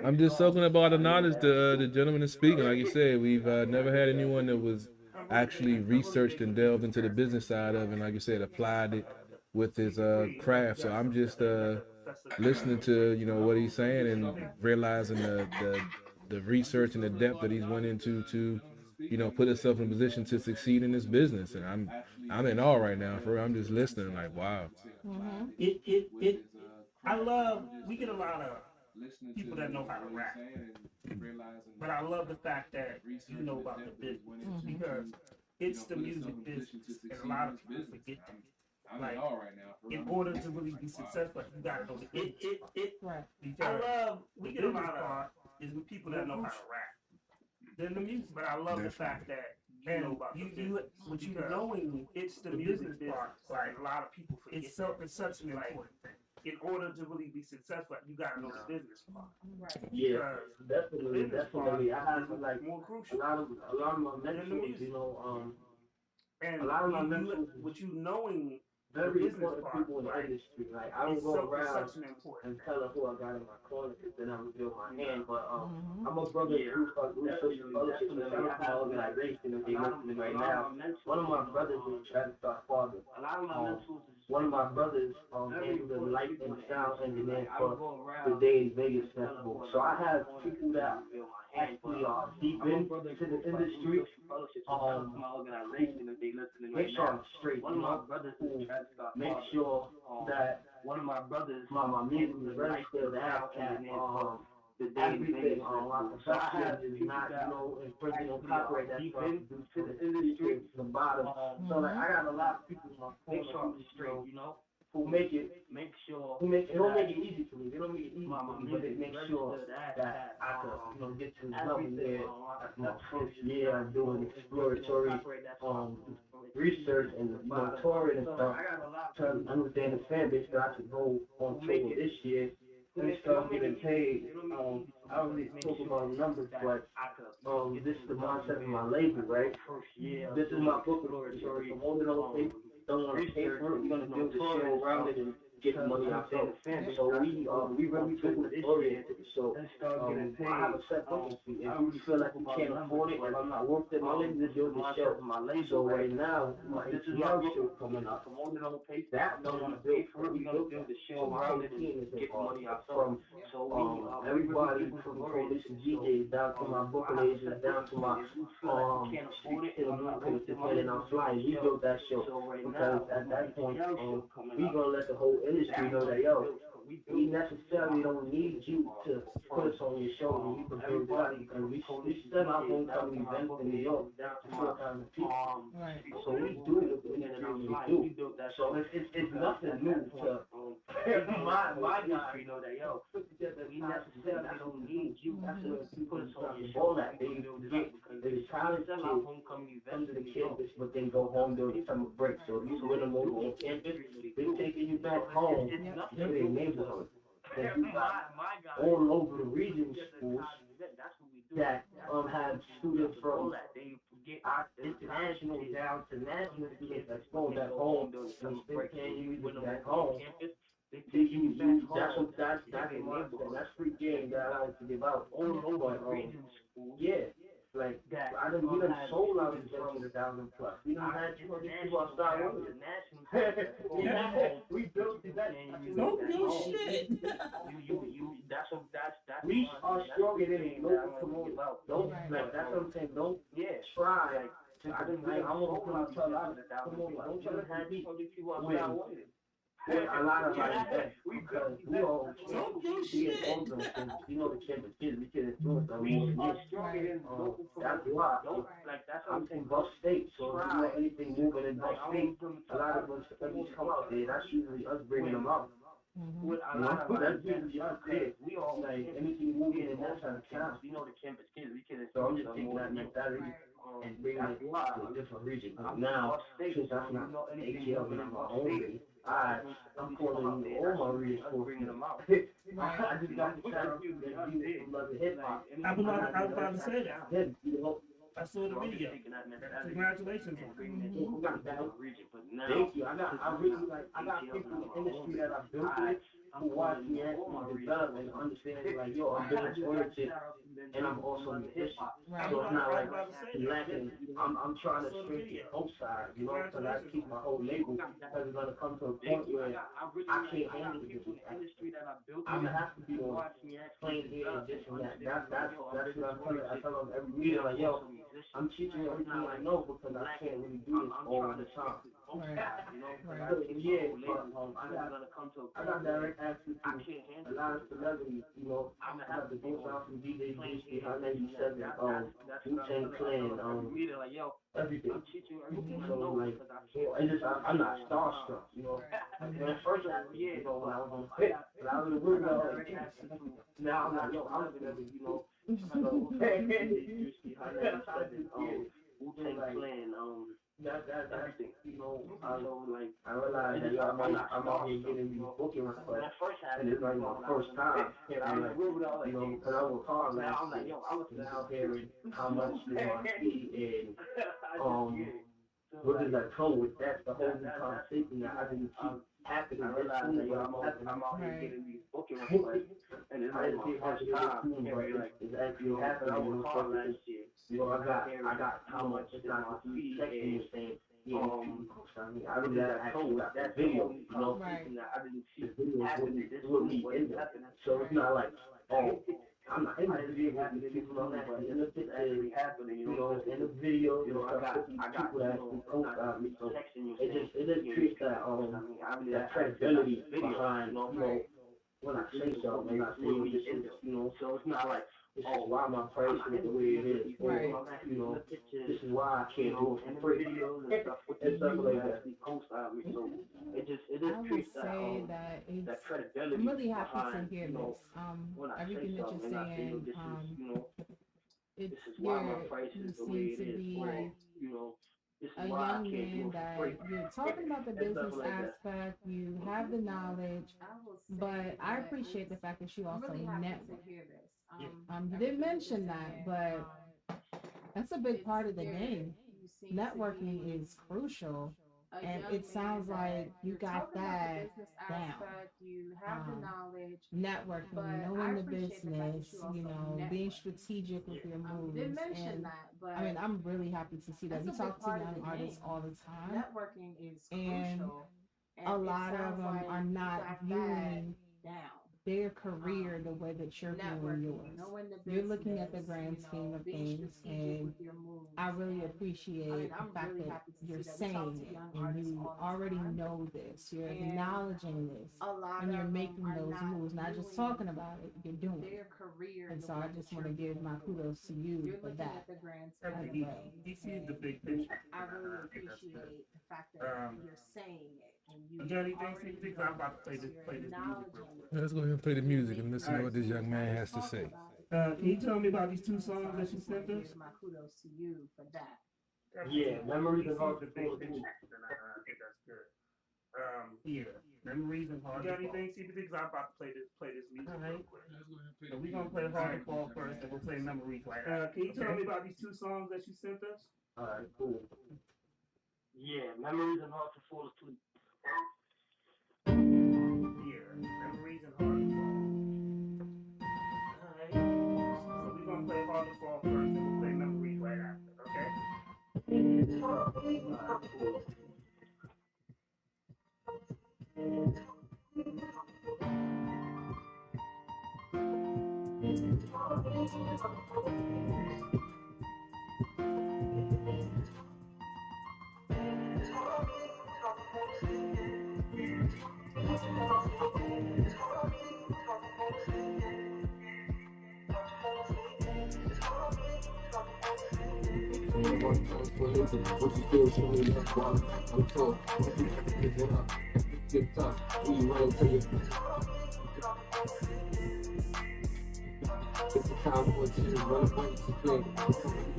I'm just soaking about the knowledge the gentleman is speaking. Like you said, we've never had anyone that was actually researched and delved into the business side of it, and like you said, applied it with his craft. So I'm just listening to what he's saying and realizing the research and the depth that he's went into to put himself in a position to succeed in this business. And I'm in awe right now. For real. I'm just listening like, wow. I love, we get a lot of people that know how to rap, but I love the fact that you know about the business because it's the music business, and a lot of people forget that. Like, in order to really be successful, you gotta know the business. I love, we get a lot of is with people that know how to rap. Then the music, but I love the fact that what you knowing it's the music part. Like a lot of people forget. It's such an important thing. In order to really be successful, you gotta know the business part. Yeah, definitely. I have like more crucial. A lot of my mentors, and a lot of my mentors, what you knowing. Very important people in the industry. Like I don't go around and tell her who I got in my corner because then I reveal my hand. But I'm a brother who's social fellowship and I have my organization and they listening right now. One of my brothers is Travis Scott's father. One of my brothers handles the light and sound engineer for the Day in Vegas festival. So I have people that actually are deep into the industry. Make sure I'm straight. One of my brothers make sure that my music is registered at everything my production is not infringing on copyright. That's from to the industry to the bottom. So like I got a lot of people in my corner who make it don't make it easy for me. They don't make it easy for me, but they make sure that I can get to the level there. That's my first year I'm doing exploratory research and touring and stuff, trying to understand the fan base that I could go on tour this year and start getting paid. I don't really talk about numbers, but this is the mindset of my label, right? This is my book story. I'm holding on to don't want to pay for it. We're gonna build the show around it and get the money out there. So we really took the story into the show. I have a set focus. If you feel like you can't afford it, if I'm not worth it, I'm going to build the show. So right now, my HBO show coming up. That don't want to build for it. We built the show around it and get the money out from everybody from Coalition GJs down to my booking agents, down to my and I'm flying. We built that show because at that point, we gonna let the whole industry know that we necessarily don't need you to put us on your show and you can build it out because we set our homecoming events in New York down to 4,000 people. So we do what the industry we do. So it's nothing new to my industry know that we necessarily don't need you to put us on your show. All that they get college kids under the campus, but then go home during the summer break. So if you win them over on campus, they're taking you back home to their neighborhood. And all over the region schools that have students from international national down to national kids that's going back home and still can't use it back home. That's free game that I like to give out. Yeah. Like, we done sold out in 1,000 plus. We done had 200 people outside with it. We built that. Don't do shit. We are stronger than a local community. Don't, like, that's what I'm saying. Don't try. I'm gonna put out tell out. Don't try to have these people outside with it. A lot of like because we all older, you know the kids, we can influence them. That's why. I'm saying Buck State, so if you know anything moving in Buck State, a lot of us come out there. That's usually us bringing them out. That's usually us there. We all like anything moving in that side of town. You know the campus kids, we can. So I'm just taking that mentality and bringing it to a different region. Now, since I'm not ATL and I'm my own region, I'm calling all my readers for bringing them out. I just got the shout out to that love the hip hop. I was about to say that. I saw the video. Congratulations. Thank you. I got people in the industry that I built with who watch me actually develop and understand like, yo, I'm business oriented and I'm also in the hip hop. So it's not like lacking. I'm trying to strengthen both sides, you know, because I keep my whole label because it's gonna come to a point where I can't handle the business. I'm gonna have to be on playing here and this and that. That's what I tell them every meeting, like, yo, I'm teaching you everything I know because I can't really do this all the time. Yeah, but I got direct access to a lot of celebrities, you know. I got the Ghost House from DJ Beastie, Hot 97, Wu-Tang Clan, everything. So, like, it's just, I'm not starstruck, you know. When at first, you know, when I was on Pit, when I was in the room, now I'm like, yo, I'm gonna be, you know, Wu-Tang Clan, that's everything, you know. I realize that I'm out here getting these booking requests, and it's like my first time. And I'm like, you know, because I was hard last year, now hearing how much they want to see, and what does that come with? That's the whole new conversation that I didn't keep happening. I'm out here getting these booking requests, and it's like my first time. It's actually happening. I was hard last year. You know, I got how much it's not to be texting you saying, yeah, I really got that video, you know, I didn't see the video with me in there. So it's not like, oh, I'm not in the video with the people on that, but in the picture, you know, in the video, you know, I got people that actually profile me, so it just creates that credibility behind, you know, when I say something, and I say this, you know, so it's not like, oh, why my price is the way it is, or, you know, this is why I can't do it for free, and stuff like that. So it just creates that credibility. I'm really happy to hear this. Everything that you're saying, it's you seem to be a young man that you're talking about the business aspect, you have the knowledge, but I appreciate the fact that you also network. You didn't mention that, but that's a big part of the game. Networking is crucial, and it sounds like you got that down. Networking, knowing the business, you know, being strategic with your moves. And I mean, I'm really happy to see that. We talk to young artists all the time, and a lot of them are not viewing their career the way that you're viewing yours. You're looking at the grand scheme of things, and I really appreciate the fact that you're saying it, and you already know this, you're acknowledging this, and you're making those moves, not just talking about it, you're doing it. And so I just want to give my kudos to you for that. He sees the big picture. I really appreciate the fact that you're saying it. Johnny, thanks. I'm about to play this music real quick. Let's go ahead and play the music and listen to what this young man has to say. Can you tell me about these two songs that you sent us? My kudos to you for that. Yeah, Memories of Our the big picture. I think that's good. Yeah. Memories and Hard to Fall. You got anything, CPT? Because I'm about to play this music real quick. So we're going to play Hard to Fall first, and we'll play Memories right after. Can you tell me about these two songs that you sent us? Alright, cool. Yeah, Memories and Hard to Fall asleep. Yeah, Memories and Hard to Fall. Alright. So we're going to play Hard to Fall first, and we'll play Memories right after, okay? What you feel, show me love while I'm told. If you pick it up, if it get tough, will you run to your it's a time for a team, run away to play.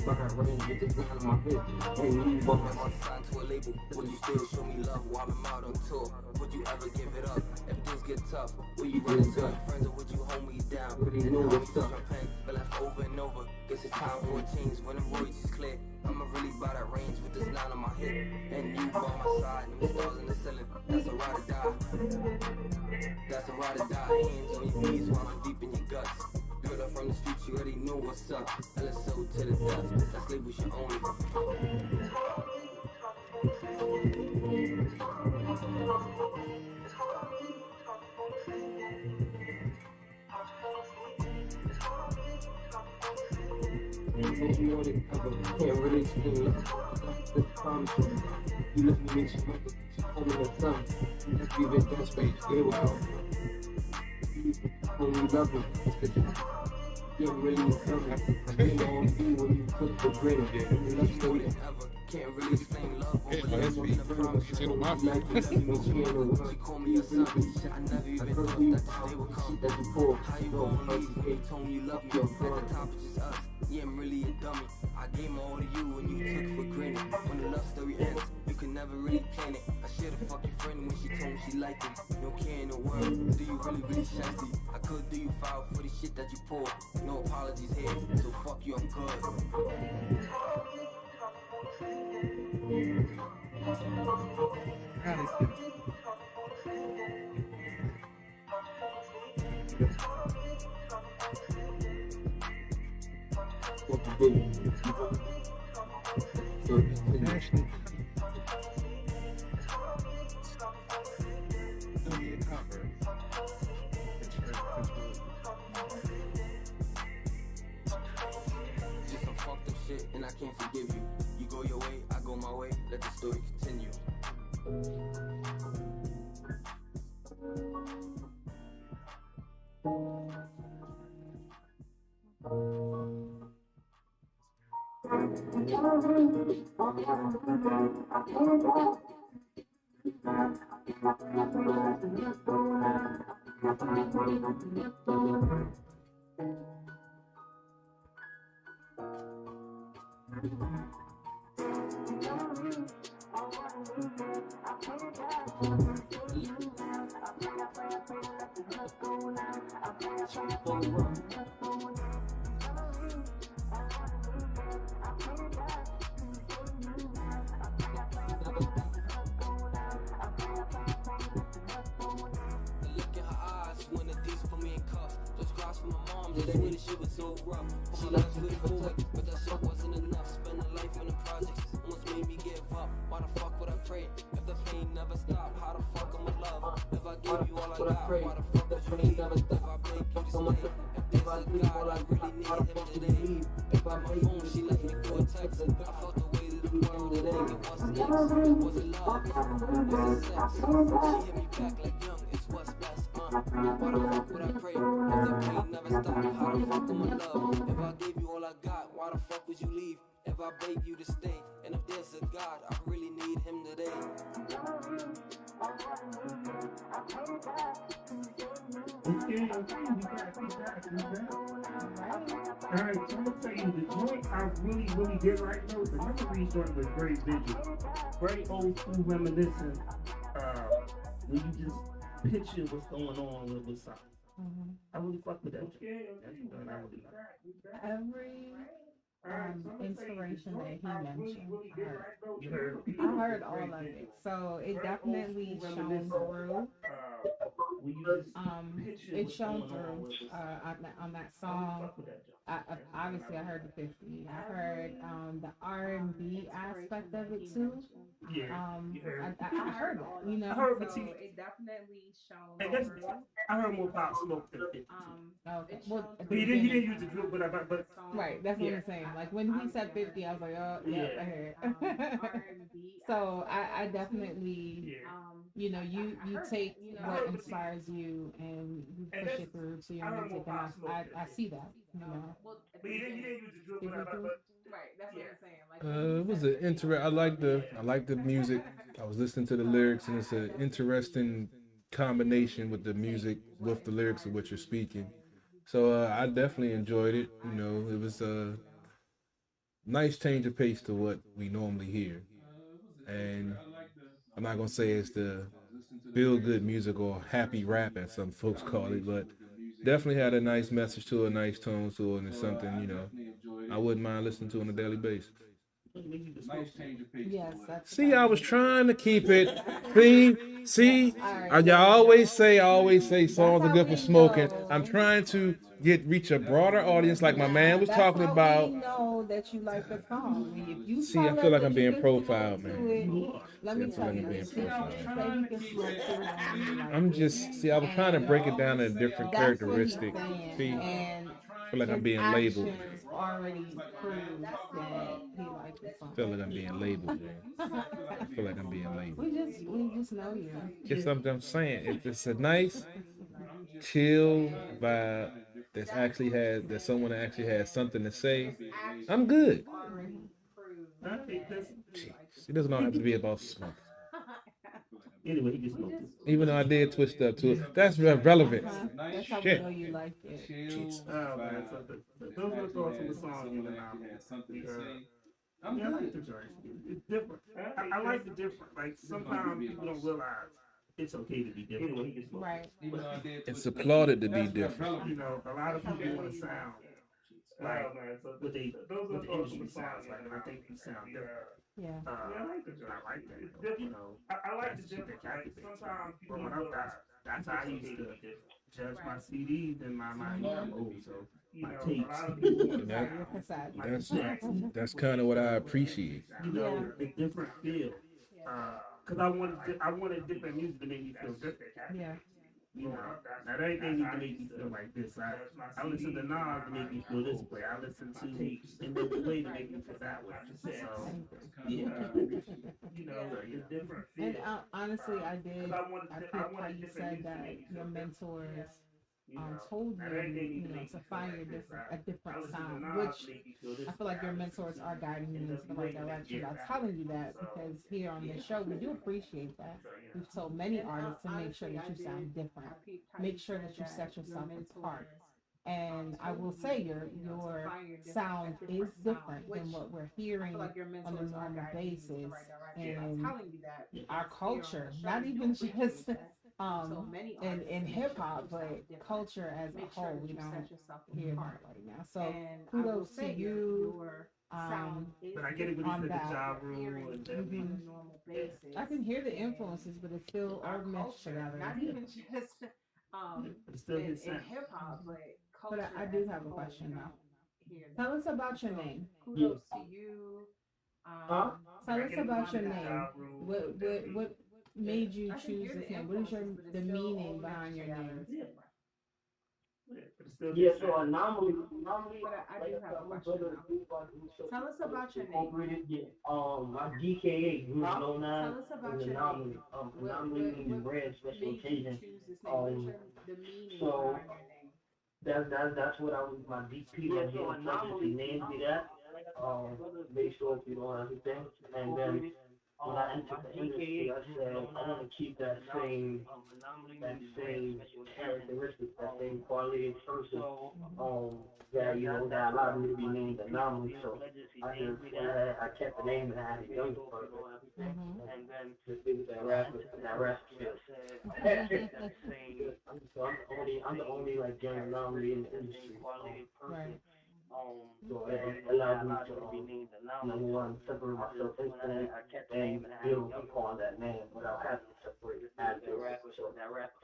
Behind range with the gun on my head. Ain't you but my signed to a label. Would you still show me love while I'm out on tour? Would you ever give it up if things get tough? Will you run into your friends or would you hold me down? And now we push my pen, but left over and over. Guess it's time for a change when the royalties clear. I'ma really buy that range with this line on my hip. And you by my side, and the stars in the ceiling. That's a ride or die. That's a ride or die. Hands on your knees while I'm deep in your guts. Girl, I'm from the streets, you already know what's up. LSO to the death, that's label should own it. You want it, I can't really explain love. That's promise you let me meet your mother, she told me that son. If you've been desperate, they will help. When you love me, it's the you're really something. You know when you took for granted. You love story. Can't really explain love over love. In a promise, you told me you let me she called me a son. I never even thought that the day would come. How you gonna leave when you told me you love me? At the top it's just us. Yeah, I'm really a dummy. I gave my all to you and you took for granted. When the love story ends, you can never really plan it. I should've fucked your friend when she told me she liked it. No care in the world, do you really shiesty? I could do you foul for the shit that you pulled. No apologies here, so fuck you, I'm good. What you do? National. Just some fucked up shit and I can't forgive you. You go your way, I go my way, let the story continue. She loves me forward, but that shit wasn't enough. Spend a life in the projects, almost made me give up. Why the fuck would I pray if the pain never stopped? How the fuck am I love? If I give you all I got, why the fuck would you leave? If I beg you to stay, if there's a God, I really need him today. Pick up my phone, she left me through a text. I felt the weight of the world thinking what's next? Was it love? Was it sex? She hit me back like young, it's what's best. Why the fuck would I pray if the pain never stopped? How the fuck am I love? If I gave you all I got, why the fuck would you leave? If I beg you to stay, and if there's a God, I really need him today. Okay, alright, so I'm gonna tell you the joint I really did right now. The Memories joint was very visual, very old school reminiscent. where you just picture what's going on with something. I really fuck with that. That's what I really like. Every inspiration that he mentioned, You heard? I heard all of it. So it definitely shone through. It shone through on that song. Obviously, I heard the 50. I heard the R&B aspect of it too. Yeah. I heard that, you know. I heard So it definitely shone I guess through. I heard more Pop Smoke than 50. Okay. Well, But he didn't use the drill, but right, that's what I'm saying. Like when he said 50, I was like, oh, yeah, I heard it. So I definitely, you know, you take what inspires you and you push it through to your music, and I see that, you know. But he didn't use the drill, but right, that's what I'm saying. Like It was an I like the music. I was listening to the lyrics, and it's an interesting combination with the music with the lyrics of what you're speaking. So I definitely enjoyed it. You know, it was a nice change of pace to what we normally hear. And I'm not gonna say it's the feel good music or happy rap as some folks call it, but definitely had a nice message to it, a nice tone to it, and it's something, you know, I wouldn't mind listening to on a daily basis. Yes, See, I was trying to keep it. See, y'all always say songs are good for smoking. I'm trying to reach a broader audience, like my man was talking about. We know that you like the song. If you See, I feel like I'm being profiled, man. Let me tell you. I'm just, see, I was trying to break it down into different characteristics. See, and I feel like I'm being labeled. Already proved that he liked the song. I feel like I'm being labeled, man. I feel like I'm being labeled. We just know you. It's something I'm saying. If it's a nice, chill vibe that someone actually has something to say, I'm good. It doesn't all have to be about smoke. Anyway, he just smoked. Even though I did twist up to it, that's relevant. That's how we Shit. know you like it. Oh man, so those are the thoughts on the song. You know, I like the joint. It's different. I like the different. Like sometimes people don't realize it's okay to be different. Right. It's applauded to be different. You know, a lot of people want to sound like what the industry sounds like, and I think you sound different. Yeah. I like that. You know, I like the different. Sometimes people growing up, that's how I used to judge my CDs and my I'm old, so my tapes. That's kind of what I appreciate. You know, the different feel. Because I wanted different music to make me feel different. Yeah. You know, not everything needs to make me feel like this. I listen to Nas to make me feel this way. I listen to NWA to make me feel that way. So, yeah. You know, it's different. And honestly, I picked how you said that your mentors told you, to find a different sound, which I feel like your mentors are guiding you into the right direction by telling you that, because here on this show, we do appreciate that. We've told many artists to make sure that you sound different, make sure that you set yourself apart. And I will say your sound is different than what we're hearing on a normal basis in our culture, not even just in hip hop, but culture as a whole. We don't hear that right now. So kudos to you. But I get it when you said the job rule and everything. I can hear the influences, but it's still all meshed together. Not even just in hip hop, but I do have a question now. Tell us about your name. Kudos to you. Tell us about your name. What made you choose this name? What is the meaning behind your name? Yeah, so anomaly, I do have a question. Tell us about your name. My DKA, who's known as Tell us about your anomaly. name. Anomaly means rare special occasion. The meaning So behind your name. that's what I was, my DP that he anomaly named me that. Make sure if you don't understand. And then when I entered the industry, I said I want to keep that same characteristic, that same quality of person. That that allowed me to be named Anomaly. So I kept the name and I had a younger person. And then to do that rap skills. I'm the only like young anomaly in the industry. Right. So it allowed me to number one, separate myself instantly and build upon that name without having to separate as a rapper. So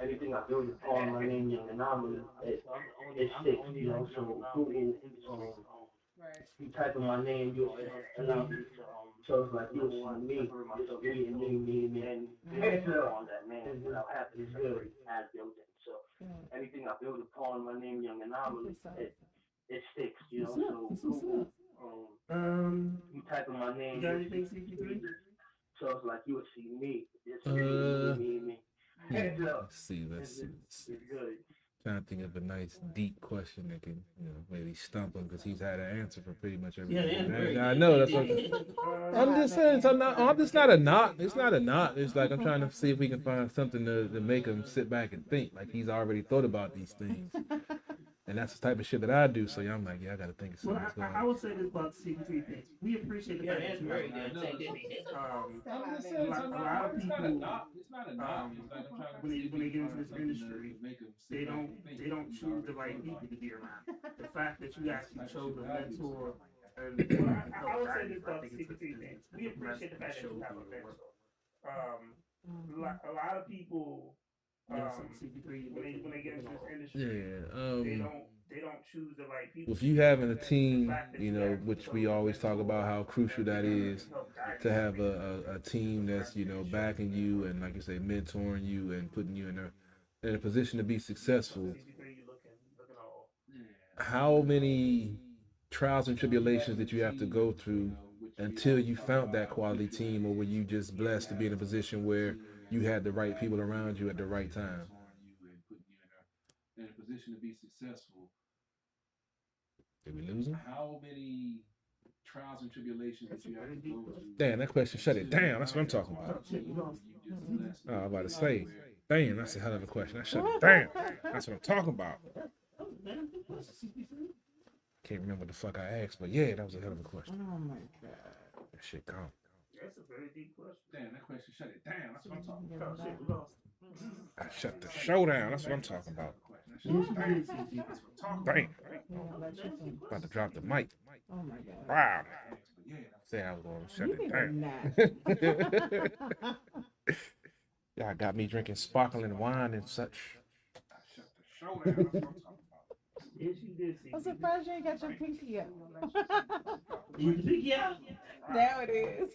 everything I build upon my name Young Anomaly, it sticks, so Google, you type in my name, you'll see Anomaly. So it's like you'll see me, it's me, and on that name without having to separate as building. So everything I build upon my name Young Anomaly, it sticks, so Google, you type in my name, so it's like you would see me. It's me. Let's see. It's good. Trying to think of a nice deep question that can, maybe stump him because he's had an answer for pretty much everything. I know that's what I'm just saying. I'm just not a knock. It's not a knock. It's like I'm trying to see if we can find something to make him sit back and think. Like he's already thought about these things. And that's the type of shit that I do. So I'm like, I got to think of something. Well, I would say this about the CP3 thing. We appreciate the fact that you have a lot of people, when they get into this industry, they don't choose the right people to be around. The fact that you actually chose a mentor. And I would say this about the CP3 thing. We appreciate the fact that you have a mentor. A lot of people. When they get into this industry, they don't choose the right people. If you having a team, which we always talk about how crucial that is, to have a team that's backing you and like you say mentoring you and putting you in a position to be successful. How many trials and tribulations did you have to go through until you found that quality team, or were you just blessed to be in a position where you had the right people around you at the right time? In a position to be successful. Did we lose him? How many trials and tribulations did you have to go through? Damn, that question shut it down. That's what I'm talking about. I was about to say, damn, that's a hell of a question. That shut it down. That's what I'm talking about. Can't remember what the fuck I asked, but yeah, that was a hell of a question. Oh my god. That shit gone. That's a very deep question. Damn, that question shut it down. That's what I'm talking about. I shut the show down. That's what I'm talking about. Damn. About to drop the mic. Oh my god. Wow. Say I was going to shut it down. Y'all got me drinking sparkling wine and such. I shut the show down. That's what I'm talking about. Yes, you did. I'm surprised you ain't got your pinky up. You the pinky out? There it is.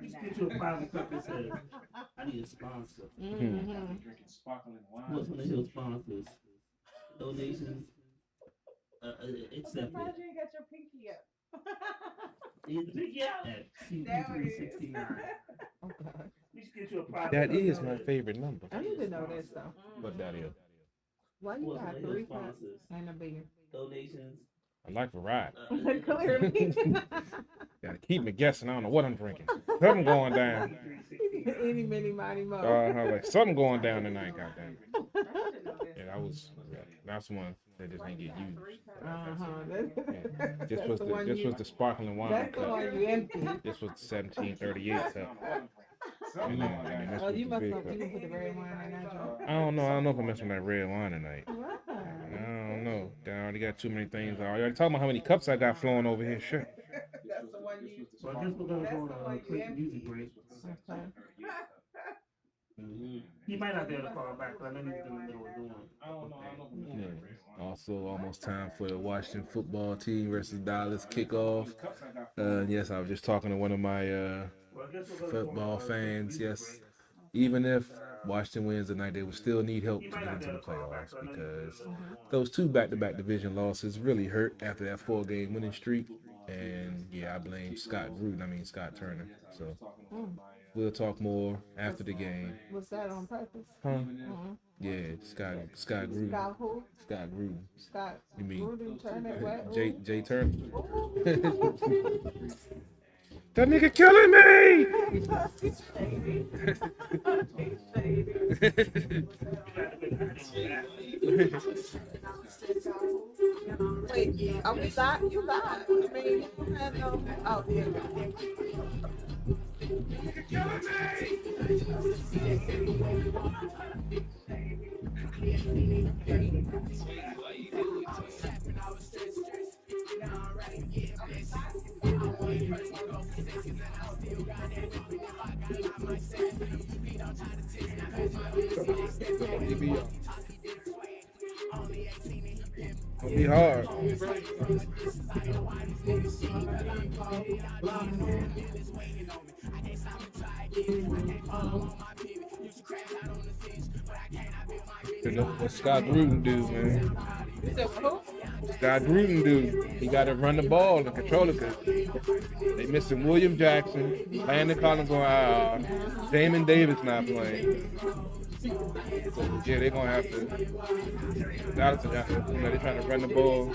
Just get you a private cup that says, I need a sponsor. Drinking sparkling wine. What's one of your sponsors? Donations accepted. I'm surprised you ain't got your pinky up. You the pinky out? At CP369. You should get you a private That cup is my favorite number. I need to know this though. What that is? Why you got 3 cups and a beer? Donations. I like variety. Clearly. Gotta keep me guessing. I don't know what I'm drinking. Something going down. Any, mini, mighty, mo. Like something going down tonight, goddamn. Yeah, that's one that just ain't get used. This was the sparkling wine. That's the one you empty. This was the 1738 cup. You must have put the red wine in that joint. I don't know if I'm messing with that red wine tonight. I don't know. I already got too many things. I already talking about how many cups I got flowing over here. Shit. That's the one you. So I guess we're gonna go on a quick music break. Okay. He might not be able to call back, but I know he's in the middle of doing. I don't know. Yeah. Also, almost time for the Washington football team versus Dallas kickoff. Yes, I was just talking to one of my football fans. Yes, even if Washington wins tonight, they would still need help to get into the playoffs because those 2 back-to-back division losses really hurt after that 4-game winning streak. And yeah, I blame Scott Turner. So we'll talk more after the game. Was that on purpose? Huh? Yeah, Scott Gruden. Scott who? Scott Gruden. Scott. You mean Gruden Turner? What? Jay Turner? That nigga killing Wait, are we live? You live? I mean, you had no. Oh, yeah. It'll be hard. What Scott Gruden do, man? Scott Gruden do. He got to run the ball and control it. Cause they missing William Jackson, Landon Collins going out, Damon Davis not playing. So, yeah, they're gonna have to. Dallas, they're trying to run the ball.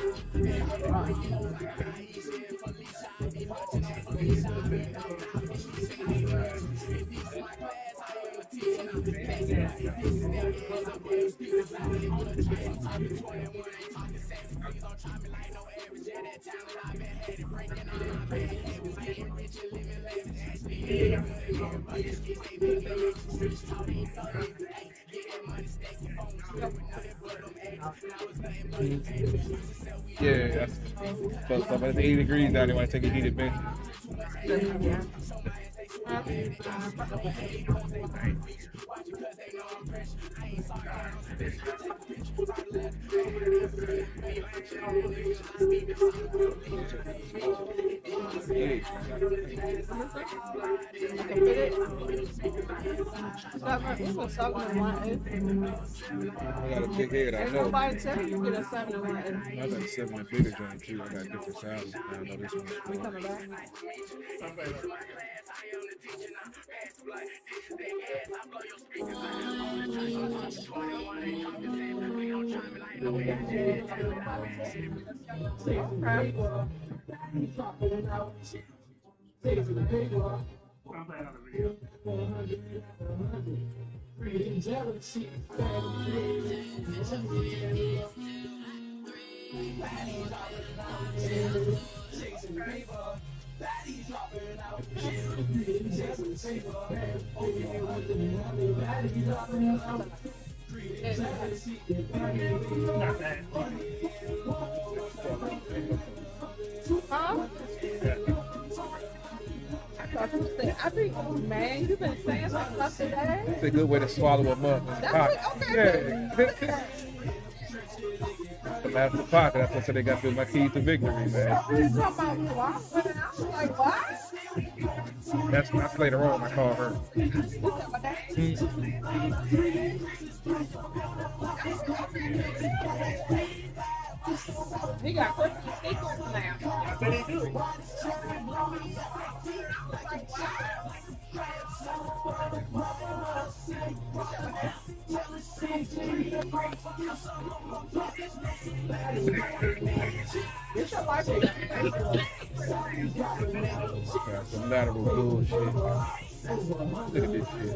Yeah, that's but it's 80 degrees down there when I take a heated bench. I got a big head, I know. Nobody tell you get a 7 and 1. I got a 7 and bigger joint too. I got different sizes. I know this one's We coming back. Huh? I think, man, you've been saying some stuff today. It's a good way to swallow them up. Okay. The last of the pocket. That's what said they got through my keys to victory, man. That's later on. I call her. He got Christmas sneakers now. I bet he do. Some lateral bullshit. Look at this shit.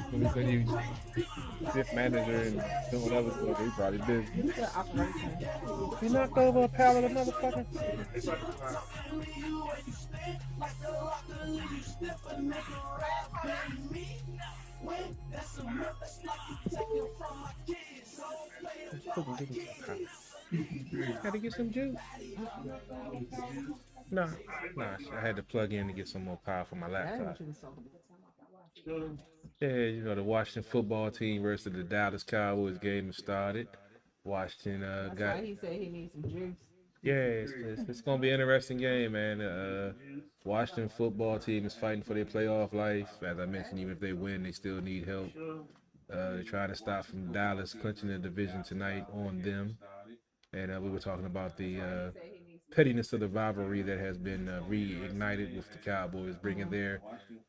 When he said he was shift manager and doing other stuff, he probably busy. He knocked over a pallet of motherfuckers. Gotta get some juice. Nah, I had to plug in to get some more power for my laptop. Yeah, you know, the Washington football team versus the Dallas Cowboys game has started. Washington That's got. why he said he needs some juice. Yeah, it's gonna be an interesting game, man. Washington football team is fighting for their playoff life. As I mentioned, even if they win, they still need help. They're trying to stop from Dallas clinching the division tonight on them. And we were talking about the pettiness of the rivalry that has been reignited with the Cowboys bringing their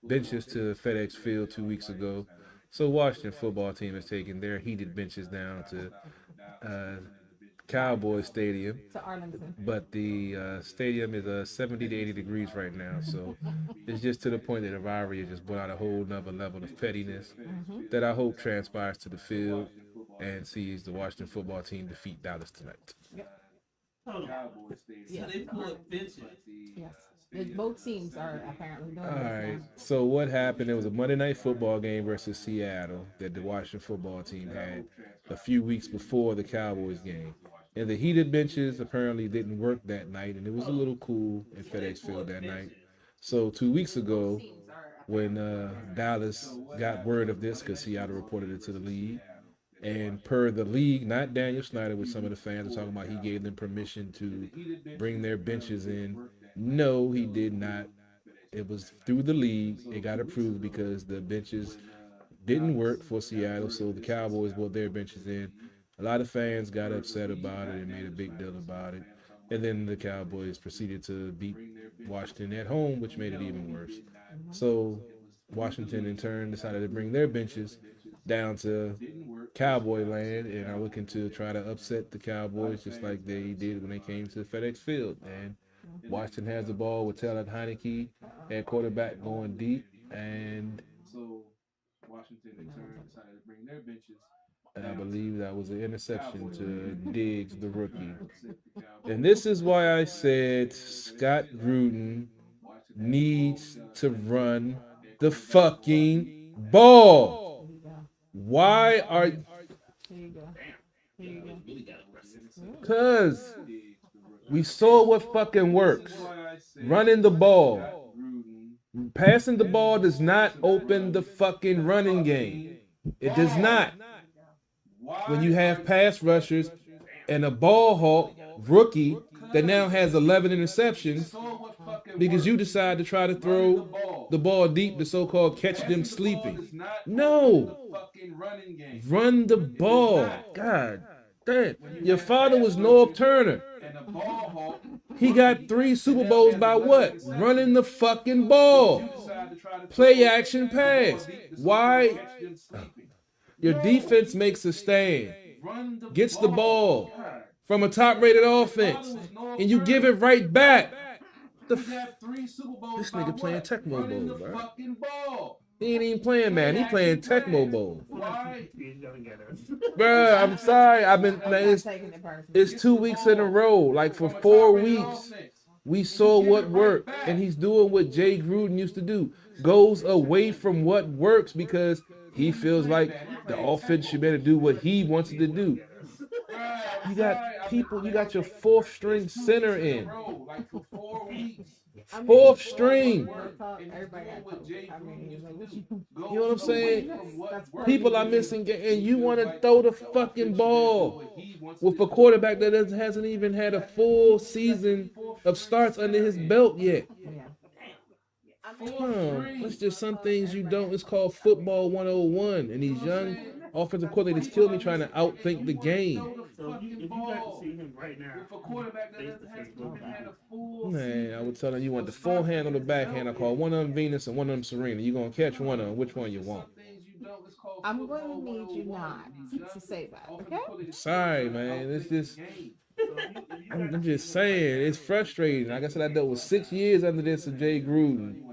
benches to FedEx Field 2 weeks ago. So Washington football team has taken their heated benches down to Cowboys Stadium. To Arlington. But the stadium is 70 to 80 degrees right now. So it's just to the point that the rivalry has just brought out a whole nother level of pettiness that I hope transpires to the field and sees the Washington football team defeat Dallas tonight. Yeah. So they put benches. Yes. Both teams are apparently doing All this right. now. So what happened? There was a Monday night football game versus Seattle that the Washington football team had a few weeks before the Cowboys game. And the heated benches apparently didn't work that night, and it was a little cool at FedEx Field that night. So 2 weeks ago, when Dallas got word of this, because Seattle reported it to the league, and per the league, not Daniel Snyder, which some of the fans are talking about, he gave them permission to bring their benches in. No, he did not. It was through the league. It got approved because the benches didn't work for Seattle, so the Cowboys brought their benches in. A lot of fans got upset about it and made a big deal about it. And then the Cowboys proceeded to beat Washington at home, which made it even worse. So Washington, in turn, decided to bring their benches down to Cowboy land and are looking to try to upset the Cowboys just like they did when they came to FedEx Field. And Washington has the ball with Taylor Heineke at quarterback going deep. And so Washington, in turn, decided to bring their benches. And I believe that was an interception to Diggs, the rookie. And this is why I said Scott Gruden needs to run the fucking ball. Why are... Because we saw what fucking works. Running the ball. Passing the ball does not open the fucking running game. It does not. When you have pass rushers and a ball hawk rookie that now has 11 interceptions because you decide to try to throw the ball deep to so-called catch them sleeping. No. Run the ball. God damn. Your father was Norv Turner. He got 3 Super Bowls by what? Running the fucking ball. Play action pass. Why? Your defense makes a stand, gets the ball from a top-rated offense, and you give it right back. This nigga playing Tecmo Bowl, bro. He ain't even playing, man. He playing Tecmo Bowl. Bruh, I'm sorry. It's 2 weeks in a row. Like for 4 weeks, we saw what worked, and he's doing what Jay Gruden used to do. Goes away from what works because he feels like the offense should better do what he wants it to do. You got people, you got your 4th string center in. 4th string. You know what I'm saying? People are missing, and you want to throw the fucking ball with a quarterback that hasn't even had a full season of starts under his belt yet. It's just some things you don't. It's called football 101, and these young offensive coordinators kill me trying to outthink the game. So if you got to see him right now, man, I would tell him you want the forehand or the backhand. I call one of them Venus and one of them Serena. You're gonna catch one of them. Which one you want? I'm going to need you not to say that, okay? Sorry, man. It's just. I'm just saying, it's frustrating. Like I said, I dealt with 6 years under this of Jay Gruden.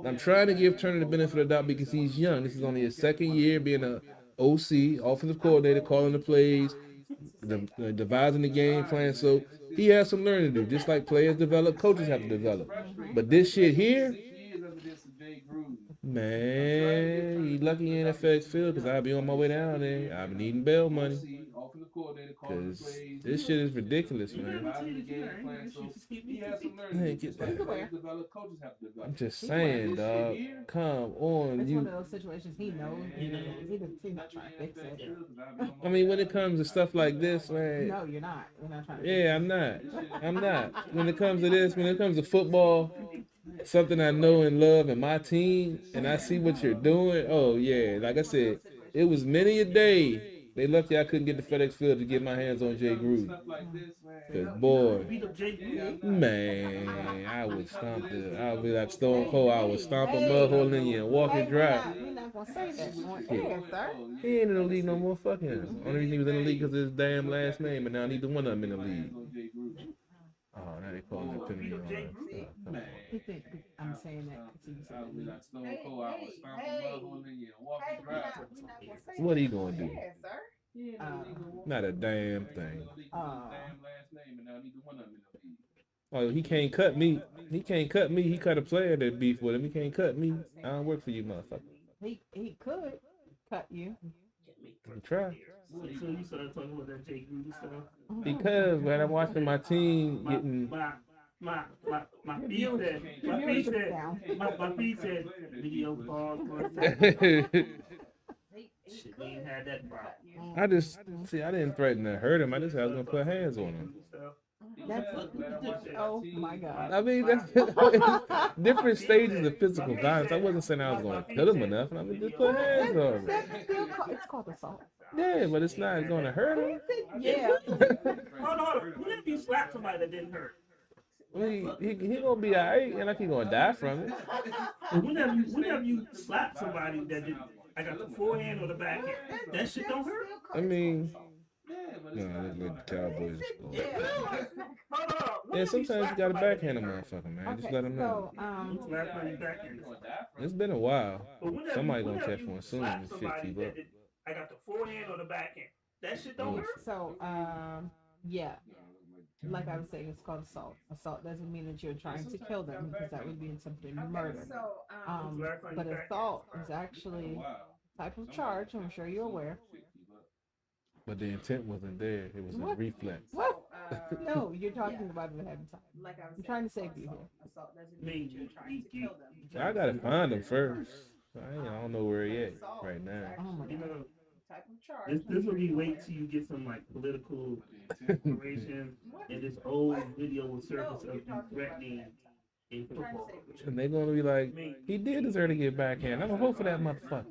I'm trying to give Turner the benefit of the doubt because he's young. This is only his second year being a OC, offensive coordinator, calling the plays, devising the game plan. So he has some learning to do. Just like players develop, coaches have to develop. But this shit here, man, you lucky you in FedEx Field because I'll be on my way down there. I've been needing bail money. Because this shit is ridiculous, man. Man, get that. I'm just saying, dog. Come on. It's one of those situations he knows. He's not trying to fix it. I mean, when it comes to stuff like this, man. No, you're not. We're not trying to Yeah, I'm not. I'm not. When it comes to this, when it comes to football, something I know and love and my team, and I see what you're doing, oh, yeah. Like I said, it was many a day. They lucky I couldn't get to FedEx Field to get my hands on Jay Gruden. Cause boy, man, I would stomp it. I would be like Stone Cold. I would stomp a mud hole in you and walk and drive. You're not gonna say that on air, sir. He ain't in the league no more. Fuck him. Only reason he was in the league because of his damn last name, and now neither one of them in the league. Oh, now they calling it penalty on. He think I'm saying that What he gonna do? Not a damn thing. Oh, he can't cut me. He can't cut me. He cut a player that beef with him. He can't cut me. I don't work for you, motherfucker. He could cut you. Try. So you started talking about that Jay Gruden stuff? Because when I'm watching my team getting my feed said video calls. Shit, we ain't had that problem. I didn't threaten to hurt him. I just said I was gonna put hands on him. Oh my God. I mean, that's different stages of physical violence. I wasn't saying I was gonna kill him enough. I mean, just put hands on him. It's called assault. Yeah, but it's not gonna hurt him. Yeah. Hold on. Whenever you slap somebody that didn't hurt. He gonna be alright, and like he gonna die from it. Whenever you slap somebody that didn't, I got the forehand or the backhand, that shit don't hurt. I mean, no, let's let the Cowboys score. Yeah, sometimes you gotta backhand a motherfucker, man. Just let him know. It's been a while. Somebody gonna catch one soon and shit keep up. I got the forehand or the backhand. That shit don't hurt. So, yeah. Like I was saying, it's called assault. Assault doesn't mean that you're trying to kill them because that would be something murder. But assault is actually a type of charge. I'm sure you're aware. But the intent wasn't there. It was a reflex. What? No, you're talking about it ahead of time. I'm trying to save you here. I gotta find him first. I don't know where he at right now. Oh my God. This will be wait till you get some like political information, and this old video will surface of you threatening a football. And they're gonna be like, he did deserve to get backhand. I'm gonna hope for that motherfucker.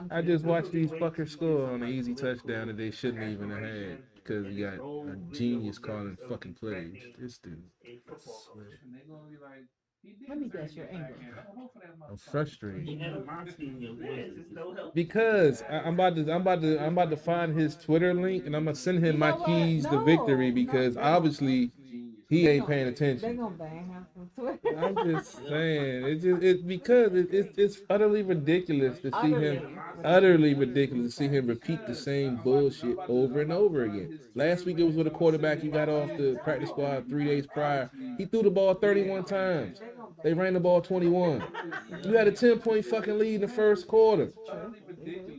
I just watched these fuckers score on an easy touchdown that they shouldn't even have had because you got a genius calling fucking plays. This dude. Let me guess, you're angry. I'm frustrated because I'm about to find his Twitter link and I'm gonna send him my keys to victory because obviously he ain't paying attention. They gonna bang him from Twitter. I'm just saying, it's utterly ridiculous to see him. Utterly ridiculous to see him repeat the same bullshit over and over again. Last week it was with a quarterback you got off the practice squad 3 days prior. He threw the ball 31 times. They ran the ball 21. You had a 10-point fucking lead in the first quarter.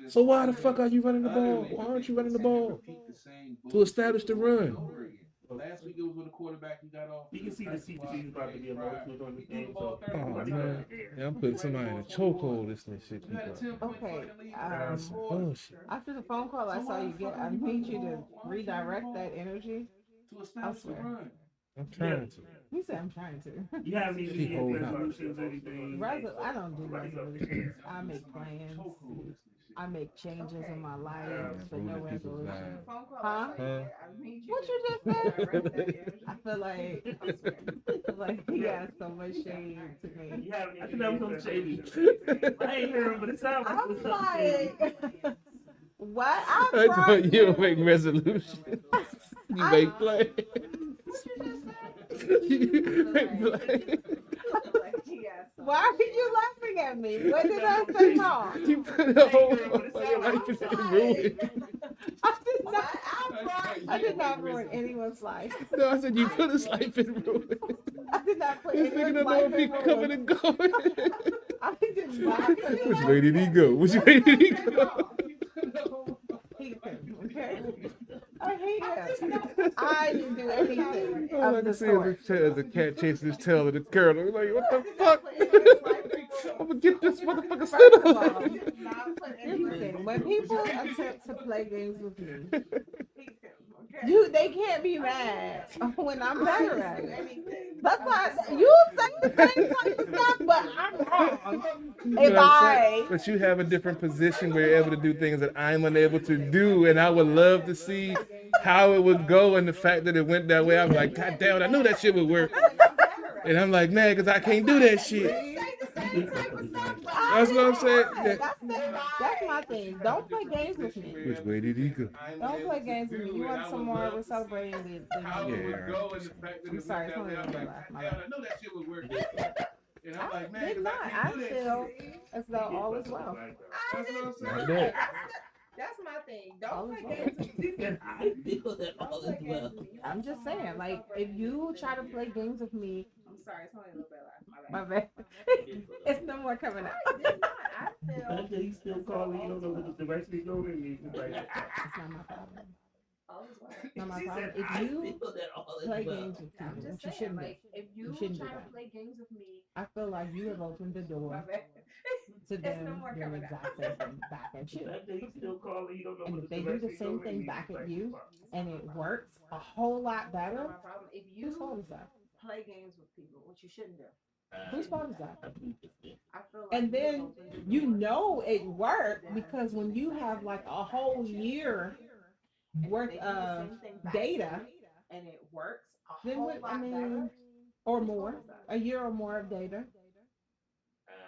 So why the fuck are you running the ball? Why aren't you running the ball? To establish the run. Last week it was with a quarterback you got off. You can see the CPC is about to be emotional on this game. So, oh man, yeah, I'm putting somebody in a chokehold. This shit. Okay. After the phone call I saw you get, I need you to redirect that energy. I swear. I'm trying to. You said I'm trying to. You have any resolutions or anything? I don't do resolutions. I make plans. I make changes in my life, but no resolution. Huh? What you just said? I feel like he has so much shade to me. I think that was some shady. I ain't hear him, but it sounds like it was like, what? I thought you don't make resolutions. You make plans. Why are you laughing at me? What did I say wrong? You put the whole motherfucking life in ruin. I did not ruin anyone's life. No, I said you put his life in ruin. I did not put This nigga anyone's don't know life if he in coming ruin. and going. I did not put Which way did he go? Which way did he go? Okay. I hate him. I didn't do anything. All I Of can the see sort. is a cat chasing his tail of the colonel. Like, what the fuck? I'm gonna get this motherfucker First stood of up. all, here's the thing. When people attempt to play games with me, they can't be mad when I'm better at it. That's why you say the same type of stuff, but I'm wrong. But you have a different position where you're able to do things that I'm unable to do, and I would love to see how it would go. And the fact that it went that way, I'm like, God damn it, I knew that shit would work. And I'm like, man, because I can't do that shit. That's what I'm saying. That's my thing. Don't play games with me. Which way did he go? Don't play games with me. You want some more? We're celebrating the I'm sorry, it's only a little bit left. My bad. I know that shit would work. And I'm like, man, I did not. I feel as though all is well. Like that. That's my thing. Don't play games with me. I feel that all is well. I'm just saying, like, if you try to play games with me, I'm sorry, it's only a little bit left. my bad. It's no more coming out. I did not. I The feel. fact that he's still calling, you don't know what the direction he's going in. He's like, It's not my problem. All is well. Not my She problem. said, If you feel that all is play well. games with I'm people, just which you saying, shouldn't like, do, if you shouldn't do try to that. play games with me, I feel like you have opened the my door bad. to It's no them more doing the coming exact out. same thing back at the you. fact that he's still calling, you don't know And what if the they do direction the he's same going thing in. back He's at like, you, fuck. and it works a whole lot That's better, not my problem. If whose fault you is that? play games with people, which you shouldn't do, Whose fault is that? I feel like And you then opened the you door. know it worked because when you have like a whole year And if worth they do the of same thing back to data, you, and it works a then whole what, lot I mean, better. or Whose more, fault is that? a year or more of data.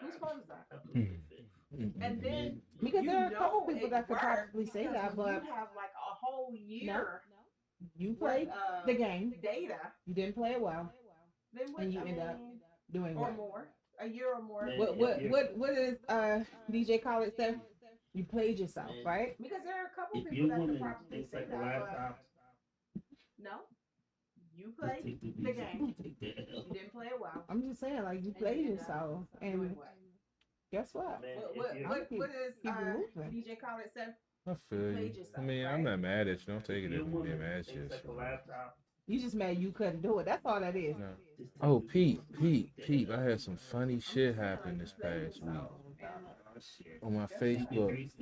Whose fault is that? Mm-hmm. And then Because you there are a couple know people it that could worked probably say because that, when but you have like a whole year you played worth the of game, data, you didn't play it well, then what? and you I end up mean, doing or what? more, a year or more. Man. What is DJ Khaled say? You played yourself, right? Because there are a couple If people you're that could winning probably things say like a that, but laptop, no, you just played take the the visa. game. Take the L. You didn't play it well. I'm just saying, like, you And played you ended yourself, up and doing what? guess what? Man, What, if you- what is Keep it moving. DJ Khaled said? I feel you. played I yourself, mean, I'm right? not mad at you. Don't take if it you're as me being winning mad at you. things like a laptop, You just mad you couldn't do it. That's all that is. No. just take Oh, the Pete, visa. Pete, I had some funny shit happen this past week Oh, shit. on my Three Facebook. stories.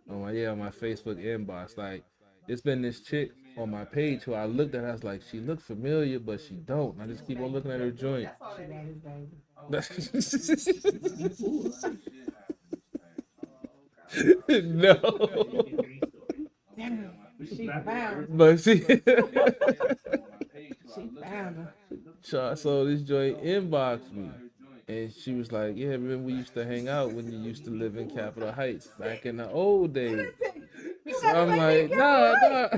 On my Facebook inbox. Like, it's been this chick on my page who I looked at. I was like, she looked familiar, but she don't. And I just keep on looking at her joint. That's all She that got is. his baby. No, Three stories. Damn, she Black found. but she. She found her. So this joint inboxed me, and she was like, "Yeah, remember we used to hang out when you used to live in Capitol Heights back in the old days." So I'm like, nah.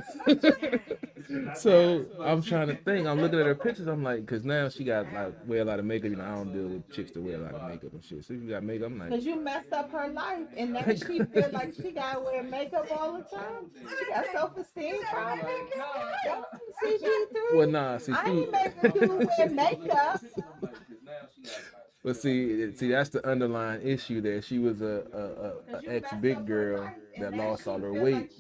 So I'm trying to think. I'm looking at her pictures. I'm like, cause now she got like wear a lot of makeup. You know, I don't deal with chicks that wear a lot of makeup and shit. So she got makeup. I'm like, Cause you messed up her life, and now she feel like she gotta wear makeup all the time. She got self-esteem problems. CG3. well, nah. See, I ain't making you wear makeup. but see, that's the underlying issue there. She was a ex big girl that lost all her weight,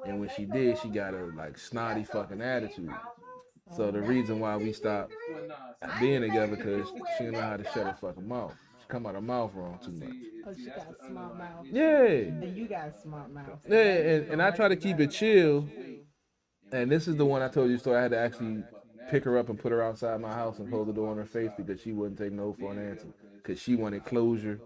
and when she did, she got a like snotty fucking attitude. So the reason why we stopped being together because she didn't know how to shut her fucking mouth. She come out her mouth wrong too much. Oh, she got a smart mouth. Yeah. And you got a smart mouth. Yeah, and I try to keep it chill. And this is the one I told you, so I had to actually pick her up and put her outside my house and close the door on her face because she wouldn't take no for an answer. Because she wanted closure.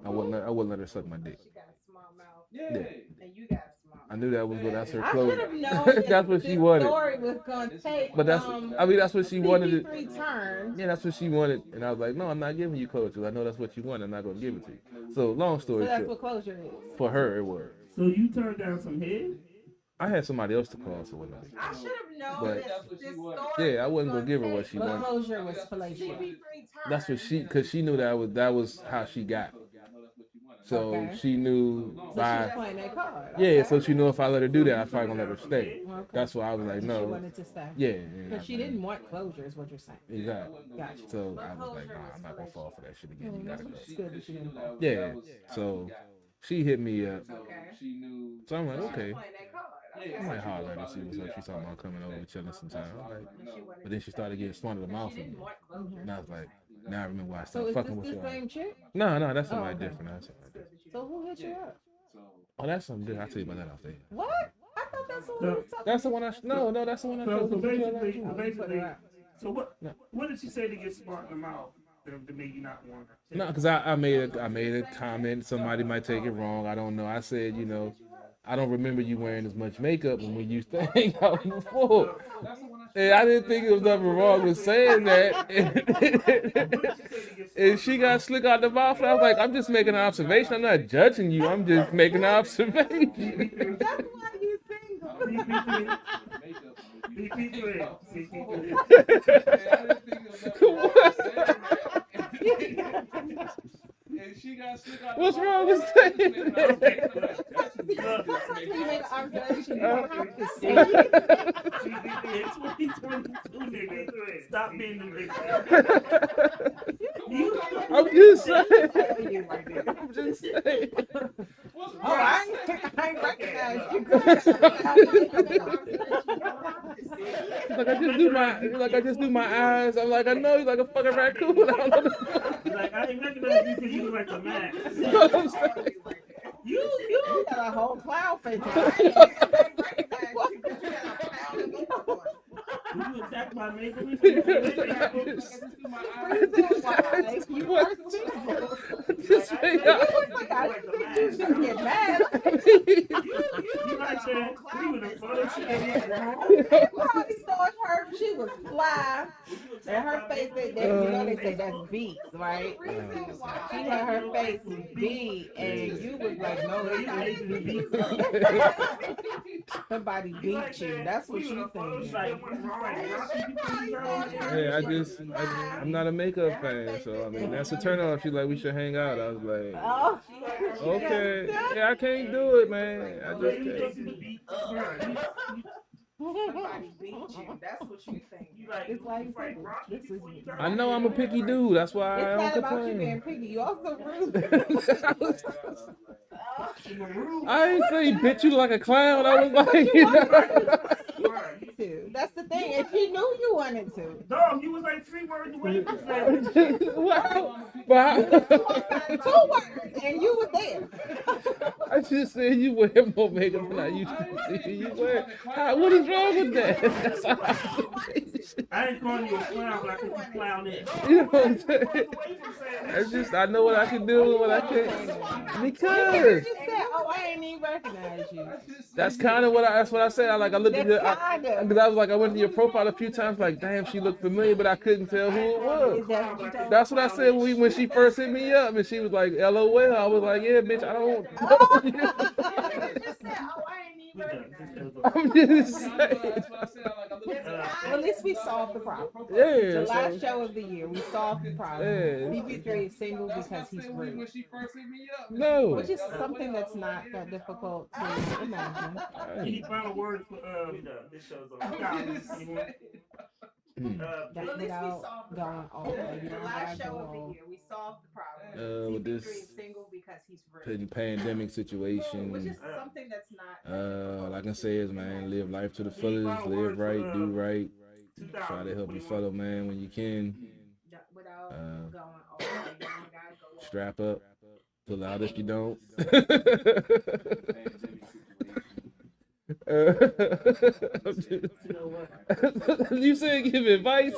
I wouldn't let her suck my dick. She got a small mouth. Yeah. And you got a small mouth. I knew that was what that's her I closure. should have known That's what she this wanted. story was gonna take. But that's that's what she wanted. It. CP3 turns. Yeah, that's what she wanted. And I was like, no, I'm not giving you closure. I know that's what you want. I'm not gonna give it to you. So long So story that's short, what closure is. for her it was. So you turned down some head? I had somebody else to call, so I should have known but this story. yeah, I wasn't gonna give her what she But wanted. closure was fellatio. That's what she, cause she knew that was how she got. So Okay. she knew So by she's playing that card. yeah. Okay. So she knew if I let her do that, I was probably gonna let her stay. Okay. That's why I was like, She no. wanted to stay. Yeah. Because she didn't want closure, is what you're saying. Exactly. Gotcha. So I was like, nah, I'm not gonna fall for that shit again. You gotta go. It's good that she didn't fall. Yeah. So she hit me up. She knew. So I'm like, okay. Playing that card. I might holler at her, see what's up. She's talking about coming over, chilling sometime. I'm like, but then she started getting smart of the mouth with me. And I was like, now I remember why I So started is fucking this with the you. same chick? No, that's somebody okay. different. That's somebody different. So who hit you up? Oh, that's something good. I'll tell you about that off there. What? I thought that's the one you were talking That's the one no, that's the one I So told you. basically, so what did she say to get smart in the mouth to make you not want her? No, because I made a comment. Somebody might take it wrong. I don't know. I said, you know, I don't remember you wearing as much makeup when we used to hang out before. And I didn't think it was nothing wrong with saying that. And she got slick out the mouth. And I was like, I'm just making an observation. I'm not judging you. I'm just making an observation. That's why you single. What's wrong with saying that? Sometimes when you make an observation, you don't have to say it. Stop being the nigga. I'm just saying. I'm just saying. Oh, I ain't recognize you. I just do my eyes. I'm like, I know you're like a fucking raccoon. I don't know. Like, I ain't recognize you because you look like a man. You know what I'm saying? You got a whole clown face. You attack my makeup? You are single. You should get mad. You might say, you in a photo shoot. Probably thought her she was fly, and her face you know they say that's beat, right? She had her face was beat, and you was like, no, it ain't beat. Somebody beat you. That's what you think. Yeah, I'm not a makeup fan, so I mean that's a turn off. She's like, we should hang out. I was like, Oh, okay, yeah, I can't do it, man. I just can't. Somebody beat you. That's what you think. It's like this is. I know I'm a picky dude. That's why I It's don't not about you being complain. picky. You also rude. I ain't say bitch you like a clown. I was like, you know. That's the thing. And she knew you wanted to. Dog, you was like 3 words away from saying Wow. But 2 words, and you were there. I just said you wear more makeup than I used to see you wear. What is wrong with that? That's all I ain't calling you a clown, but I think you clown it. You know what I'm saying? It's just I know what I can do and what I can't. Because You just said, oh, I ain't even recognize you. that's kind of what I said. I looked at That's her. kinda. Because I was like, I went to your profile a few times, like, damn, she looked familiar, but I couldn't tell who it was. That's what I said when she first hit me up, and she was like, LOL. I was like, yeah, bitch, I don't know you. I'm just saying. Well, at least we solved the problem. Yeah. The last show of the year, we solved the problem. Yeah. CP3 is single because he's rude. No. Which is something that's not that difficult to imagine. Any final words for this show's on? That without going all the way. You The don't last gotta show go of the all. year, we solved the problem. With CP3 this is single because he's rude. pandemic Which situation, is something that's not. all I can say is, man, live life to the fullest, live right, do right, try to help your fellow man when you can. Without going all the way. You don't gotta go all Strap up, pull out if you don't. You said give advice.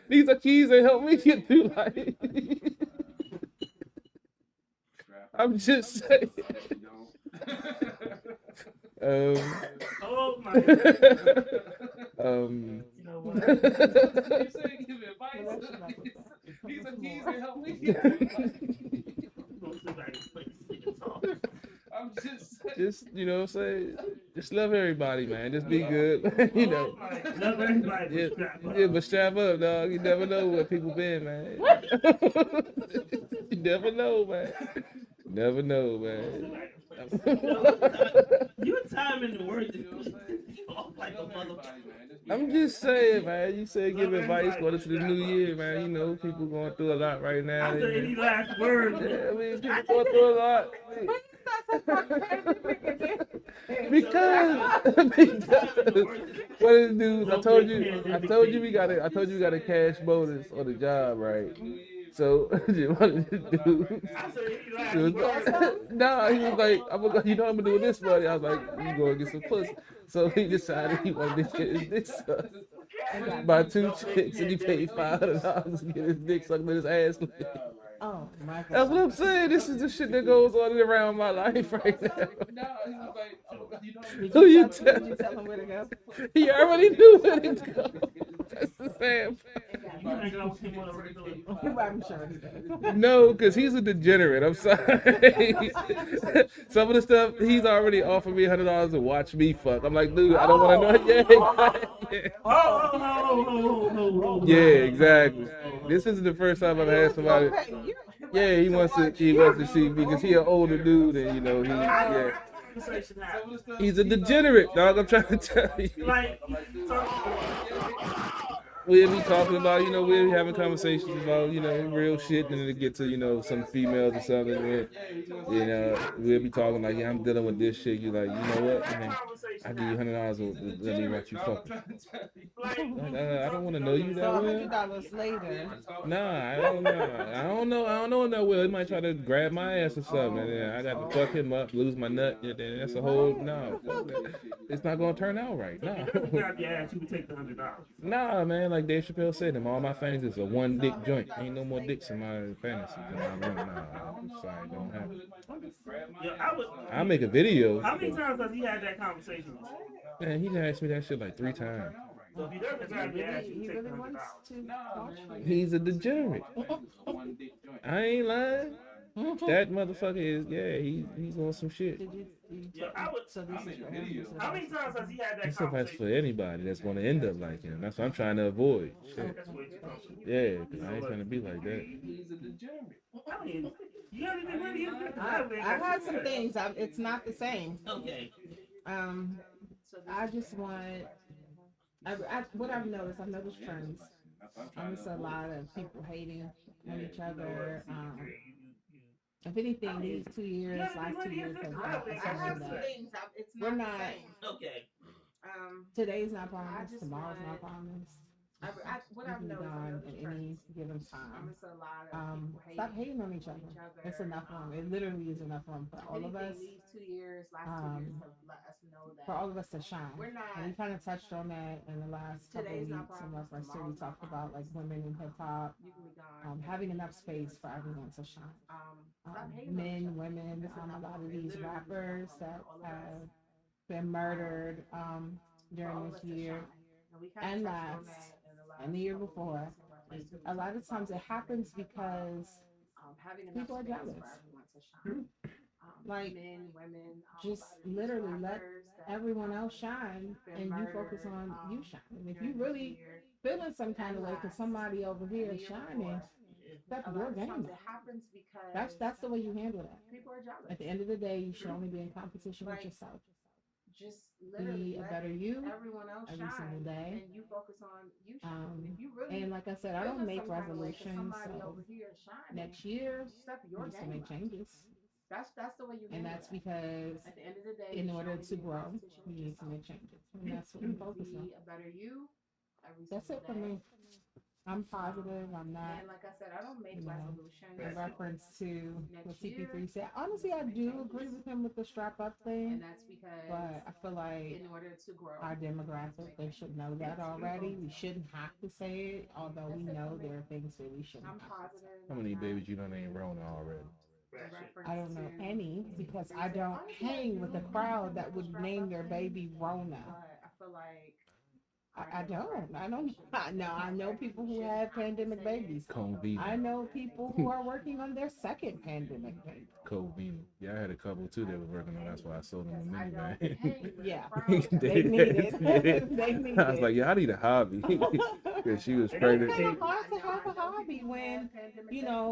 These are keys that help me get through life. I'm just saying. Oh my God. These are keys that help me get through life. I'm just saying. Just you know what I'm saying? Just love everybody, man. Just be good, you know. Love everybody. Yeah, but strap up, dog. You never know where people been, man. You never know, man. Never know, man. Your time in the word off like a motherfucker. I'm just saying, man. You say give advice going into the new year, man. You know, people going through a lot right now. After any last words, yeah, I mean, people going through a lot. because what is dudes? I told you we got a cash bonus on the job, right? So what did do? No, he was like, I'm gonna do this money. I was like, you gonna get some pussy. So he decided he wanted to get his dick sucked by 2 chicks, and he paid $500 to get his dick sucked with his ass. Oh my God. That's what I'm saying. This is the shit that goes on around my life right now. Who you tell? Did you tell him where to go? He already knew where to go. That's the sad I'm sure he does. No, because he's a degenerate. I'm sorry. Some of the stuff he's already offered me $100 to watch me fuck. I'm like, dude, I don't want to know. Yeah, exactly. This isn't the first time I've had somebody. Yeah, he wants to see me because he an older dude, and you know he's a degenerate, dog. I'm trying to tell you. We'll be talking about, you know, we'll be having conversations about, you know, real shit, and then it get to, you know, some females or something, and, you know, we'll be talking like, yeah, I'm dealing with this shit. You like, you know what, man, I give you $100 to let me watch you fuck. I don't want to know you that well. $100 later. Nah, I don't know that well. He might try to grab my ass or something, and then I got to fuck him up, lose my nut, and then that's a whole, fuck that. It's not going to turn out right, nah. Nah, man, like Dave Chappelle said, all my fantasies are one dick joint. Ain't no more dicks in my fantasy. Nah, I'm sorry, don't happen. I'll make a video. How many times has he had that conversation with you? Man, he done asked me that shit like 3 times. So if he doesn't have that, He really wants to watch you. He's a degenerate. I ain't lying. That motherfucker is, he's on some shit. So this is for him. How many times has he had that This stuff conversation? has for anybody that's going to end up like him. That's what I'm trying to avoid. Shit. Yeah, because I ain't trying to be like that. I had some things. It's not the same. Okay. I just want. What I've noticed trends. I noticed a lot of people hating on each other. If anything, these 2 years, last 2 years have brought something that we're not. Okay. Today's not promised. Tomorrow's not promised. What I've noticed at any given time. Stop hating on each other. It's enough room. It literally is enough room for all of us. For all of us to shine. And we kind of touched on that in the last couple of weeks in reference to we talked about like women in hip hop, having enough space for everyone to shine. Men, women, a lot of these rappers that have been murdered during this year and last and the year before. A lot of times it happens because people are jealous. Like, just literally let everyone else shine and you focus on you shining. If you really feeling some kind of way because somebody over here is shining, that's your game. That's the way you handle that. At the end of the day, you should only be in competition with yourself. Just be a better you every single day. And you focus on you. And like I said, I don't make resolutions. So next year, I'm just gonna make changes. That's the way you. And that's because at the end of the day, in order to grow, you need to make changes, and that's what we focus on. That's it for me. I'm positive. I'm not. And like I said, I don't make resolutions. In reference to what CP3 said, honestly, I do agree with him with the strap up thing. And that's because. But I feel like in order to grow, our demographic, they should know that already. We shouldn't have to say it, although we know there are things that we shouldn't. Have to say. How many babies you done ain't Rona already? I don't know any because I don't hang with a crowd that would name their baby Rona. I feel like I don't. I know people who had pandemic babies. I know people who are working on their second pandemic baby. Covina. Yeah, I had a couple too that were working on. That's why I sold them a minivan. Yeah, they need it. They need I was like, yeah, I need a hobby. Because she was pregnant. It's kind of hard to have a hobby when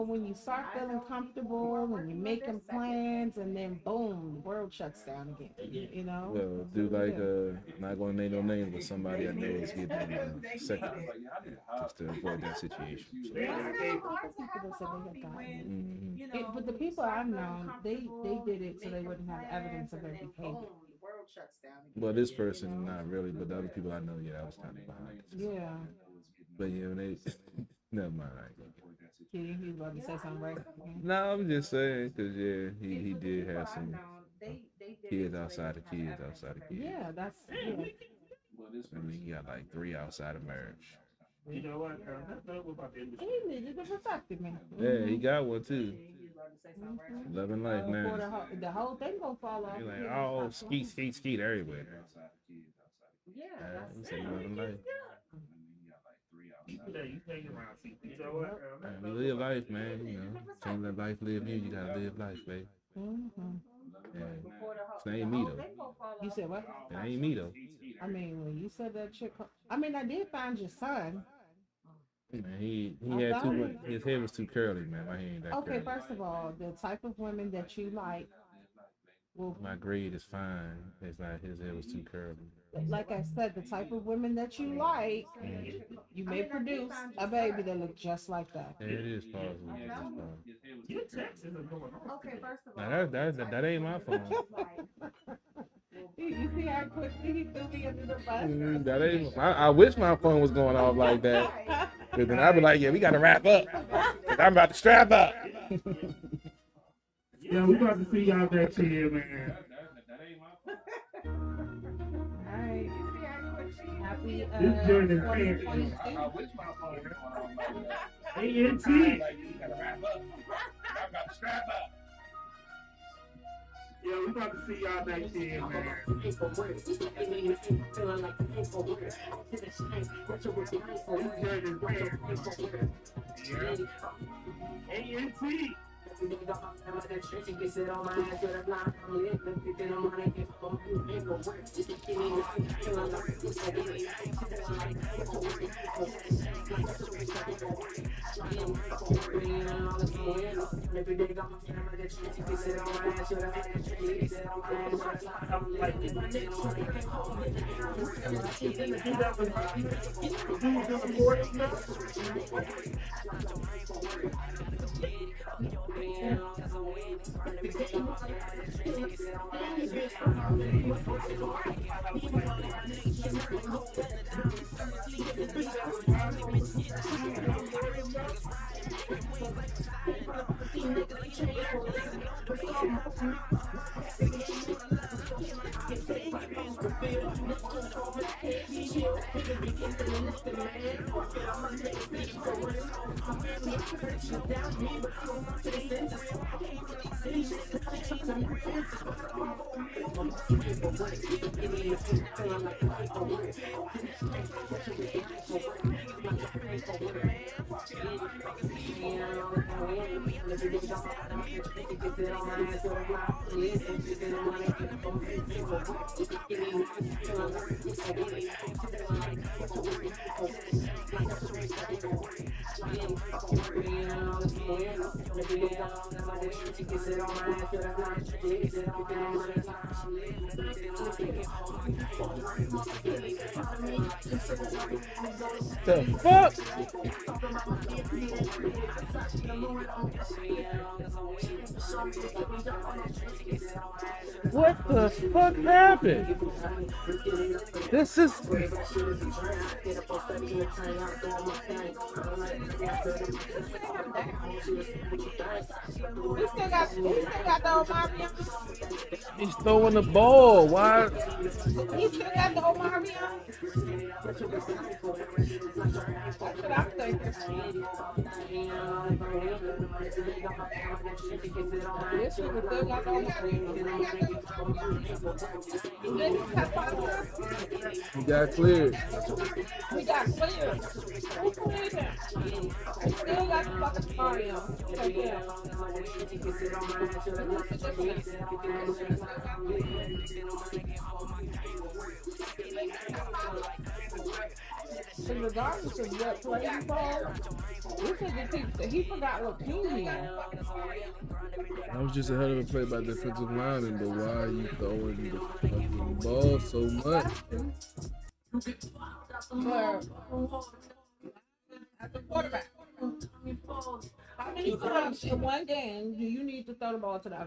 when you start feeling comfortable, when you're making plans, and then boom, the world shuts down again. You know. Well, do like not gonna name no names, but somebody I know is getting sick just to avoid that situation. So. But the people I've known, they did it so they wouldn't have evidence of their behavior. Well, this person not really, but the other people I know, yeah, I was kind of behind. Yeah. But yeah, they never mind. He was about to say something, right? No, I'm just saying because he did have some kids outside of kids. Yeah, that's. I mean, he got like 3 outside of marriage. You know what? That's not about the industry. He needed to protect him. Yeah, he got one too. Loving life, man. The whole thing gonna fall off. He's like, oh, skeet everywhere. Yeah, he said loving life. You hang around people. You know what? Man, we live life, man. You know, can't let life live you. You gotta live life, babe. Yeah. It ain't me though. You said what? It ain't me though. I mean, when you said that chick, I did find your son. Man, he had too much. His hair was too curly, man. My hair ain't that curly. Okay, first of all, the type of women that you like. Well, my grade is fine. It's not his hair was too curly. Like I said, the type of women that you like, you may produce a baby that looks just like that. Yeah, it is possible. Your taxes are going on. Okay, first of all, that ain't my phone. You see how quickly he threw me under the bus? That ain't. I wish my phone was going off like that. Cause then I'd be like, yeah, we gotta wrap up. I'm about to strap up. Yeah, we about to see y'all next year, man. Alright. Happy this joint is fancy. ANT. Yeah, we about to see y'all next year, man. This joint is fancy. ANT. The fuck? What the fuck happened? This is. He still got the Omarion. He's throwing the ball. Why? He still got the Omarion. That's what I'm thinking. This nigga still got the Omarion. He got cleared. We got cleared. Who cleared him? We still got the fucking Mario. So yeah. And regardless of what play he called, he forgot what team he had. That was just a hell of a play by defensive lineman, but why are you throwing the fucking ball so much? As a quarterback, how many times in one game do you need to throw the ball to the other?